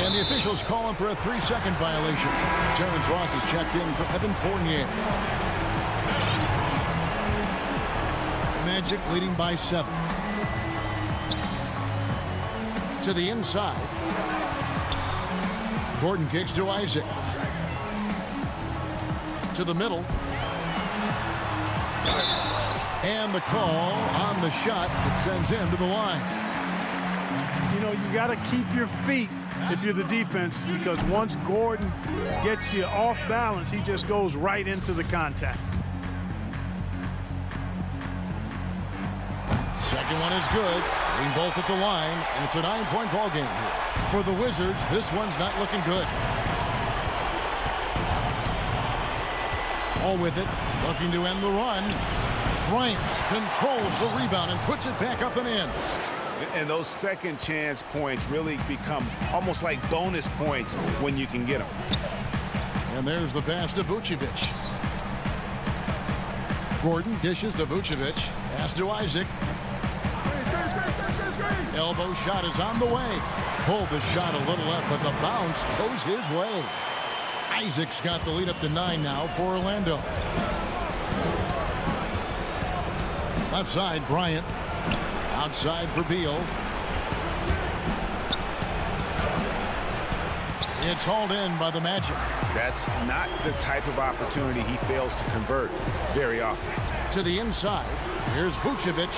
Speaker 1: And the officials call him for a 3-second violation. Terrence Ross is checked in for Evan Fournier. Magic leading by 7. To the inside. Gordon kicks to Isaac. To the middle. And the call on the shot that sends him to the line.
Speaker 12: You know, you got to keep your feet if you're the defense, because once Gordon gets you off balance, he just goes right into the contact.
Speaker 1: Second one is good. Being both at the line, and it's a 9-point ball game here. For the Wizards, this one's not looking good. All with it, looking to end the run. Bryant controls the rebound and puts it back up and in.
Speaker 2: And those second chance points really become almost like bonus points when you can get them.
Speaker 1: And there's the pass to Vucevic. Gordon dishes to Vucevic. Pass to Isaac. Elbow shot is on the way. Pulled the shot a little left, but the bounce goes his way. Isaac's got the lead up to 9 now for Orlando. Left side, Bryant. Outside for Beal. It's hauled in by the Magic.
Speaker 2: That's not the type of opportunity he fails to convert very often.
Speaker 1: To the inside. Here's Vucevic.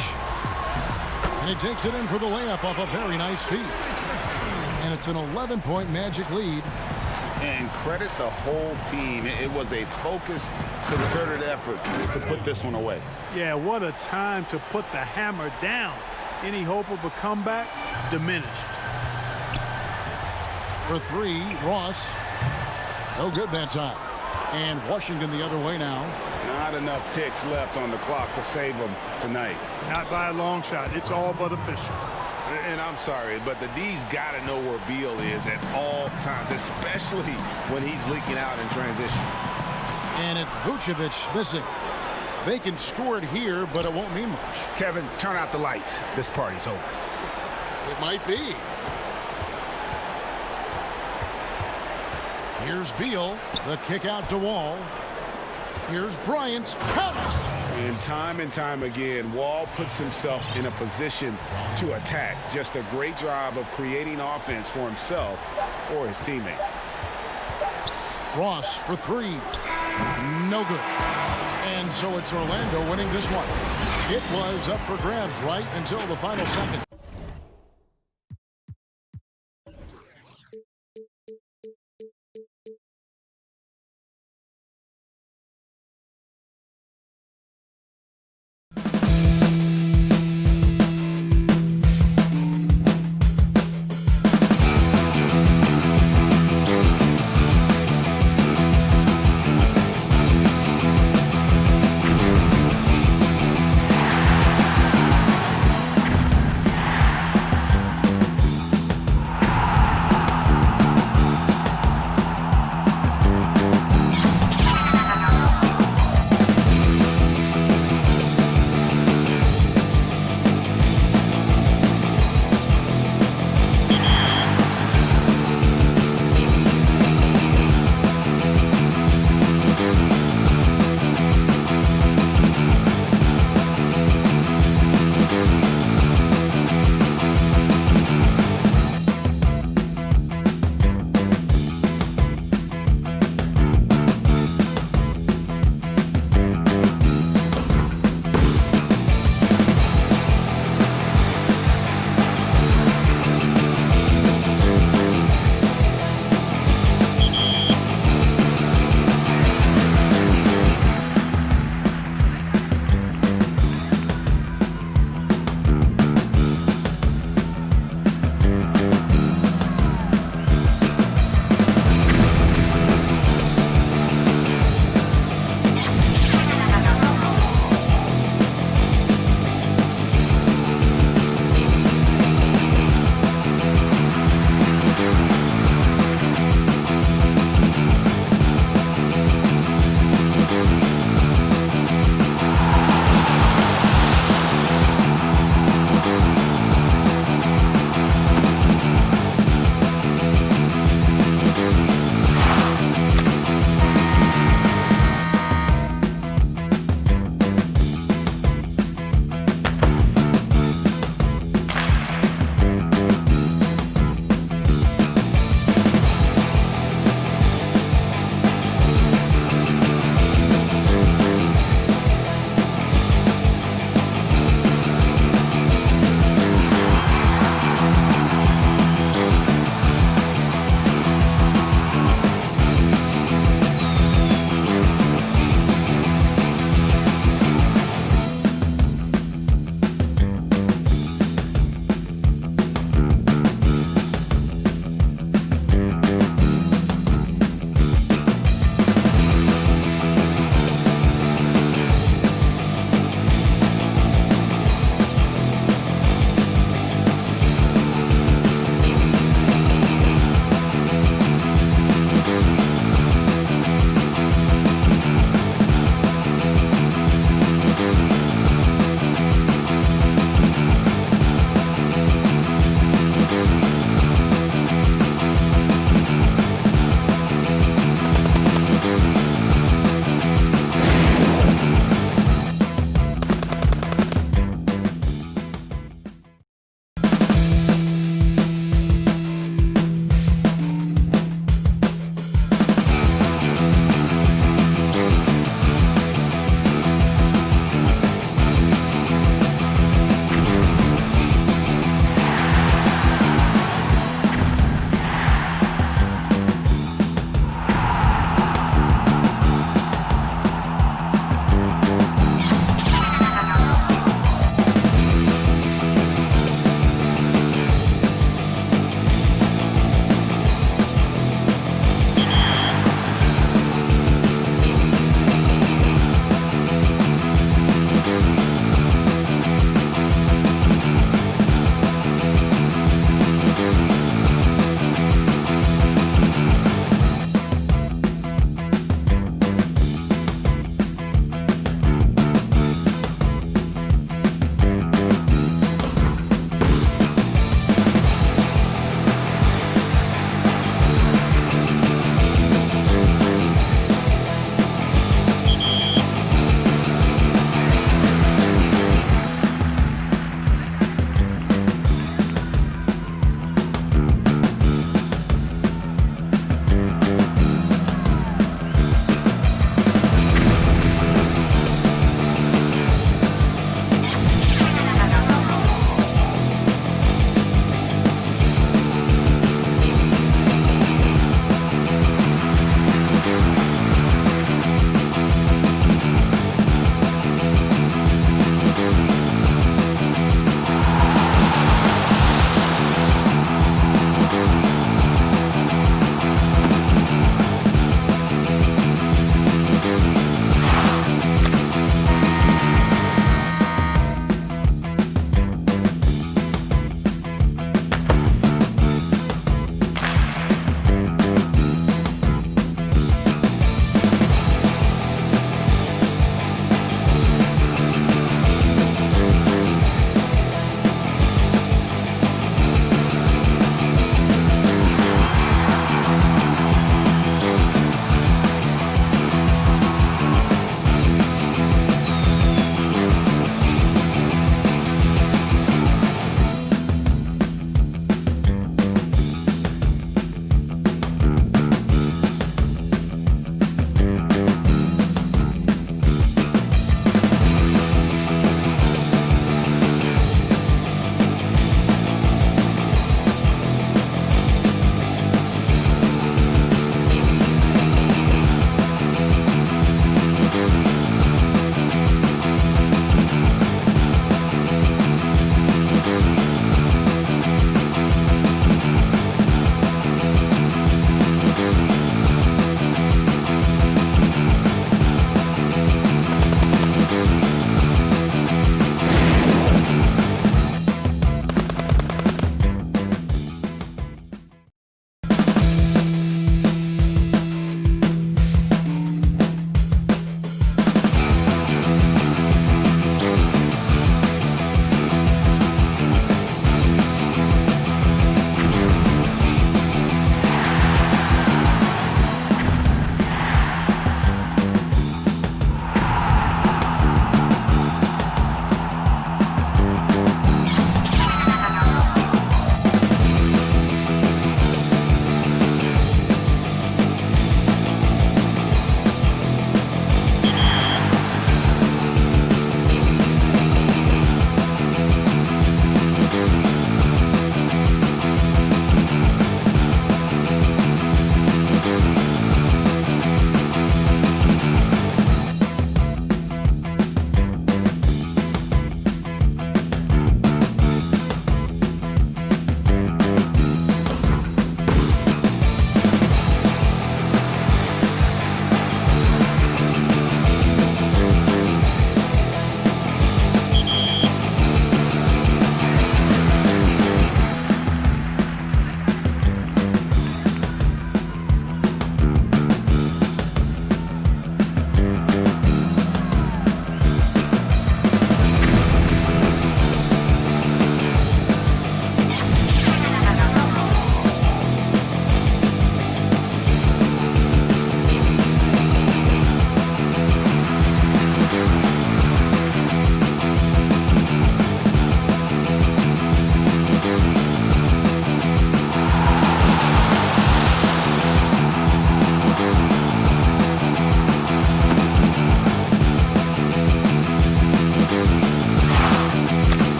Speaker 1: And he takes it in for the layup off a very nice feed. And it's an 11-point Magic lead.
Speaker 2: And credit the whole team. It was a focused, concerted effort to put this one away.
Speaker 12: Yeah, what a time to put the hammer down. Any hope of a comeback diminished.
Speaker 1: For 3, Ross. No good that time. And Washington the other way now.
Speaker 2: Not enough ticks left on the clock to save them tonight.
Speaker 12: Not by a long shot. It's all but official.
Speaker 2: And I'm sorry, but the D's got to know where Beal is at all times, especially when he's leaking out in transition.
Speaker 1: And it's Vucevic missing. They can score it here, but it won't mean much.
Speaker 4: Kevin, turn out the lights. This party's over.
Speaker 1: It might be. Here's Beal. The kick out to Wall. Here's Bryant.
Speaker 2: And time again, Wall puts himself in a position to attack. Just a great job of creating offense for himself or his teammates.
Speaker 1: Ross for three. No good. And so it's Orlando winning this one. It was up for grabs right until the final second.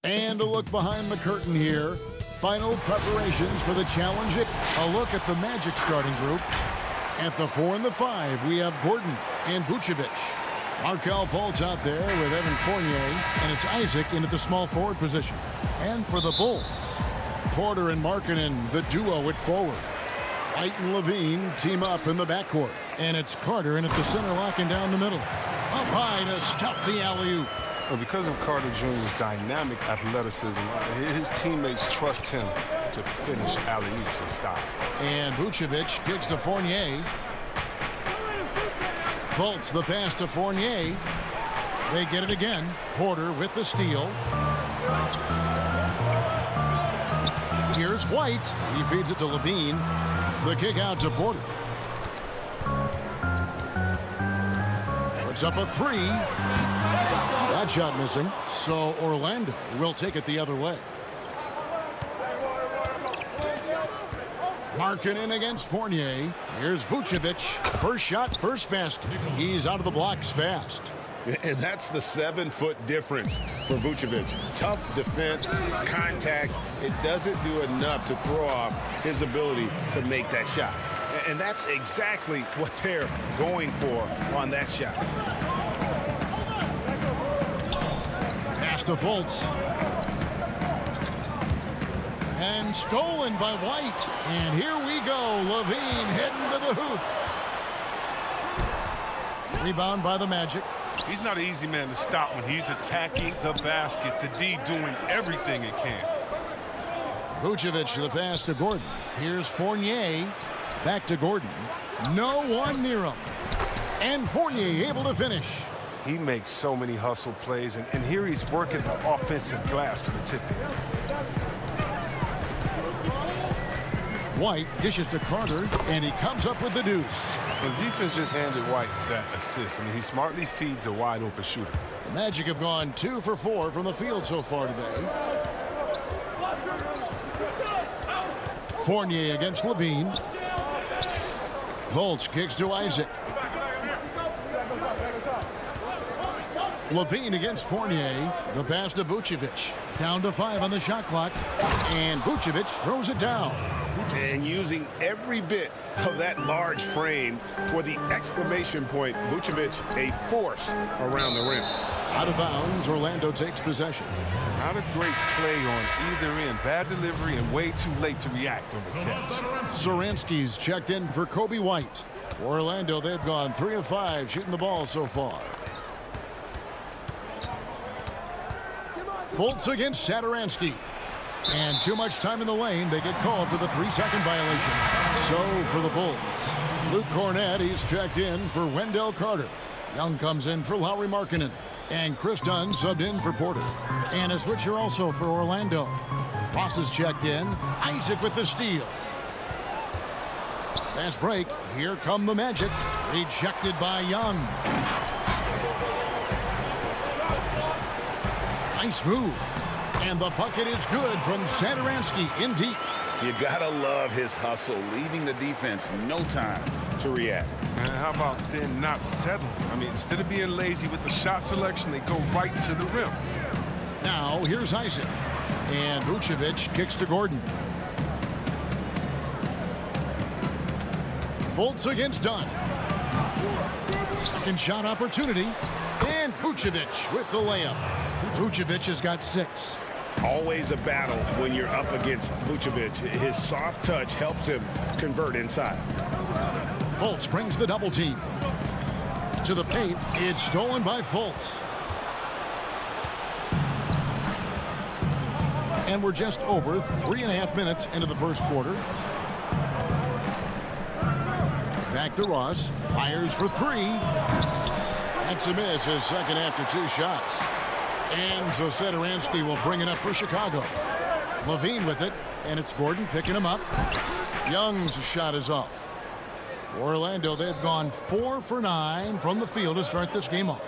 Speaker 1: And a look behind the curtain here. Final preparations for the challenge. A look at the Magic starting group. At the 4 and the 5, we have Gordon and Vucevic. Markelle Fultz out there with Evan Fournier, and it's Isaac in at the small forward position. And for the Bulls, Porter and Markkanen, the duo at forward. White and Levine team up in the backcourt. And it's Carter in at the center, locking down the middle. Up high to stuff the alley-oop.
Speaker 13: Well, because of Carter Jr.'s dynamic athleticism, his teammates trust him to finish alley-oops and stop.
Speaker 1: And Vucevic kicks to Fournier. Fultz the pass to Fournier. They get it again. Porter with the steal. Here's White. He feeds it to Levine. The kick out to Porter. Puts up a three. That shot missing. So Orlando will take it the other way. Markkanen against Fournier. Here's Vucevic. First shot, first basket. He's out of the blocks fast.
Speaker 4: And that's the 7-foot difference for Vucevic. Tough defense, contact. It doesn't do enough to throw off his ability to make that shot. And that's exactly what they're going for on that shot.
Speaker 1: Pass to Fultz. And stolen by White. And here we go. Levine heading to the hoop. Rebound by the Magic.
Speaker 13: He's not an easy man to stop when he's attacking the basket. The D doing everything it can.
Speaker 1: Vucevic the pass to Gordon. Here's Fournier. Back to Gordon. No one near him. And Fournier able to finish.
Speaker 13: He makes so many hustle plays, and here he's working the offensive glass to the tip in.
Speaker 1: White dishes to Carter, and he comes up with the deuce.
Speaker 13: The defense just handed White that assist. I mean, he smartly feeds a wide-open shooter.
Speaker 1: The Magic have gone 2 for 4 from the field so far today. Fournier against Levine. Fultz kicks to Isaac. Levine against Fournier. The pass to Vucevic. Down to 5 on the shot clock. And Vucevic throws it down.
Speaker 4: And using every bit of that large frame for the exclamation point. Vucevic, a force around the rim.
Speaker 1: Out of bounds, Orlando takes possession.
Speaker 13: Not a great play on either end. Bad delivery and way too late to react on the catch.
Speaker 1: Saransky's checked in for Kobe White. For Orlando, they've gone 3 of 5 shooting the ball so far. Fultz against Satoransky. And too much time in the lane. They get called for the 3-second violation. So for the Bulls, Luke Cornett, he's checked in for Wendell Carter. Young comes in for Lauri Markkanen. And Chris Dunn subbed in for Porter. And a switcher also for Orlando. Ross is checked in. Isaac with the steal. Fast break. Here come the Magic. Rejected by Young. Nice move. And the bucket is good from Satoransky in deep.
Speaker 2: You gotta love his hustle, leaving the defense no time to react.
Speaker 13: And how about then not settling? I mean, instead of being lazy with the shot selection, they go right to the rim.
Speaker 1: Now, here's Isaac. And Vucevic kicks to Gordon. Fultz against Dunn. Second shot opportunity. And Vucevic with the layup. Vucevic has got 6.
Speaker 4: Always a battle when you're up against Vucevic. His soft touch helps him convert inside.
Speaker 1: Fultz brings the double team. To the paint, it's stolen by Fultz. And we're just over 3.5 minutes into the first quarter. Back to Ross. Fires for 3. That's a miss, his second after 2 shots. And so Satoransky will bring it up for Chicago. Levine with it, and it's Gordon picking him up. Young's shot is off. For Orlando, they've gone 4 for 9 from the field to start this game off.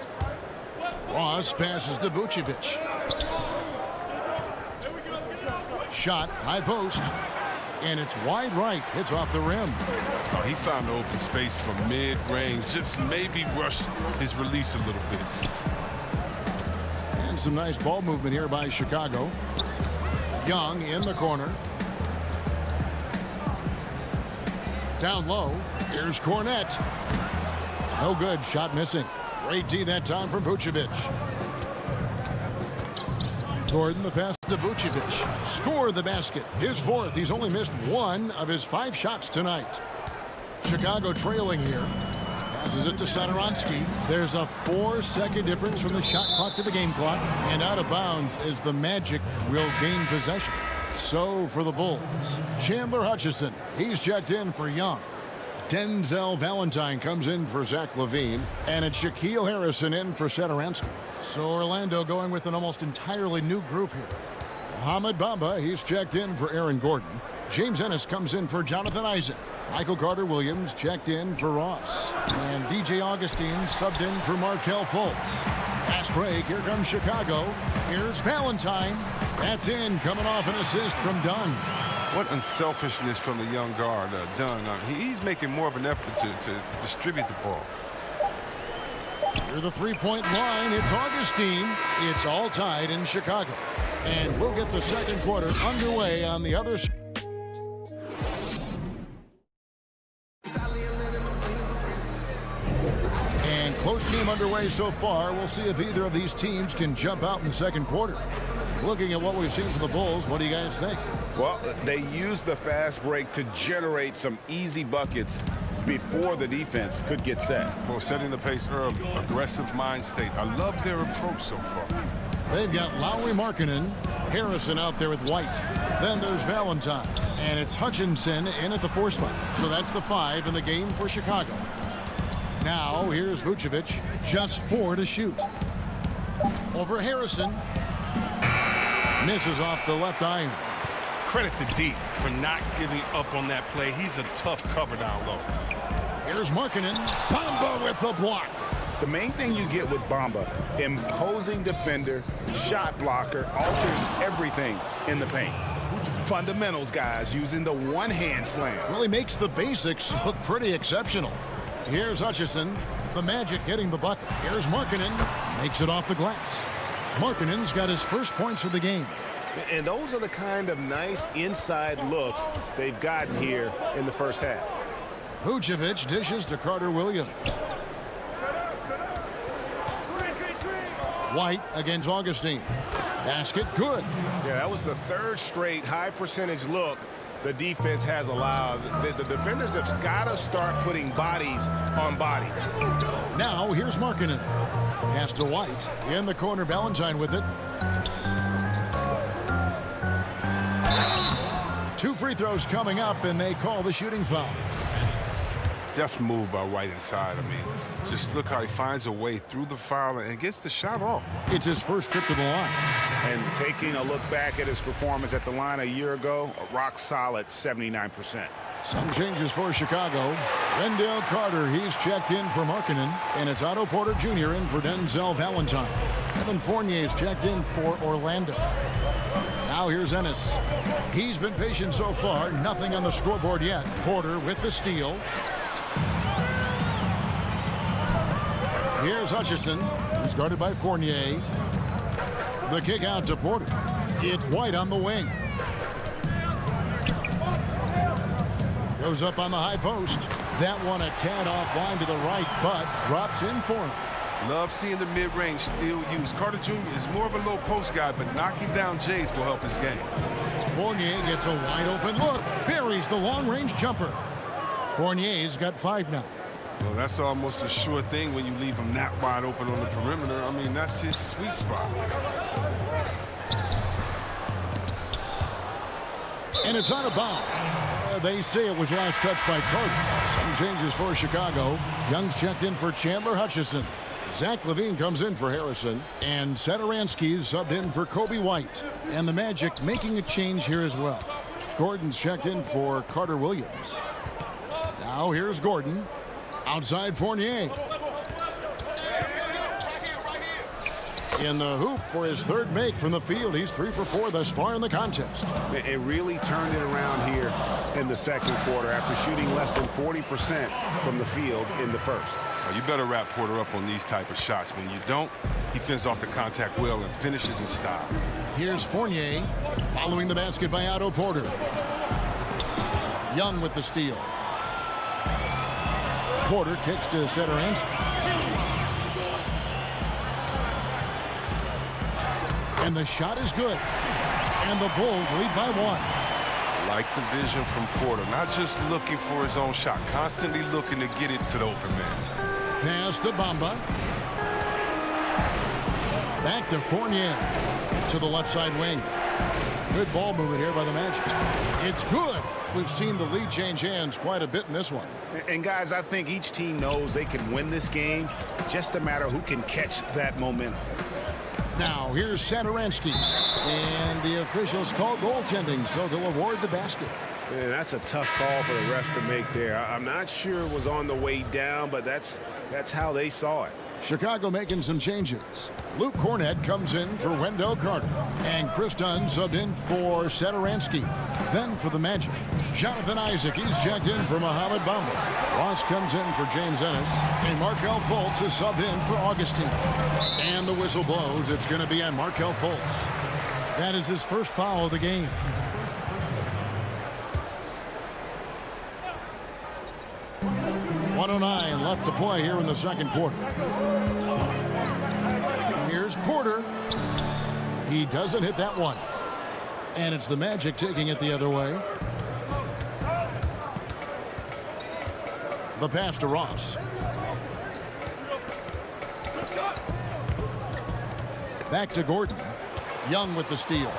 Speaker 1: Ross passes to Vucevic. Shot, high post. And it's wide right. It's off the rim.
Speaker 13: Oh, he found the open space from mid-range. Just maybe rush his release a little bit.
Speaker 1: And some nice ball movement here by Chicago. Young in the corner. Down low. Here's Cornette. No good. Shot missing. Great D that time from Vucevic. Gordon, the pass to Vucevic. Score the basket. His fourth. He's only missed one of his 5 shots tonight. Chicago trailing here. Passes it to Satoransky. There's a 4-second difference from the shot clock to the game clock. And out of bounds as the Magic will gain possession. So for the Bulls, Chandler Hutchison. He's checked in for Young. Denzel Valentine comes in for Zach LaVine. And it's Shaquille Harrison in for Satoransky. So Orlando going with an almost entirely new group here. Mohamed Bamba, he's checked in for Aaron Gordon. James Ennis comes in for Jonathan Isaac. Michael Carter-Williams checked in for Ross. And DJ Augustine subbed in for Markelle Fultz. Fast break. Here comes Chicago. Here's Valentine. That's in, coming off an assist from Dunn.
Speaker 13: What unselfishness from the young guard, Dunn. He's making more of an effort to distribute the ball.
Speaker 1: Near the three-point line, it's Augustine. It's all tied in Chicago. And we'll get the second quarter underway on the other side. And close game underway so far. We'll see if either of these teams can jump out in the second quarter. Looking at what we've seen from the Bulls, what do you guys think?
Speaker 4: Well, they used the fast break to generate some easy buckets before the defense could get set.
Speaker 13: Well, setting the pace early, aggressive mind state. I love their approach so far.
Speaker 1: They've got Lowry Markkanen, Harrison out there with White. Then there's Valentine, and it's Hutchinson in at the 4 spot. So that's the 5 in the game for Chicago. Now here's Vucevic, just 4 to shoot. Over Harrison. Misses off the left iron.
Speaker 5: Credit to D for not giving up on that play. He's a tough cover down low.
Speaker 1: Here's Markkanen. Bamba with the block.
Speaker 4: The main thing you get with Bamba, imposing defender, shot blocker, alters everything in the paint. Fundamentals, guys, using the one-hand slam.
Speaker 1: Really makes the basics look pretty exceptional. Here's Hutchison. The Magic getting the bucket. Here's Markkanen. Makes it off the glass. Markkanen's got his first points of the game.
Speaker 4: And those are the kind of nice inside looks they've gotten here in the first half.
Speaker 1: Vucevic dishes to Carter-Williams. White against Augustine. Basket good.
Speaker 4: Yeah, that was the 3rd straight high percentage look the defense has allowed. The defenders have got to start putting bodies on bodies.
Speaker 1: Now here's Markkanen. Pass to White. In the corner, Valentine with it. 2 free throws coming up, and they call the shooting foul.
Speaker 13: Deft move by White inside. I mean, just look how he finds a way through the foul and gets the shot off.
Speaker 1: It's his first trip to the line.
Speaker 4: And taking a look back at his performance at the line a year ago, a rock solid 79%.
Speaker 1: Some changes for Chicago. Wendell Carter, he's checked in for Markkanen. And it's Otto Porter Jr. in for Denzel Valentine. Evan Fournier's checked in for Orlando. Now here's Ennis. He's been patient so far. Nothing on the scoreboard yet. Porter with the steal. Here's Hutchison. He's guarded by Fournier. The kick out to Porter. It's White on the wing. Goes up on the high post. That one a tad offline to the right, but drops in for him.
Speaker 13: Love seeing the mid-range still used. Carter Jr. is more of a low post guy, but knocking down Jays will help his game.
Speaker 1: Fournier gets a wide open look. Buries the long-range jumper. Fournier's got 5 now.
Speaker 13: Well, that's almost a sure thing when you leave him that wide open on the perimeter. I mean, that's his sweet spot.
Speaker 1: And it's out of bounds. They say it was last touched by Carter. Some changes for Chicago. Young's checked in for Chandler Hutchison. Zach LaVine comes in for Harrison. And Satoransky's subbed in for Kobe White. And the Magic making a change here as well. Gordon's checked in for Carter-Williams. Now here's Gordon. Outside Fournier. In the hoop for his 3rd make from the field. He's 3 for 4 thus far in the contest.
Speaker 4: It really turned it around here in the second quarter after shooting less than 40% from the field in the first.
Speaker 13: You better wrap Porter up on these type of shots. When you don't, he fends off the contact well and finishes in style.
Speaker 1: Here's Fournier following the basket by Otto Porter. Young with the steal. Porter kicks to Satoransky. And the shot is good. And the Bulls lead by 1.
Speaker 13: Like the vision from Porter, not just looking for his own shot, constantly looking to get it to the open man.
Speaker 1: Pass to Bamba. Back to Fournier to the left side wing. Good ball movement here by the Magic. It's good. We've seen the lead change hands quite a bit in this one.
Speaker 4: And guys, I think each team knows they can win this game. Just a matter who can catch that momentum.
Speaker 1: Now, here's Satoransky. And the officials call goaltending, so they'll award the basket.
Speaker 5: Man, that's a tough call for the ref to make there. I'm not sure it was on the way down, but that's how they saw it.
Speaker 1: Chicago making some changes. Luke Cornett comes in for Wendell Carter. And Chris Dunn subbed in for Satoransky. Then for the Magic, Jonathan Isaac. He's checked in for Mohamed Bamba. Ross comes in for James Ennis. And Markelle Fultz is subbed in for Augustine. And the whistle blows. It's going to be on Markelle Fultz. That is his first foul of the game. .109 left to play here in the second quarter. Here's Porter. He doesn't hit that one. And it's the Magic taking it the other way. The pass to Ross. Back to Gordon. Young with the steal.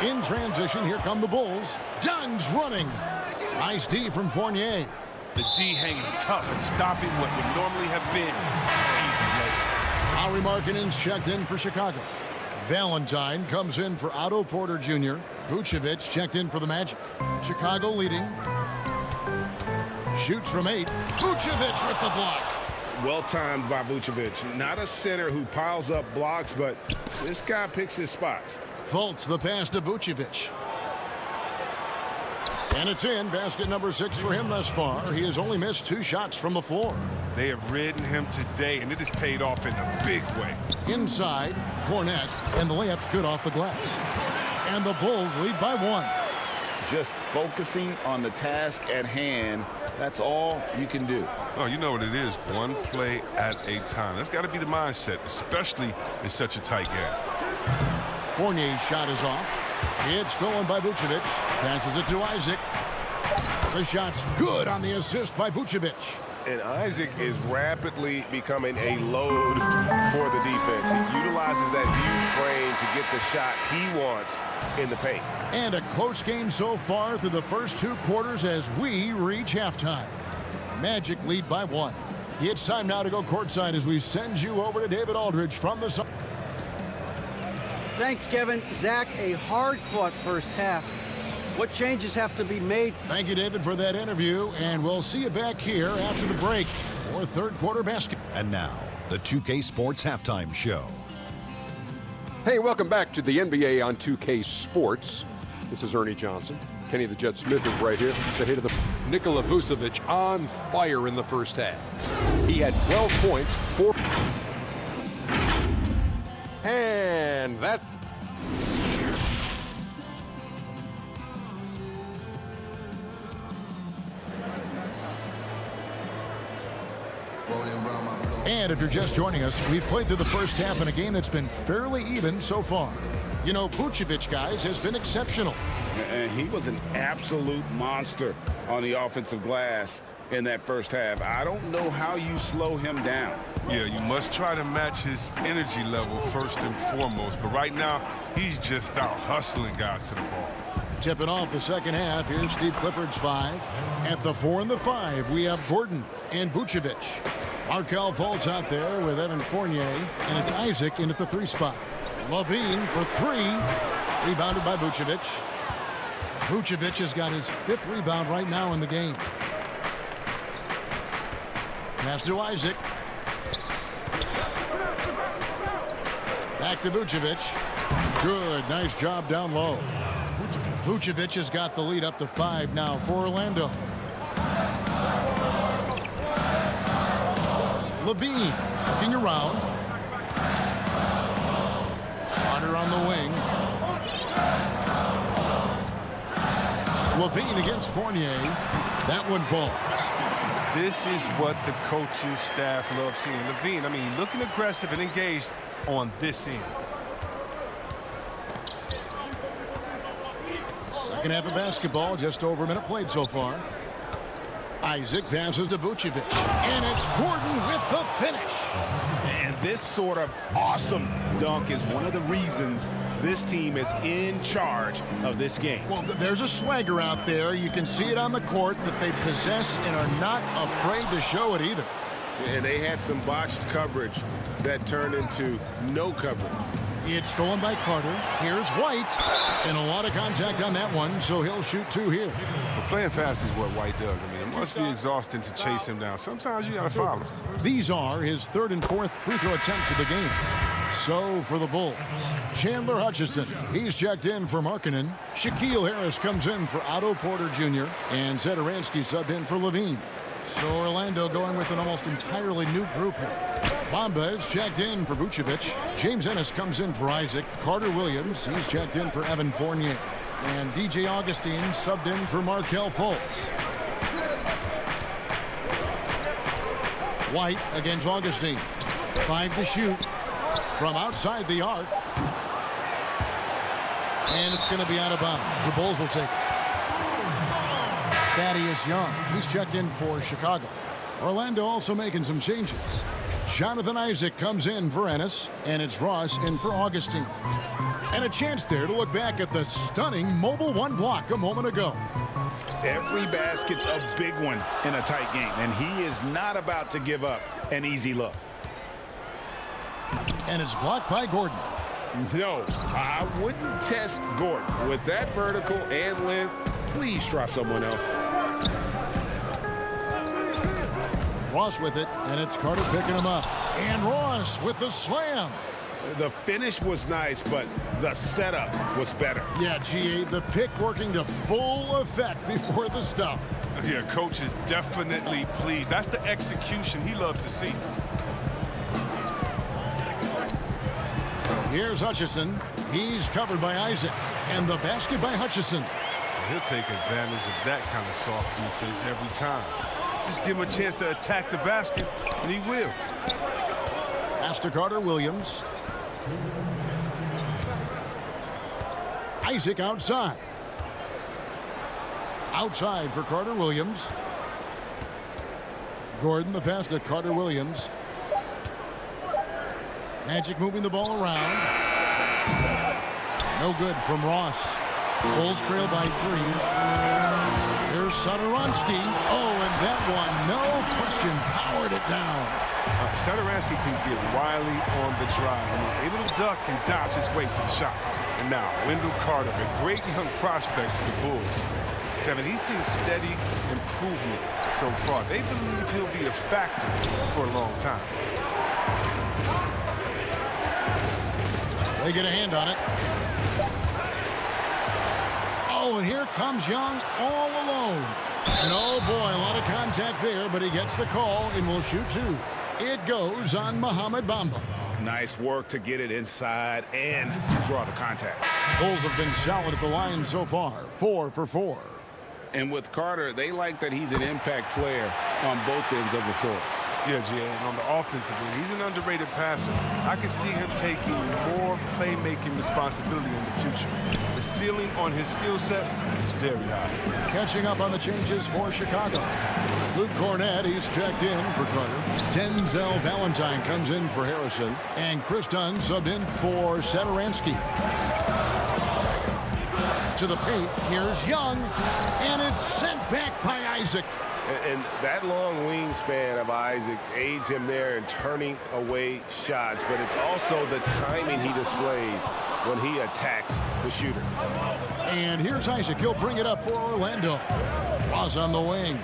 Speaker 1: In transition, here come the Bulls. Dunn's running. Nice D from Fournier.
Speaker 13: The D hanging tough and stopping what would normally have been easy lay.
Speaker 1: Lauri Markkanen's checked in for Chicago. Valentine comes in for Otto Porter Jr. Vucevic checked in for the Magic. Chicago leading. Shoots from 8. Vucevic with the block.
Speaker 5: Well timed by Vucevic. Not a center who piles up blocks, but this guy picks his spots.
Speaker 1: Fultz the pass to Vucevic. And it's in. Basket number 6 for him thus far. He has only missed 2 shots from the floor.
Speaker 13: They have ridden him today, and it has paid off in a big way.
Speaker 1: Inside, Cornett, and the layup's good off the glass. And the Bulls lead by 1.
Speaker 4: Just focusing on the task at hand. That's all you can do.
Speaker 13: Oh, you know what it is. One play at a time. That's got to be the mindset, especially in such a tight game.
Speaker 1: Fournier's shot is off. It's stolen by Vucevic. Passes it to Isaac. The shot's good on the assist by Vucevic.
Speaker 5: And Isaac is rapidly becoming a load for the defense. He utilizes that huge frame to get the shot he wants in the paint.
Speaker 1: And a close game so far through the first 2 quarters as we reach halftime. Magic lead by 1. It's time now to go courtside as we send you over to David Aldridge from the...
Speaker 9: Thanks, Kevin. Zach, a hard-fought first half. What changes have to be made?
Speaker 1: Thank you, David, for that interview, and we'll see you back here after the break for third quarter basketball.
Speaker 6: And now, the 2K Sports Halftime Show.
Speaker 7: Hey, welcome back to the NBA on 2K Sports. This is Ernie Johnson. Kenny the Jet Smith is right here. The hit of the Nikola Vucevic on fire in the first half. He had 12 points, 4. And that.
Speaker 1: And if you're just joining us, we've played through the first half in a game that's been fairly even so far. You know, Vucevic, guys, has been exceptional.
Speaker 4: And he was an absolute monster on the offensive glass in that first half. I don't know how you slow him down.
Speaker 13: Yeah, you must try to match his energy level first and foremost. But right now, he's just out hustling guys to the ball.
Speaker 1: Tipping off the second half, here's Steve Clifford's 5. At the 4 and the 5, we have Gordon and Vucevic. Markelle Fultz out there with Evan Fournier, and it's Isaac in at the 3 spot. Levine for 3, rebounded by Vucevic. Vucevic has got his 5th rebound right now in the game. Pass to Isaac. Back to Vucevic. Good, nice job down low. Vucevic has got the lead up to 5 now for Orlando. Levine looking around. Carter on the wing. Levine against Fournier. That one falls.
Speaker 13: This is what the coaching staff loves seeing. Levine, I mean, looking aggressive and engaged on this end.
Speaker 1: Second half of basketball, just over a minute played so far. Isaac passes to Vucevic, and it's Gordon with the finish.
Speaker 4: And this sort of awesome dunk is one of the reasons this team is in charge of this game.
Speaker 1: Well, there's a swagger out there. You can see it on the court that they possess and are not afraid to show it either.
Speaker 2: And they had some botched coverage that turned into no coverage.
Speaker 1: It's stolen by Carter. Here's White. And a lot of contact on that one, so he'll shoot two here.
Speaker 13: But playing fast is what White does. I mean, it must be exhausting to chase him down. Sometimes you got to foul him.
Speaker 1: These are his third and fourth free throw attempts of the game. So for the Bulls, Chandler Hutchison, he's checked in for Markkanen. Shaquille Harris comes in for Otto Porter Jr. And Satoransky subbed in for Levine. So Orlando going with an almost entirely new group here. Bamba is checked in for Vucevic. James Ennis comes in for Isaac. Carter Williams, he's checked in for Evan Fournier. And DJ Augustine subbed in for Markelle Fultz. White against Augustine. 5 to shoot from outside the arc. And it's going to be out of bounds. The Bulls will take it. Thaddeus Young, he's checked in for Chicago. Orlando also making some changes. Jonathan Isaac comes in for Ennis, and it's Ross in for Augustine. And a chance there to look back at the stunning Mobile One block a moment ago.
Speaker 4: Every basket's a big one in a tight game, and he is not about to give up an easy look.
Speaker 1: And it's blocked by Gordon.
Speaker 2: No, I wouldn't test Gordon. With that vertical and length, please try someone else.
Speaker 1: Ross with it, and it's Carter picking him up. And Ross with the slam.
Speaker 2: The finish was nice, but the setup was better.
Speaker 1: Yeah, GA, the pick working to full effect before the stuff.
Speaker 13: Yeah, coach is definitely pleased. That's the execution he loves to see.
Speaker 1: Here's Hutchison. He's covered by Isaac. And the basket by Hutchison.
Speaker 13: He'll take advantage of that kind of soft defense every time. Just give him a chance to attack the basket, and he will.
Speaker 1: Pass to Carter Williams. Isaac outside. Outside for Carter Williams. Gordon, the pass to Carter Williams. Magic moving the ball around. No good from Ross. Bulls trail by 3. Here's Satoransky. Oh, and that one, no question, powered it down.
Speaker 13: Satoransky can get wily on the drive. I mean, able to duck and dodge his way to the shot. And now, Wendell Carter, a great young prospect for the Bulls. Kevin, he's seen steady improvement so far. They believe he'll be a factor for a long time.
Speaker 1: They get a hand on it. Oh, and here comes Young all alone. And oh boy, a lot of contact there, but he gets the call and will shoot 2. It goes on Mohamed Bamba.
Speaker 4: Nice work to get it inside and draw the contact.
Speaker 1: Bulls have been solid at the line so far. 4 for 4.
Speaker 2: And with Carter, they like that he's an impact player on both ends of the floor.
Speaker 13: Yeah, Jay, and on the offensive end, he's an underrated passer. I can see him taking more playmaking responsibility in the future. The ceiling on his skill set is very high.
Speaker 1: Catching up on the changes for Chicago. Luke Cornett, he's checked in for Carter. Denzel Valentine comes in for Harrison. And Chris Dunn subbed in for Satoransky. To the paint, here's Young. And it's sent back by Isaac.
Speaker 2: And that long wingspan of Isaac aids him there in turning away shots, but it's also the timing he displays when he attacks the shooter.
Speaker 1: And here's Isaac. He'll bring it up for Orlando. Ross on the wing.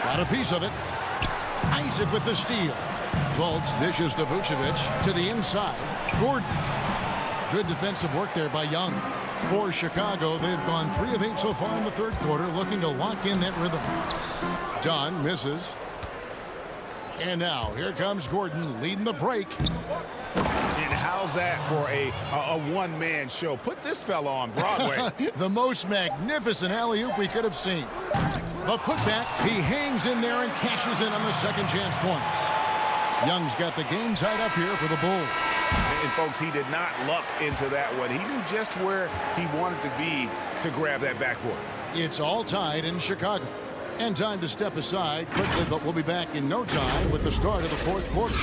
Speaker 1: Got a piece of it. Isaac with the steal. Fultz dishes to Vucevic to the inside. Gordon. Good defensive work there by Young. For Chicago, they've gone 3 of 8 so far in the third quarter, looking to lock in that rhythm. Dunn misses. And now, here comes Gordon leading the break.
Speaker 4: And how's that for a one-man show? Put this fella on Broadway.
Speaker 1: The most magnificent alley-oop we could have seen. The putback, he hangs in there and cashes in on the second chance points. Young's got the game tied up here for the Bulls.
Speaker 4: And folks, he did not luck into that one. He knew just where he wanted to be to grab that backboard.
Speaker 1: It's all tied in Chicago. And time to step aside quickly, but we'll be back in no time with the start of the fourth quarter.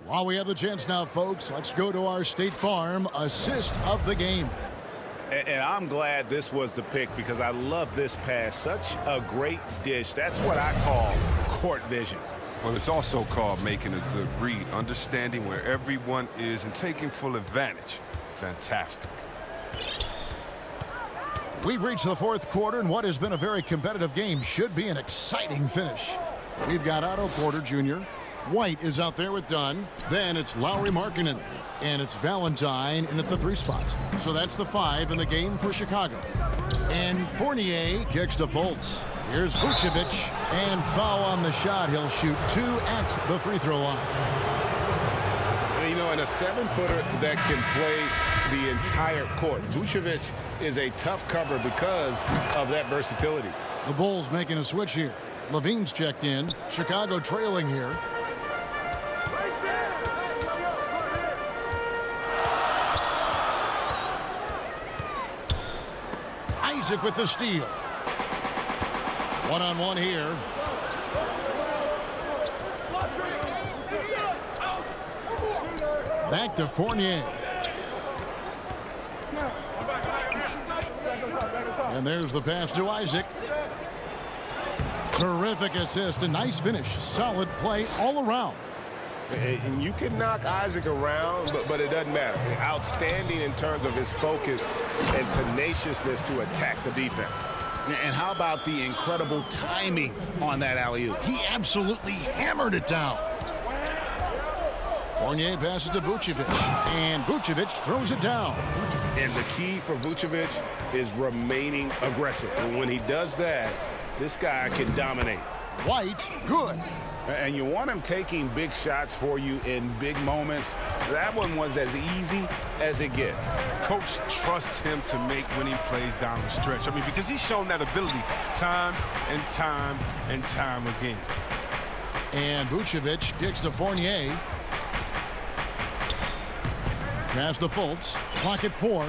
Speaker 1: While we have the chance now, folks, let's go to our State Farm assist of the game.
Speaker 4: And I'm glad this was the pick because I love this pass. Such a great dish. That's what I call court vision.
Speaker 13: Well, it's also called making a good read, understanding where everyone is and taking full advantage. Fantastic.
Speaker 1: We've reached the fourth quarter, and what has been a very competitive game should be an exciting finish. We've got Otto Porter Jr. White is out there with Dunn. Then it's Lowry Markkanen. And it's Valentine in at the 3 spot. So that's the 5 in the game for Chicago. And Fournier kicks to Fultz. Here's Vucevic. And foul on the shot. He'll shoot 2 at the free throw line.
Speaker 4: You know, in a 7-footer that can play the entire court, Vucevic is a tough cover because of that versatility.
Speaker 1: The Bulls making a switch here. Levine's checked in. Chicago trailing here. Isaac with the steal. One-on-one here. Back to Fournier. And there's the pass to Isaac. Terrific assist, a nice finish. Solid play all around.
Speaker 4: And you can knock Isaac around, but it doesn't matter. Outstanding in terms of his focus and tenaciousness to attack the defense.
Speaker 2: And how about the incredible timing on that alley-oop?
Speaker 1: He absolutely hammered it down. Fournier passes to Vucevic, and Vucevic throws it down.
Speaker 4: And the key for Vucevic is remaining aggressive. And when he does that, this guy can dominate.
Speaker 1: White, good.
Speaker 4: And you want him taking big shots for you in big moments. That one was as easy as it gets.
Speaker 13: Coach trusts him to make winning plays down the stretch. I mean, because he's shown that ability time and time and time again.
Speaker 1: And Vucevic kicks to Fournier. Pass to Fultz. Clock at 4.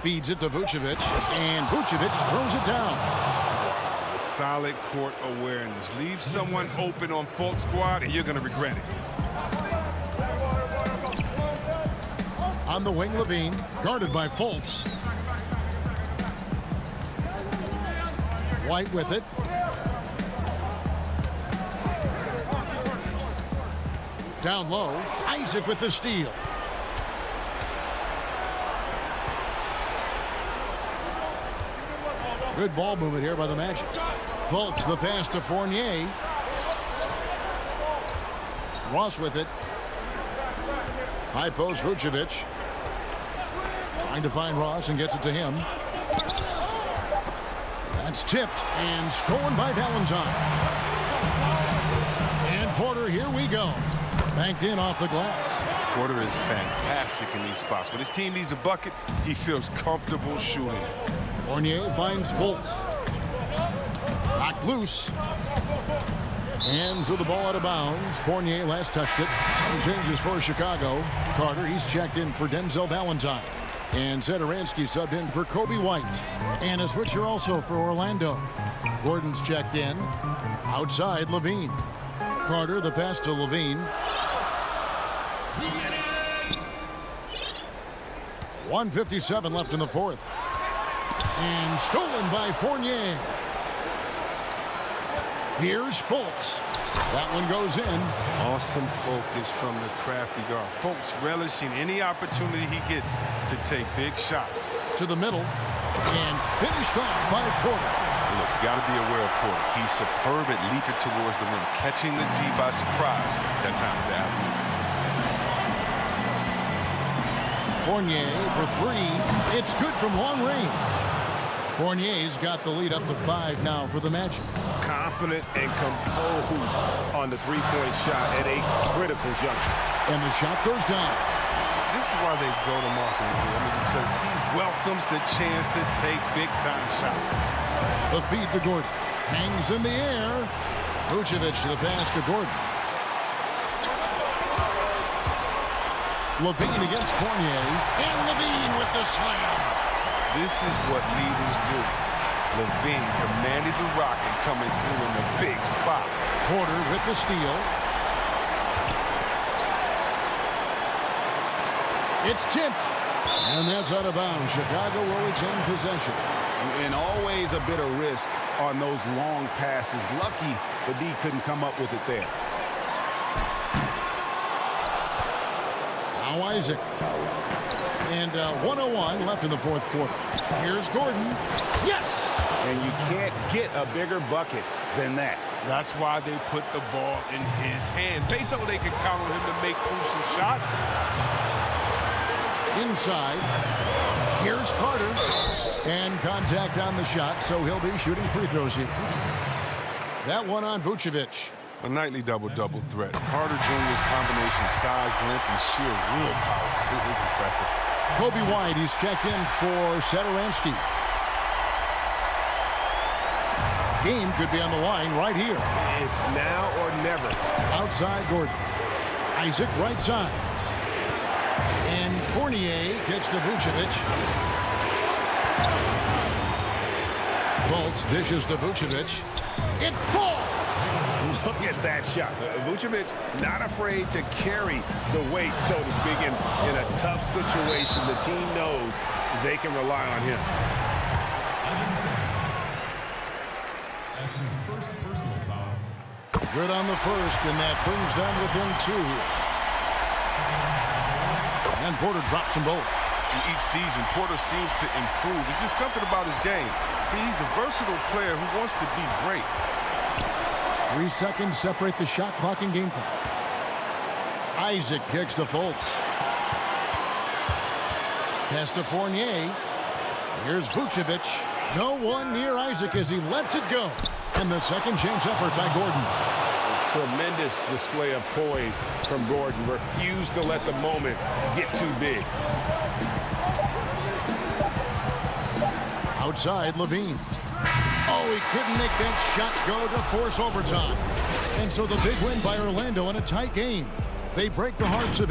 Speaker 1: Feeds it to Vucevic. And Vucevic throws it down.
Speaker 13: Solid court awareness. Leave someone open on Fultz squad and you're going to regret it.
Speaker 1: On the wing, Levine, guarded by Fultz. White with it. Down low, Isaac with the steal. Good ball movement here by the Magic. Fultz the pass to Fournier. Ross with it. High post Vucevic. Trying to find Ross and gets it to him. That's tipped and stolen by Valentine. And Porter, here we go. Banked in off the glass.
Speaker 13: Porter is fantastic in these spots. When his team needs a bucket, he feels comfortable shooting.
Speaker 1: Fournier finds Fultz. Knocked loose. And so the ball out of bounds. Fournier last touched it. Some changes for Chicago. Carter, he's checked in for Denzel Valentine. And Zedaransky subbed in for Kobe White. And a switcher also for Orlando. Gordon's checked in. Outside, Levine. Carter, the pass to Levine. 1:57 left in the fourth. And stolen by Fournier. Here's Fultz. That one goes in.
Speaker 13: Awesome focus from the crafty guard. Fultz relishing any opportunity he gets to take big shots.
Speaker 1: To the middle. And finished off by Porter.
Speaker 13: Look, you got to be aware of Porter. He's superb at leaping towards the rim, catching the D by surprise that time of the alley.
Speaker 1: Fournier for three. It's good from long range. Fournier's got the lead up to 5 now for the Magic.
Speaker 5: Confident and composed on the three-point shot at a critical juncture.
Speaker 1: And the shot goes down.
Speaker 13: This is why they go to Martin, because he welcomes the chance to take big-time shots.
Speaker 1: The feed to Gordon. Hangs in the air. Vucevic the pass to Gordon. Levine against Fournier. And Levine with the slam.
Speaker 13: This is what leaders do. Levine commanded the rock and coming through in the big spot.
Speaker 1: Porter with the steal. It's tipped. And that's out of bounds. Chicago will retain possession.
Speaker 4: And always a bit of risk on those long passes. Lucky the D couldn't come up with it there.
Speaker 1: Now Isaac. And 1:01 left in the fourth quarter. Here's Gordon. Yes!
Speaker 4: And you can't get a bigger bucket than that.
Speaker 13: That's why they put the ball in his hands. They know they can count on him to make crucial shots.
Speaker 1: Inside. Here's Carter. And contact on the shot, so he'll be shooting free throws here. That one on Vucevic.
Speaker 13: A nightly double-double threat. Carter Jr.'s combination of size, length, and sheer willpower. It was impressive.
Speaker 1: Kobe White, he's checked in for Satoransky. Game could be on the line right here.
Speaker 5: It's now or never.
Speaker 1: Outside Gordon. Isaac right side. And Fournier kicks to Vucevic. Fultz dishes to Vucevic. It falls!
Speaker 5: Look at that shot. Vucevic not afraid to carry the weight, so to speak, in a tough situation. The team knows they can rely on him.
Speaker 10: That's his first personal foul.
Speaker 1: Good on the first, and that brings them within 2. And Porter drops them both.
Speaker 13: Each season, Porter seems to improve. It's just something about his game. He's a versatile player who wants to be great.
Speaker 1: 3 seconds separate the shot clock and game clock. Isaac kicks to Fultz. Pass to Fournier. Here's Vucevic. No one near Isaac as he lets it go. And the second chance effort by Gordon.
Speaker 5: A tremendous display of poise from Gordon. Refused to let the moment get too big.
Speaker 1: Outside Levine. Oh, he couldn't make that shot go to force overtime. And so the big win by Orlando in a tight game. They break the hearts of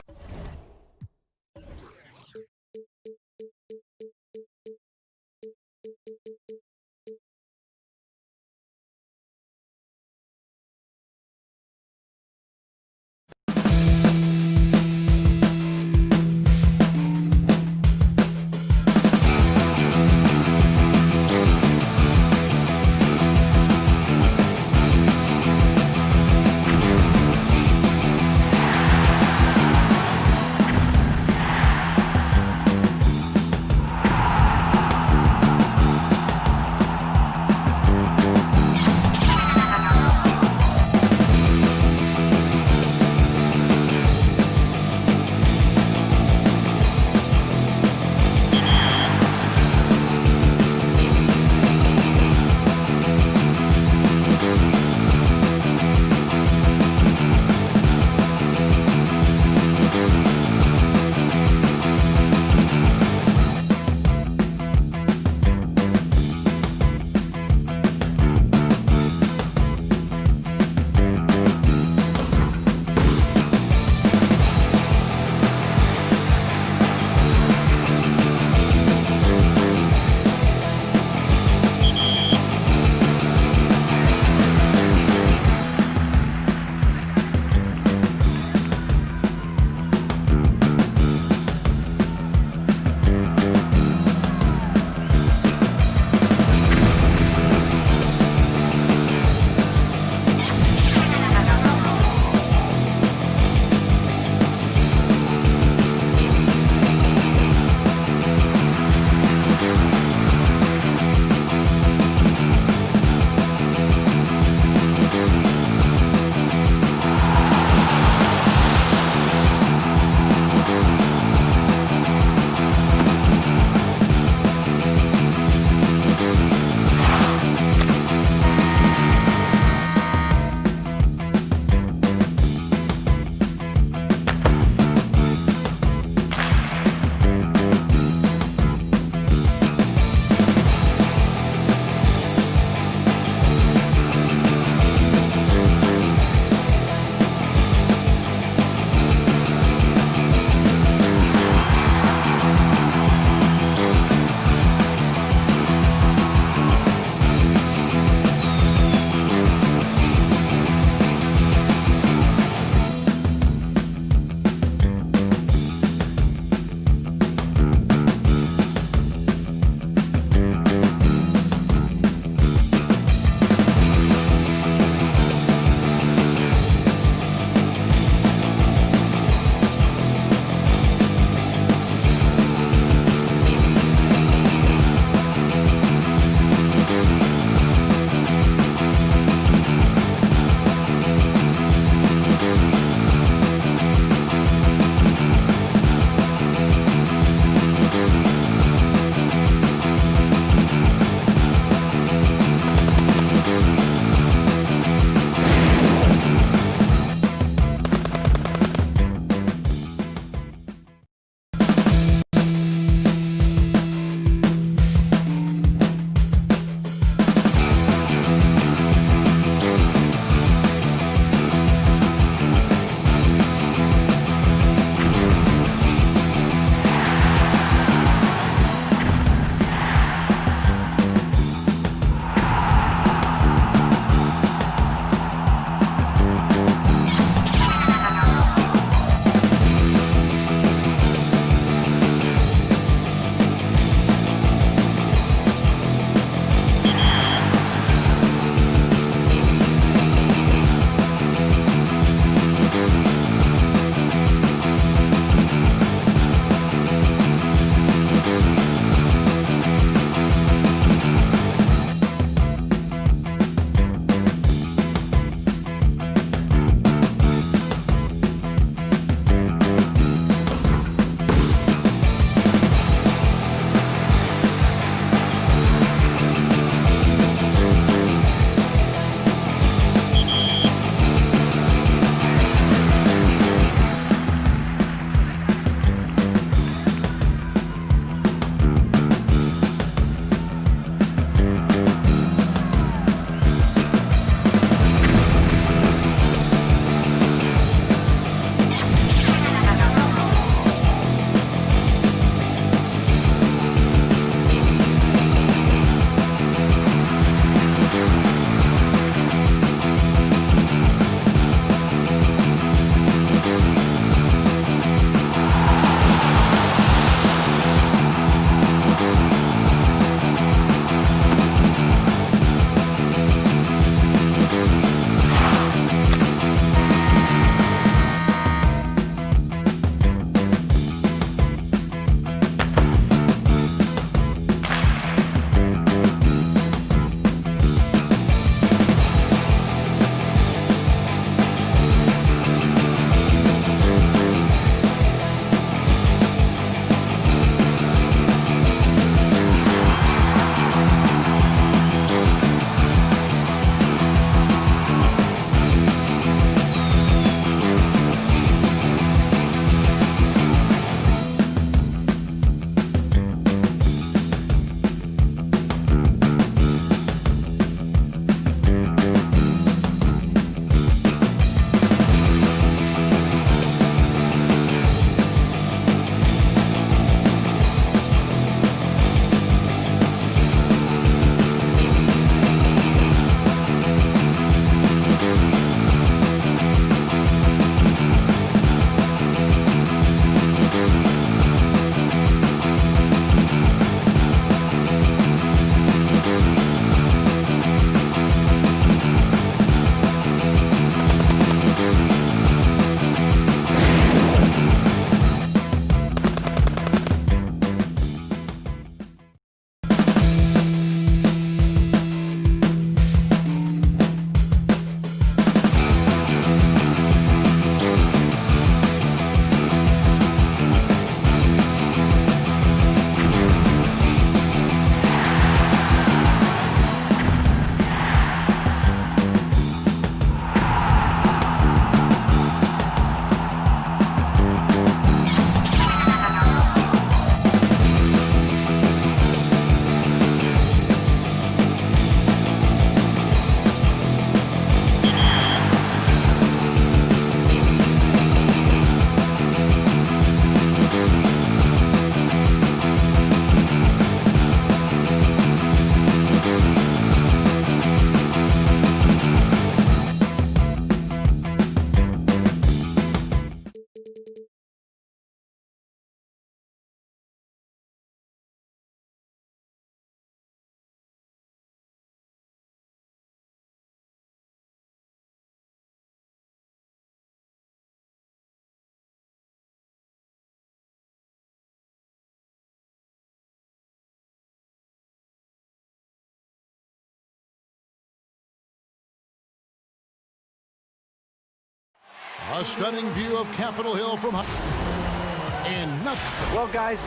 Speaker 1: A stunning view of Capitol Hill from and nothing.
Speaker 9: Well, guys,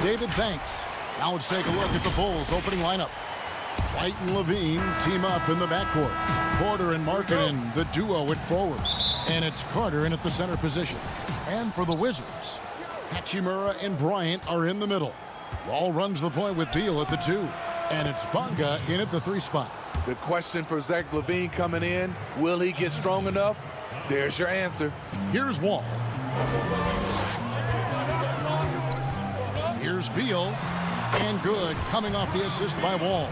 Speaker 1: David, thanks. Now let's take a look at the Bulls opening lineup. White and Levine team up in the backcourt. Porter and Markkanen, the duo at forward. And it's Carter in at the center position. And for the Wizards, Hachimura and Bryant are in the middle. Wall runs the point with Beal at the 2. And it's Bonga in at the 3 spot.
Speaker 8: The question for Zach LaVine coming in, will he get strong enough? There's your answer.
Speaker 1: Here's Wall. Here's Beal. And good, coming off the assist by Wall.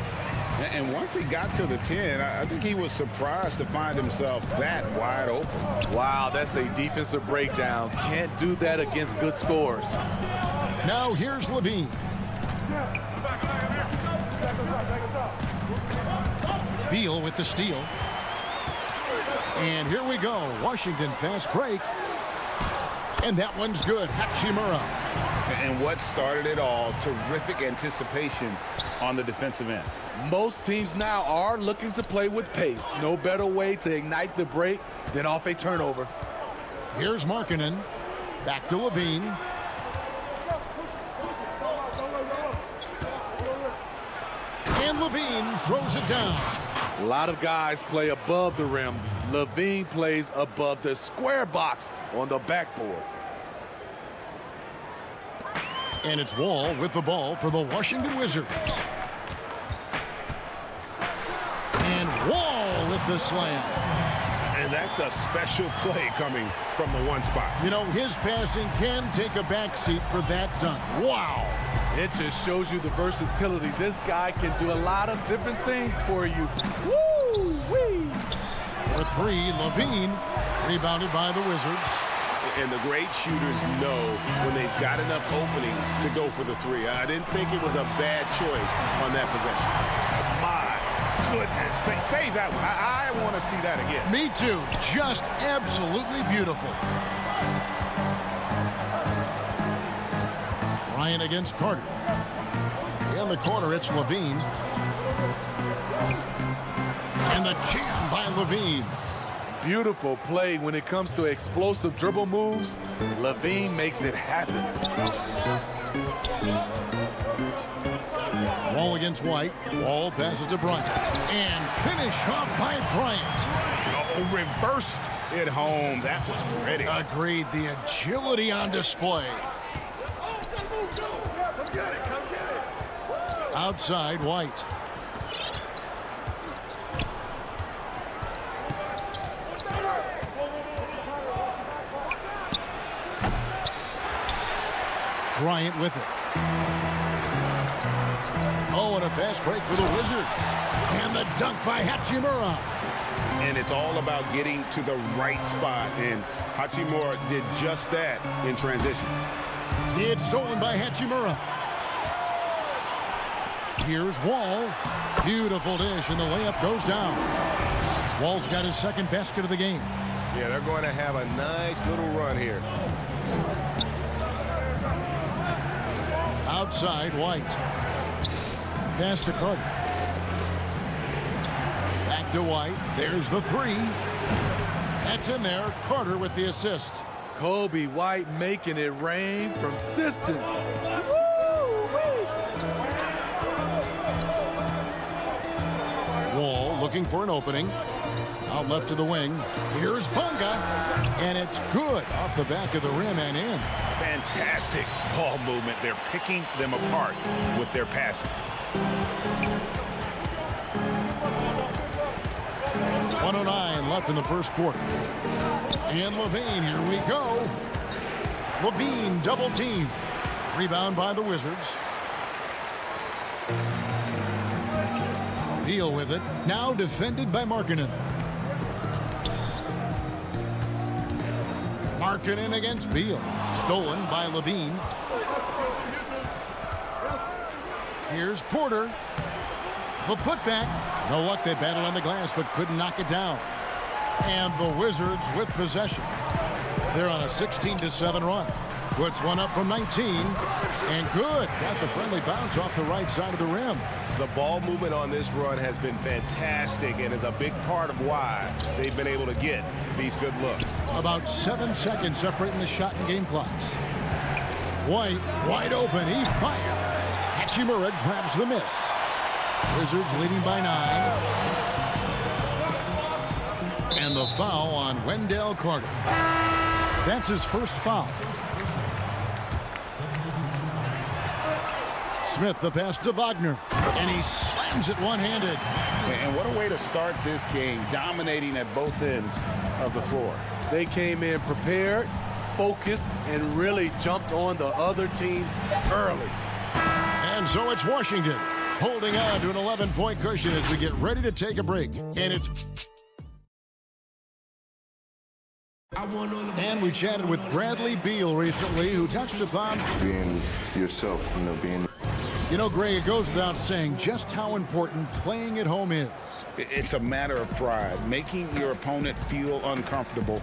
Speaker 4: And once he got to the 10, I think he was surprised to find himself that wide open.
Speaker 8: Wow, that's a defensive breakdown. Can't do that against good scores.
Speaker 1: Now here's Levine. Beal with the steal. And here we go. Washington fast break. And that one's good. Hachimura.
Speaker 4: And what started it all, terrific anticipation on the defensive end.
Speaker 8: Most teams now are looking to play with pace. No better way to ignite the break than off a turnover.
Speaker 1: Here's Markkanen. Back to Levine. And Levine throws it down.
Speaker 8: A lot of guys play above the rim. Levine plays above the square box on the backboard.
Speaker 1: And it's Wall with the ball for the Washington Wizards. And Wall with the slam.
Speaker 5: And that's a special play coming from the 1 spot.
Speaker 1: You know, his passing can take a backseat for that dunk. Wow.
Speaker 8: It just shows you the versatility. This guy can do a lot of different things for you. Woo-wee.
Speaker 1: For 3, Levine, rebounded by the Wizards.
Speaker 5: And the great shooters know when they've got enough opening to go for the 3. I didn't think it was a bad choice on that possession. My goodness. Save that one. I want to see that again.
Speaker 1: Me too. Just absolutely beautiful. Bryant against Carter. In the corner, it's Levine. And the jam by Levine.
Speaker 8: Beautiful play when it comes to explosive dribble moves. Levine makes it happen.
Speaker 1: Wall against White. Wall passes to Bryant. And finish off by Bryant.
Speaker 5: Oh, reversed it home. That was pretty.
Speaker 1: Agreed. The agility on display. Outside, White. Bryant with it. Oh, and a fast break for the Wizards. And the dunk by Hachimura.
Speaker 5: And it's all about getting to the right spot. And Hachimura did just that in transition.
Speaker 1: It's stolen by Hachimura. Here's Wall. Beautiful dish, and the layup goes down. Wall's got his 2nd basket of the game.
Speaker 5: Yeah, they're going to have a nice little run here.
Speaker 1: Outside, White. Pass to Carter. Back to White. There's the 3. That's in there. Carter with the assist.
Speaker 8: Kobe White making it rain from distance.
Speaker 1: Wall looking for an opening. Out left to the wing. Here's Bonga. And it's good off the back of the rim and in.
Speaker 5: Fantastic ball movement. They're picking them apart with their passing.
Speaker 1: 1:09 left in the first quarter. And Levine, here we go. Levine double team. Rebound by the Wizards. Beal with it. Now defended by Markkanen. Markkanen against Beal. Stolen by Levine. Here's Porter. The putback. No luck, they battled on the glass but couldn't knock it down. And the Wizards with possession. They're on a 16-7 run. Puts one up from 19. And good. Got the friendly bounce off the right side of the rim.
Speaker 2: The ball movement on this run has been fantastic and is a big part of why they've been able to get these good looks.
Speaker 1: About 7 seconds separating the shot and game clocks. White, wide open. He fires. Hachimura grabs the miss. Wizards leading by 9. And the foul on Wendell Carter. That's his first foul. Smith the pass to Wagner. And he slams it one-handed.
Speaker 2: And what a way to start this game, dominating at both ends of the floor.
Speaker 8: They came in prepared, focused, and really jumped on the other team early.
Speaker 1: And so it's Washington holding on to an 11-point cushion as we get ready to take a break. And we chatted with Bradley Beal recently, who touched upon
Speaker 14: being yourself, being.
Speaker 1: Greg, it goes without saying just how important playing at home is.
Speaker 2: It's a matter of pride, making your opponent feel uncomfortable.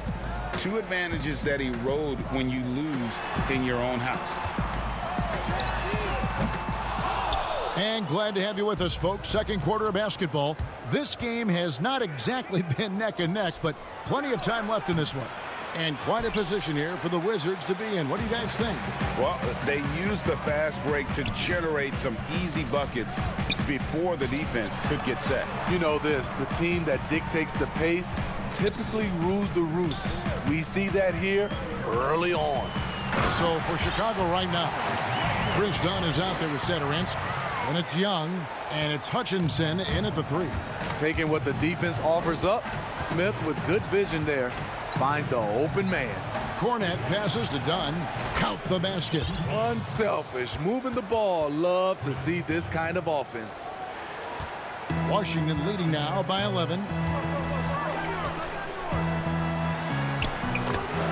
Speaker 2: 2 advantages that erode when you lose in your own house.
Speaker 1: And glad to have you with us, folks. Second quarter of basketball. This game has not exactly been neck and neck, but plenty of time left in this one. And quite a position here for the Wizards to be in. What do you guys think?
Speaker 2: Well, they used the fast break to generate some easy buckets before the defense could get set.
Speaker 8: You know this, the team that dictates the pace typically rules the roost. We see that here early on.
Speaker 1: So for Chicago right now, Chris Dunn is out there with Satoransky. And it's Young, and it's Hutchinson in at the 3.
Speaker 8: Taking what the defense offers up, Smith with good vision there finds the open man.
Speaker 1: Cornette passes to Dunn. Count the basket.
Speaker 8: Unselfish, moving the ball. Love to see this kind of offense.
Speaker 1: Washington leading now by 11.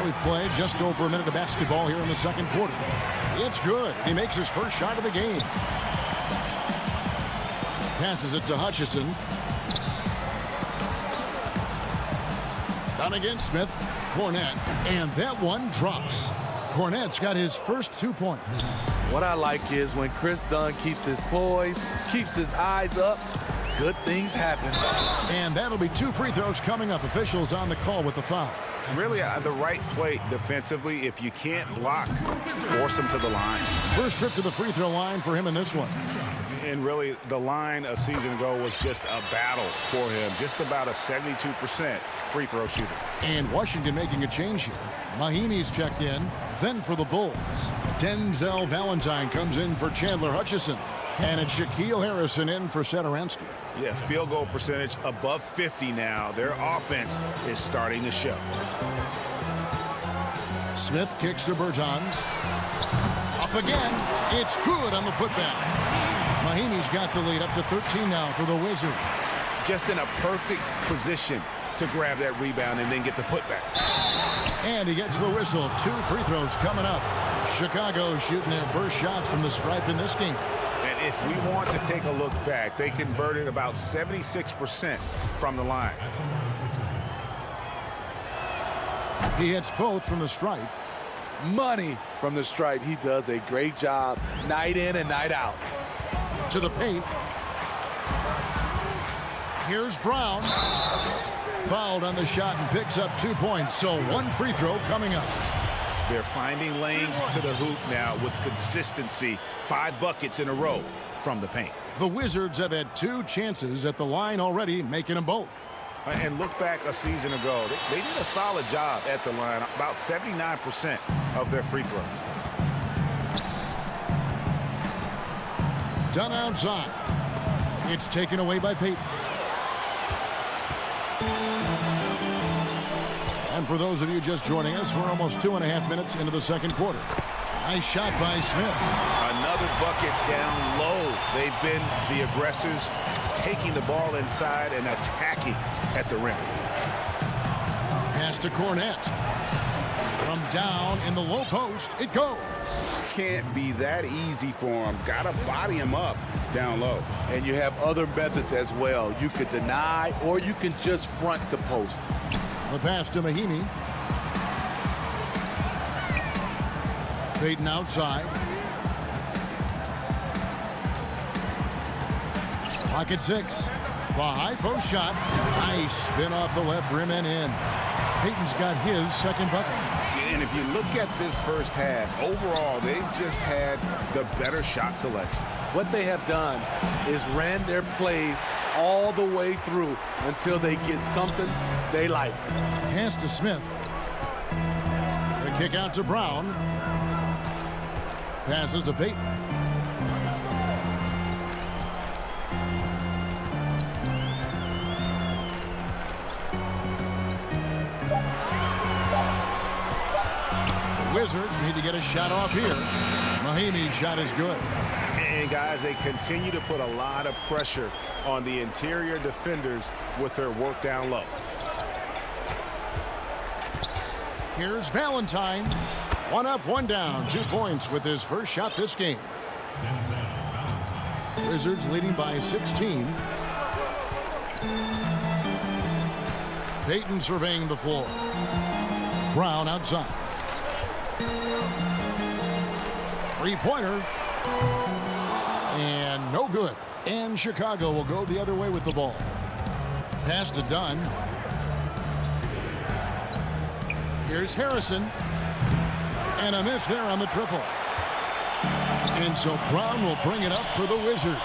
Speaker 1: We play just over a minute of basketball here in the second quarter. It's good. He makes his first shot of the game. Passes it to Hutchison. Down against Smith. Cornette. And that one drops. Cornette's got his first 2 points.
Speaker 8: What I like is when Chris Dunn keeps his poise, keeps his eyes up, good things happen.
Speaker 1: And that'll be 2 free throws coming up. Officials on the call with the foul.
Speaker 2: Really, the right play defensively. If you can't block, force him to the line.
Speaker 1: First trip to the free throw line for him in this one.
Speaker 2: And really, the line a season ago was just a battle for him. Just about a 72% free throw shooter.
Speaker 1: And Washington making a change here. Mahimi's checked in. Then for the Bulls, Denzel Valentine comes in for Chandler Hutchison. And it's Shaquille Harrison in for Satoransky.
Speaker 2: Yeah, field goal percentage above 50 now. Their offense is starting to show.
Speaker 1: Smith kicks to Bertans. Up again. It's good on the putback. Mahimi's got the lead up to 13 now for the Wizards.
Speaker 2: Just in a perfect position to grab that rebound and then get the putback.
Speaker 1: And he gets the whistle. 2 free throws coming up. Chicago shooting their first shots from the stripe in this game.
Speaker 2: And if we want to take a look back, they converted about 76% from the line.
Speaker 1: He hits both from the stripe.
Speaker 8: Money from the stripe. He does a great job night in and night out.
Speaker 1: To the paint. Here's Brown. Fouled on the shot and picks up 2 points. So 1 free throw coming up.
Speaker 2: They're finding lanes to the hoop now with consistency. 5 buckets in a row from the paint.
Speaker 1: The Wizards have had 2 chances at the line already, making them both.
Speaker 2: And look back a season ago. They did a solid job at the line. About 79% of their free throws.
Speaker 1: Done outside. It's taken away by Payton. And for those of you just joining us, we're almost 2.5 minutes into the second quarter. Nice shot by Smith.
Speaker 2: Another bucket down low. They've been the aggressors, taking the ball inside and attacking at the rim.
Speaker 1: Pass to Cornette. From down in the low post, it goes.
Speaker 2: Can't be that easy for him. Got to body him up down low.
Speaker 8: And you have other methods as well. You could deny or you can just front the post.
Speaker 1: The pass to Mahimi. Payton outside. Pocket 6. The high post shot. Nice spin off the left rim and in. Payton's got his second bucket.
Speaker 4: And if you look at this first half, overall, they've just had the better shot selection.
Speaker 8: What they have done is ran their plays all the way through until they get something they like.
Speaker 1: Pass to Smith. The kick out to Brown. Passes to Payton. The Wizards need to get a shot off here. Mahimi's shot is good.
Speaker 2: And guys, they continue to put a lot of pressure on the interior defenders with their work down low.
Speaker 1: Here's Valentine. 1 up, 1 down. 2 points with his first shot this game. Wizards leading by 16. Payton surveying the floor. Brown outside. Three-pointer. And no good. And Chicago will go the other way with the ball. Pass to Dunn. Here's Harrison. And a miss there on the triple. And so Brown will bring it up for the Wizards.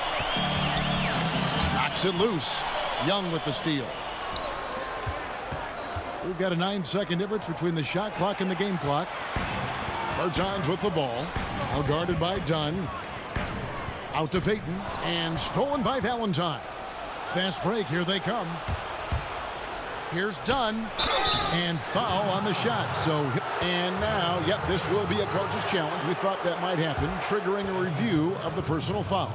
Speaker 1: Knocks it loose. Young with the steal. We've got a 9-second difference between the shot clock and the game clock. Bertans with the ball. All guarded by Dunn. Out to Payton. And stolen by Valentine. Fast break. Here they come. Here's Dunn. And foul on the shot. And now, yep, this will be a coach's challenge. We thought that might happen, triggering a review of the personal foul.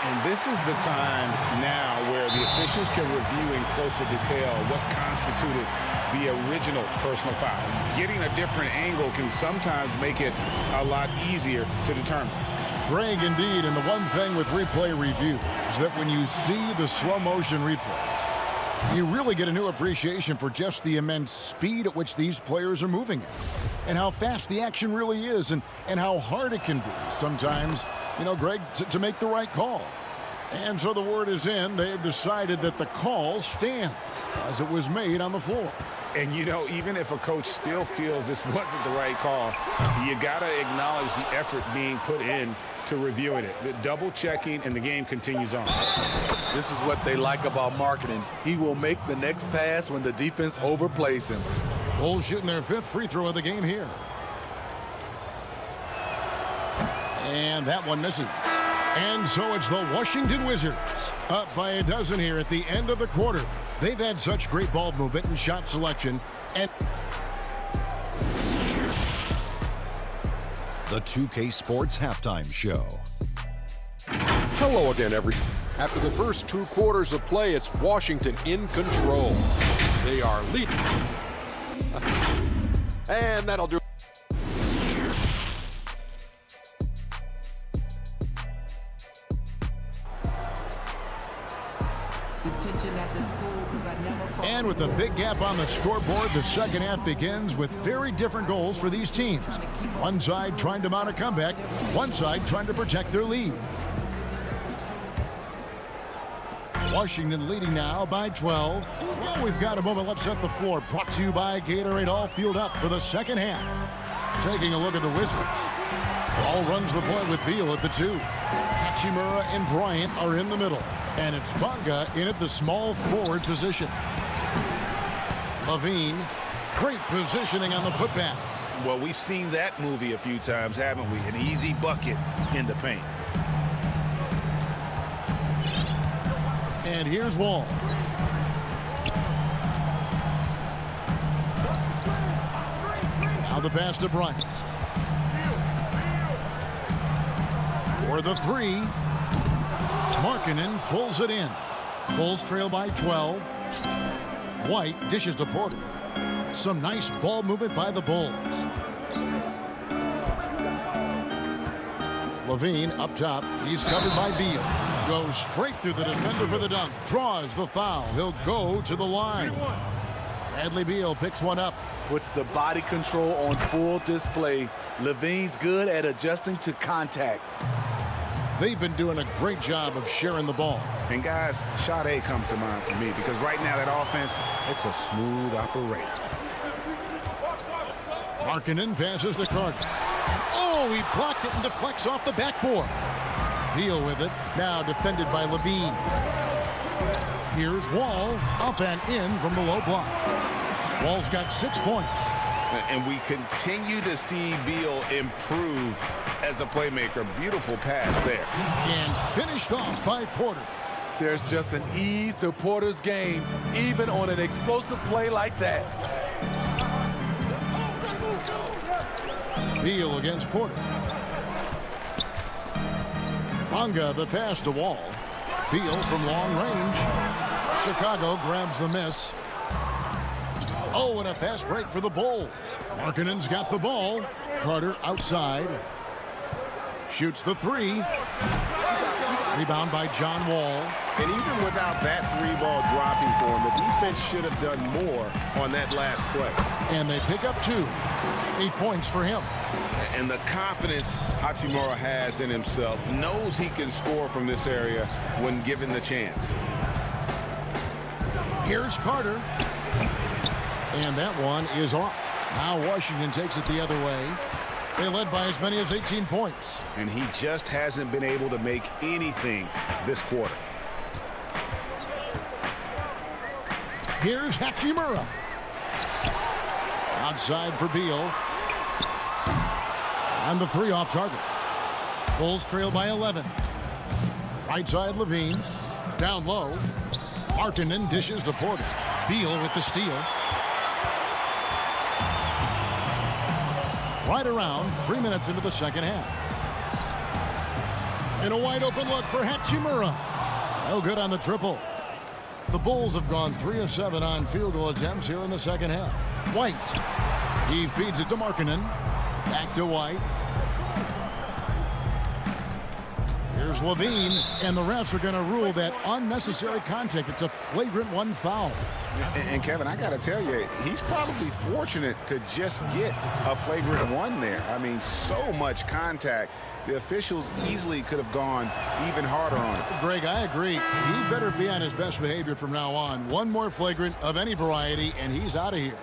Speaker 2: And this is the time now where the officials can review in closer detail what constituted the original personal foul. Getting a different angle can sometimes make it a lot easier to determine.
Speaker 1: Greg, indeed, and the one thing with replay review is that when you see the slow motion replays, you really get a new appreciation for just the immense speed at which these players are moving at, and how fast the action really is, and how hard it can be sometimes, you know, Greg, to make the right call. And so the word is in. They've decided that the call stands as it was made on the floor.
Speaker 2: And, you know, even if a coach still feels this wasn't the right call, you got to acknowledge the effort being put in to reviewing it. The double checking, and the game continues on.
Speaker 8: This is what they like about marketing. He will make the next pass when the defense overplays him.
Speaker 1: Bulls shooting their 5th free throw of the game here. And that one misses. And so it's the Washington Wizards up by a dozen here at the end of the quarter. They've had such great ball movement and shot selection. And
Speaker 6: the 2K Sports Halftime Show.
Speaker 7: Hello again, everyone. After the first 2 quarters of play, it's Washington in control. They are leading. And that'll do.
Speaker 1: And with a big gap on the scoreboard, the second half begins with very different goals for these teams. One side trying to mount a comeback, one side trying to protect their lead. Washington leading now by 12. Well, we've got a moment. Let's set the floor. Brought to you by Gatorade, all fueled up for the second half. Taking a look at the Wizards. Ball runs the point with Beal at the 2. Hachimura and Bryant are in the middle. And it's Bonga in at the small forward position. Levine, great positioning on the putback.
Speaker 4: Well, we've seen that movie a few times, haven't we? An easy bucket in the paint.
Speaker 1: And here's Wall. Now the pass to Bryant. For the 3. Markkanen pulls it in. Bulls trail by 12. White dishes to Porter. Some nice ball movement by the Bulls. Levine up top. He's covered by Beal. Goes straight through the defender for the dunk. Draws the foul. He'll go to the line. Bradley Beal picks one up.
Speaker 8: Puts the body control on full display. Levine's good at adjusting to contact.
Speaker 1: They've been doing a great job of sharing the ball.
Speaker 4: And guys, shot A comes to mind for me because right now that offense, it's a smooth operator.
Speaker 1: Markkanen passes to Carter. Oh, he blocked it and deflects off the backboard. Beal with it, now defended by Levine. Here's Wall, up and in from the low block. Wall's got 6 points.
Speaker 2: And we continue to see Beal improve as a playmaker. Beautiful pass there.
Speaker 1: And finished off by Porter.
Speaker 8: There's just an ease to Porter's game, even on an explosive play like that.
Speaker 1: Beal against Porter. Bonga the pass to Wall. Beal from long range. Chicago grabs the miss. Oh, and a fast break for the Bulls. Markkanen's got the ball. Carter outside. Shoots the three. Rebound by John Wall.
Speaker 2: And even without that three-ball dropping for him, the defense should have done more on that last play.
Speaker 1: And they pick up 2. 8 points for him.
Speaker 2: And the confidence Hachimura has in himself, knows he can score from this area when given the chance.
Speaker 1: Here's Carter. And that one is off. Now Washington takes it the other way. They led by as many as 18 points.
Speaker 2: And he just hasn't been able to make anything this quarter.
Speaker 1: Here's Hachimura. Outside for Beal. And the three off target. Bulls trail by 11. Right side Levine. Down low. Markkanen dishes to Porter. Beal with the steal. Right around 3 minutes into the second half. And a wide open look for Hachimura. No good on the triple. The Bulls have gone 3 of 7 on field goal attempts here in the second half. White. He feeds it to Markkanen. Back to White. Here's Levine, and the refs are going to rule that unnecessary contact. It's a flagrant 1 foul.
Speaker 4: And Kevin, I got to tell you, he's probably fortunate to just get a flagrant 1 there. I mean, so much contact. The officials easily could have gone even harder on it.
Speaker 1: Greg, I agree. He better be on his best behavior from now on. One more flagrant of any variety, and he's out of here.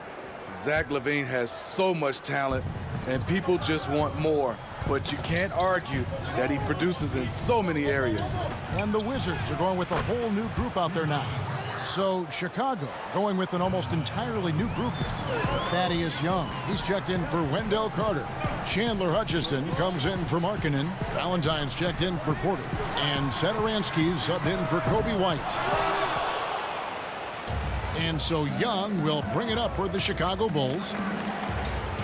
Speaker 8: Zach LaVine has so much talent, and people just want more. But you can't argue that he produces in so many areas.
Speaker 1: And the Wizards are going with a whole new group out there now. So Chicago going with an almost entirely new group. Thaddeus Young, he's checked in for Wendell Carter. Chandler Hutchison comes in for Markkanen. Valentine's checked in for Porter. And Satoransky's subbed in for Kobe White. And so Young will bring it up for the Chicago Bulls.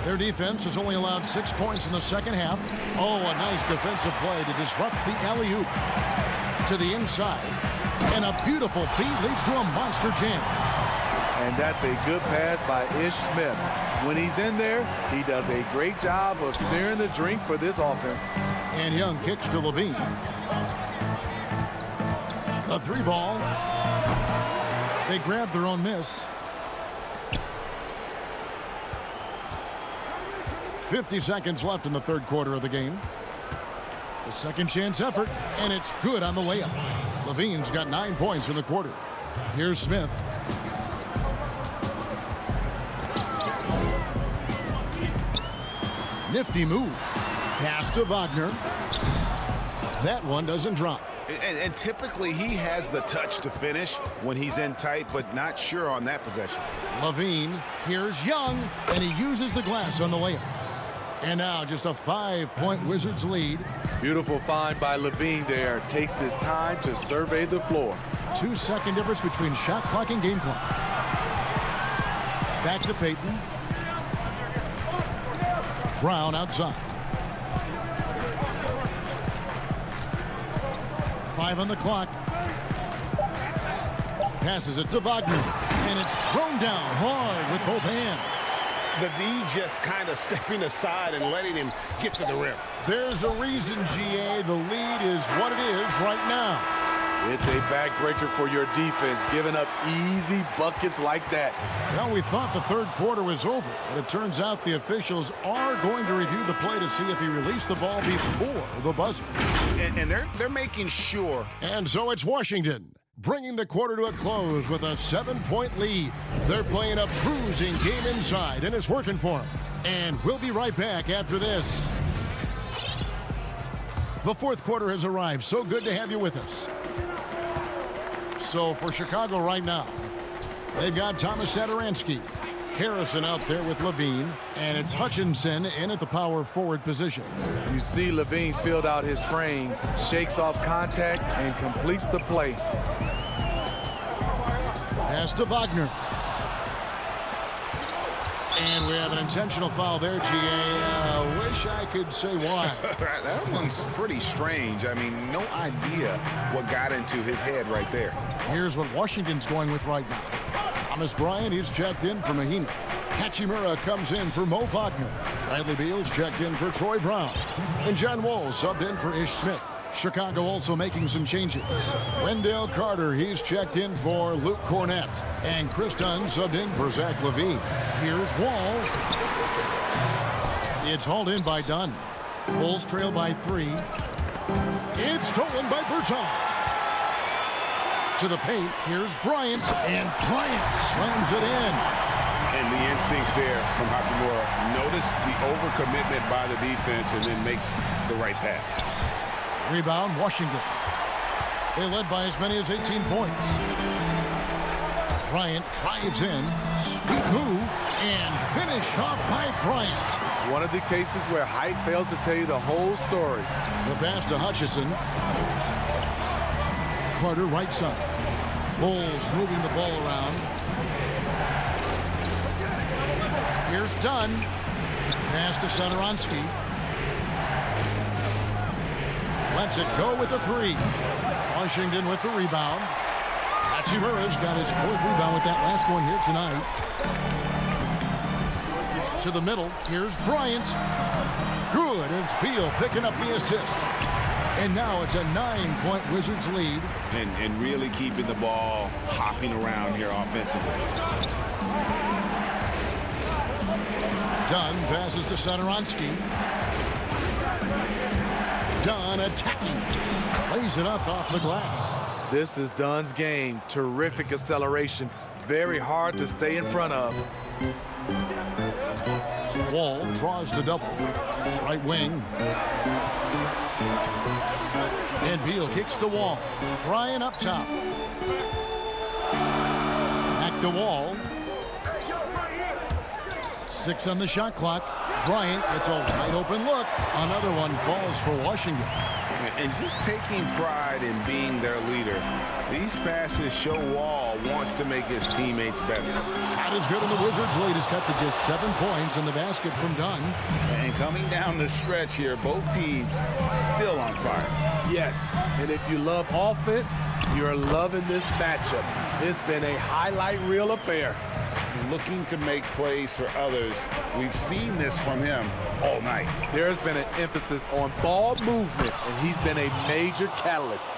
Speaker 1: Their defense has only allowed 6 points in the second half. Oh, a nice defensive play to disrupt the alley-oop. To the inside. And a beautiful feed leads to a monster jam.
Speaker 8: And that's a good pass by Ish Smith. When he's in there, he does a great job of steering the drink for this offense.
Speaker 1: And Young kicks to Levine. A 3-ball. They grab their own miss. 50 seconds left in the third quarter of the game. The second chance effort, and it's good on the layup. Levine's got 9 points in the quarter. Here's Smith. Nifty move. Pass to Wagner. That one doesn't drop.
Speaker 2: And typically he has the touch to finish when he's in tight, but not sure on that possession.
Speaker 1: Levine, here's Young, and he uses the glass on the layup. And now just a 5-point Wizards lead.
Speaker 8: Beautiful find by Levine there. Takes his time to survey the floor.
Speaker 1: 2-second difference between shot clock and game clock. Back to Payton. Brown outside. 5 on the clock. Passes it to Wagner. And it's thrown down hard with both hands.
Speaker 2: The D just kind of stepping aside and letting him get to the rim.
Speaker 1: There's a reason, GA. The lead is what it is right now.
Speaker 8: It's a backbreaker for your defense, giving up easy buckets like that.
Speaker 1: Well, we thought the third quarter was over, but it turns out the officials are going to review the play to see if he released the ball before the buzzer.
Speaker 4: And they're making sure.
Speaker 1: And so it's Washington, bringing the quarter to a close with a 7-point lead. They're playing a bruising game inside, and it's working for them. And we'll be right back after this. The fourth quarter has arrived. So good to have you with us. So for Chicago right now, they've got Thomas Satoransky, Harrison out there with Levine, and it's Hutchinson in at the power forward position.
Speaker 8: You see Levine's filled out his frame, shakes off contact, and completes the play.
Speaker 1: Pass to Wagner. And we have an intentional foul there, G.A. Wish I could say why.
Speaker 4: That one's pretty strange. I mean, no idea what got into his head right there.
Speaker 1: Here's what Washington's going with right now. Thomas Bryant, he's checked in for Mahimi. Hachimura comes in for Mo Wagner. Bradley Beal's checked in for Troy Brown. And John Wall subbed in for Ish Smith. Chicago also making some changes. Wendell Carter, he's checked in for Luke Cornett. And Chris Dunn subbed in for Zach LaVine. Here's Wall. It's hauled in by Dunn. Bulls trail by 3. It's stolen by Bertans. To the paint, here's Bryant. And Bryant slams it in.
Speaker 2: And the instincts there from Hachimura. Notice the overcommitment by the defense and then makes the right pass.
Speaker 1: Rebound, Washington. They led by as many as 18 points. Bryant drives in, sweet move, and finish off by Bryant.
Speaker 8: One of the cases where height fails to tell you the whole story.
Speaker 1: The pass to Hutchison. Carter right side. Bulls moving the ball around. Here's Dunn. Pass to Satoransky. Lets it go with the 3. Washington with the rebound. Hachimura's got his 4th rebound with that last one here tonight. To the middle, here's Bryant. Good, it's Beal picking up the assist. And now it's a 9-point Wizards lead.
Speaker 2: And really keeping the ball hopping around here offensively.
Speaker 1: Dunn passes to Satoransky. Dunn attacking. Lays it up off the glass.
Speaker 8: This is Dunn's game. Terrific acceleration. Very hard to stay in front of.
Speaker 1: Wall draws the double. Right wing. And Beal kicks to Wall. Bryant up top. Back to Wall. 6 on the shot clock. Bryant gets a wide open look. Another one falls for Washington.
Speaker 2: And just taking pride in being their leader. These passes show Wall wants to make his teammates better.
Speaker 1: Shot is good, and the Wizards' lead is cut to just 7 points in the basket from Dunn.
Speaker 2: And coming down the stretch here, both teams still on fire.
Speaker 8: Yes, and if you love offense, you're loving this matchup. It's been a highlight reel affair.
Speaker 2: Looking to make plays for others. We've seen this from him all night.
Speaker 8: There's been an emphasis on ball movement, and he's been a major catalyst.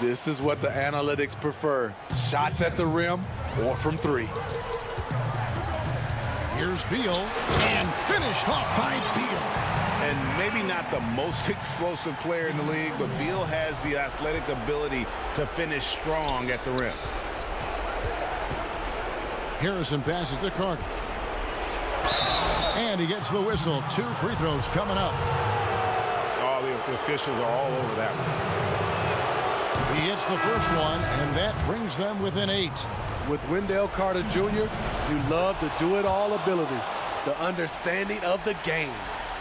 Speaker 8: This is what the analytics prefer. Shots at the rim or from 3.
Speaker 1: Here's Beal, and finished off by Beal.
Speaker 2: And maybe not the most explosive player in the league, but Beal has the athletic ability to finish strong at the rim.
Speaker 1: Harrison passes to Carter. And he gets the whistle. 2 free throws coming up.
Speaker 2: Oh, the officials are all over that one.
Speaker 1: He hits the first one, and that brings them within 8.
Speaker 8: With Wendell Carter Jr., you love the do-it-all ability, the understanding of the game.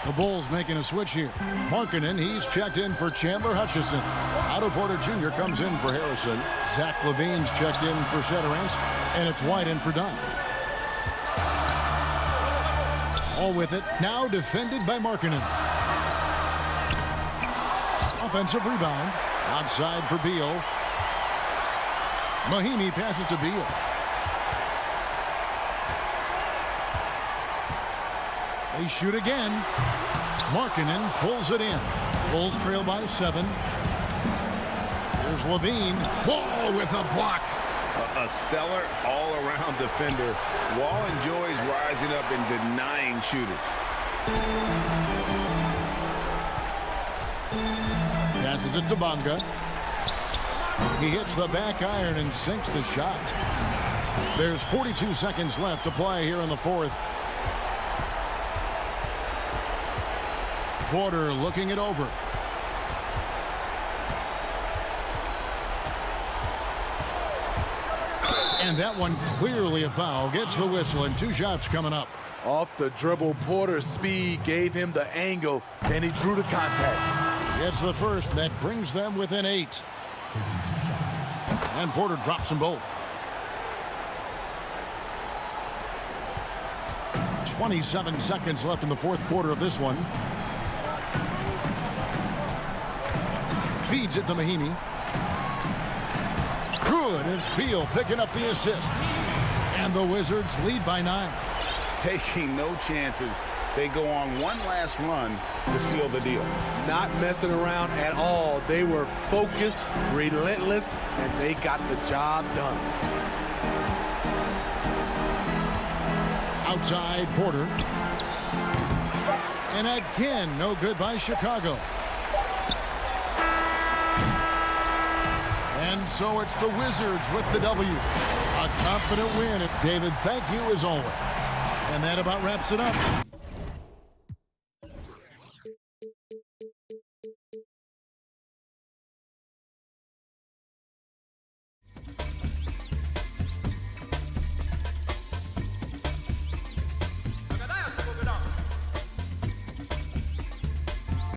Speaker 1: The Bulls making a switch here. Markkanen, he's checked in for Chandler Hutchison. Otto Porter Jr. comes in for Harrison. Zach LaVine's checked in for Satoransky. And it's White in for Dunn. All with it. Now defended by Markkanen. Offensive rebound. Outside for Beal. Mahimi passes to Beal. They shoot again. Markkanen pulls it in. Bulls trail by 7. There's Levine. Wall with a block.
Speaker 2: A stellar all-around defender. Wall enjoys rising up and denying shooters.
Speaker 1: Passes it to Bonga. He hits the back iron and sinks the shot. There's 42 seconds left to play here in the fourth. Porter looking it over. And that one clearly a foul. Gets the whistle and 2 shots coming up.
Speaker 8: Off the dribble, Porter's speed gave him the angle, and he drew the contact.
Speaker 1: Gets the first. That brings them within 8. And Porter drops them both. 27 seconds left in the fourth quarter of this one. Feeds it to Mahinmi. Good. It's Beal picking up the assist. And the Wizards lead by 9.
Speaker 2: Taking no chances. They go on one last run to seal the deal.
Speaker 8: Not messing around at all. They were focused, relentless, and they got the job done.
Speaker 1: Outside, Porter. And again, no good by Chicago. And so it's the Wizards with the W. A confident win. David, thank you as always. And that about wraps it up.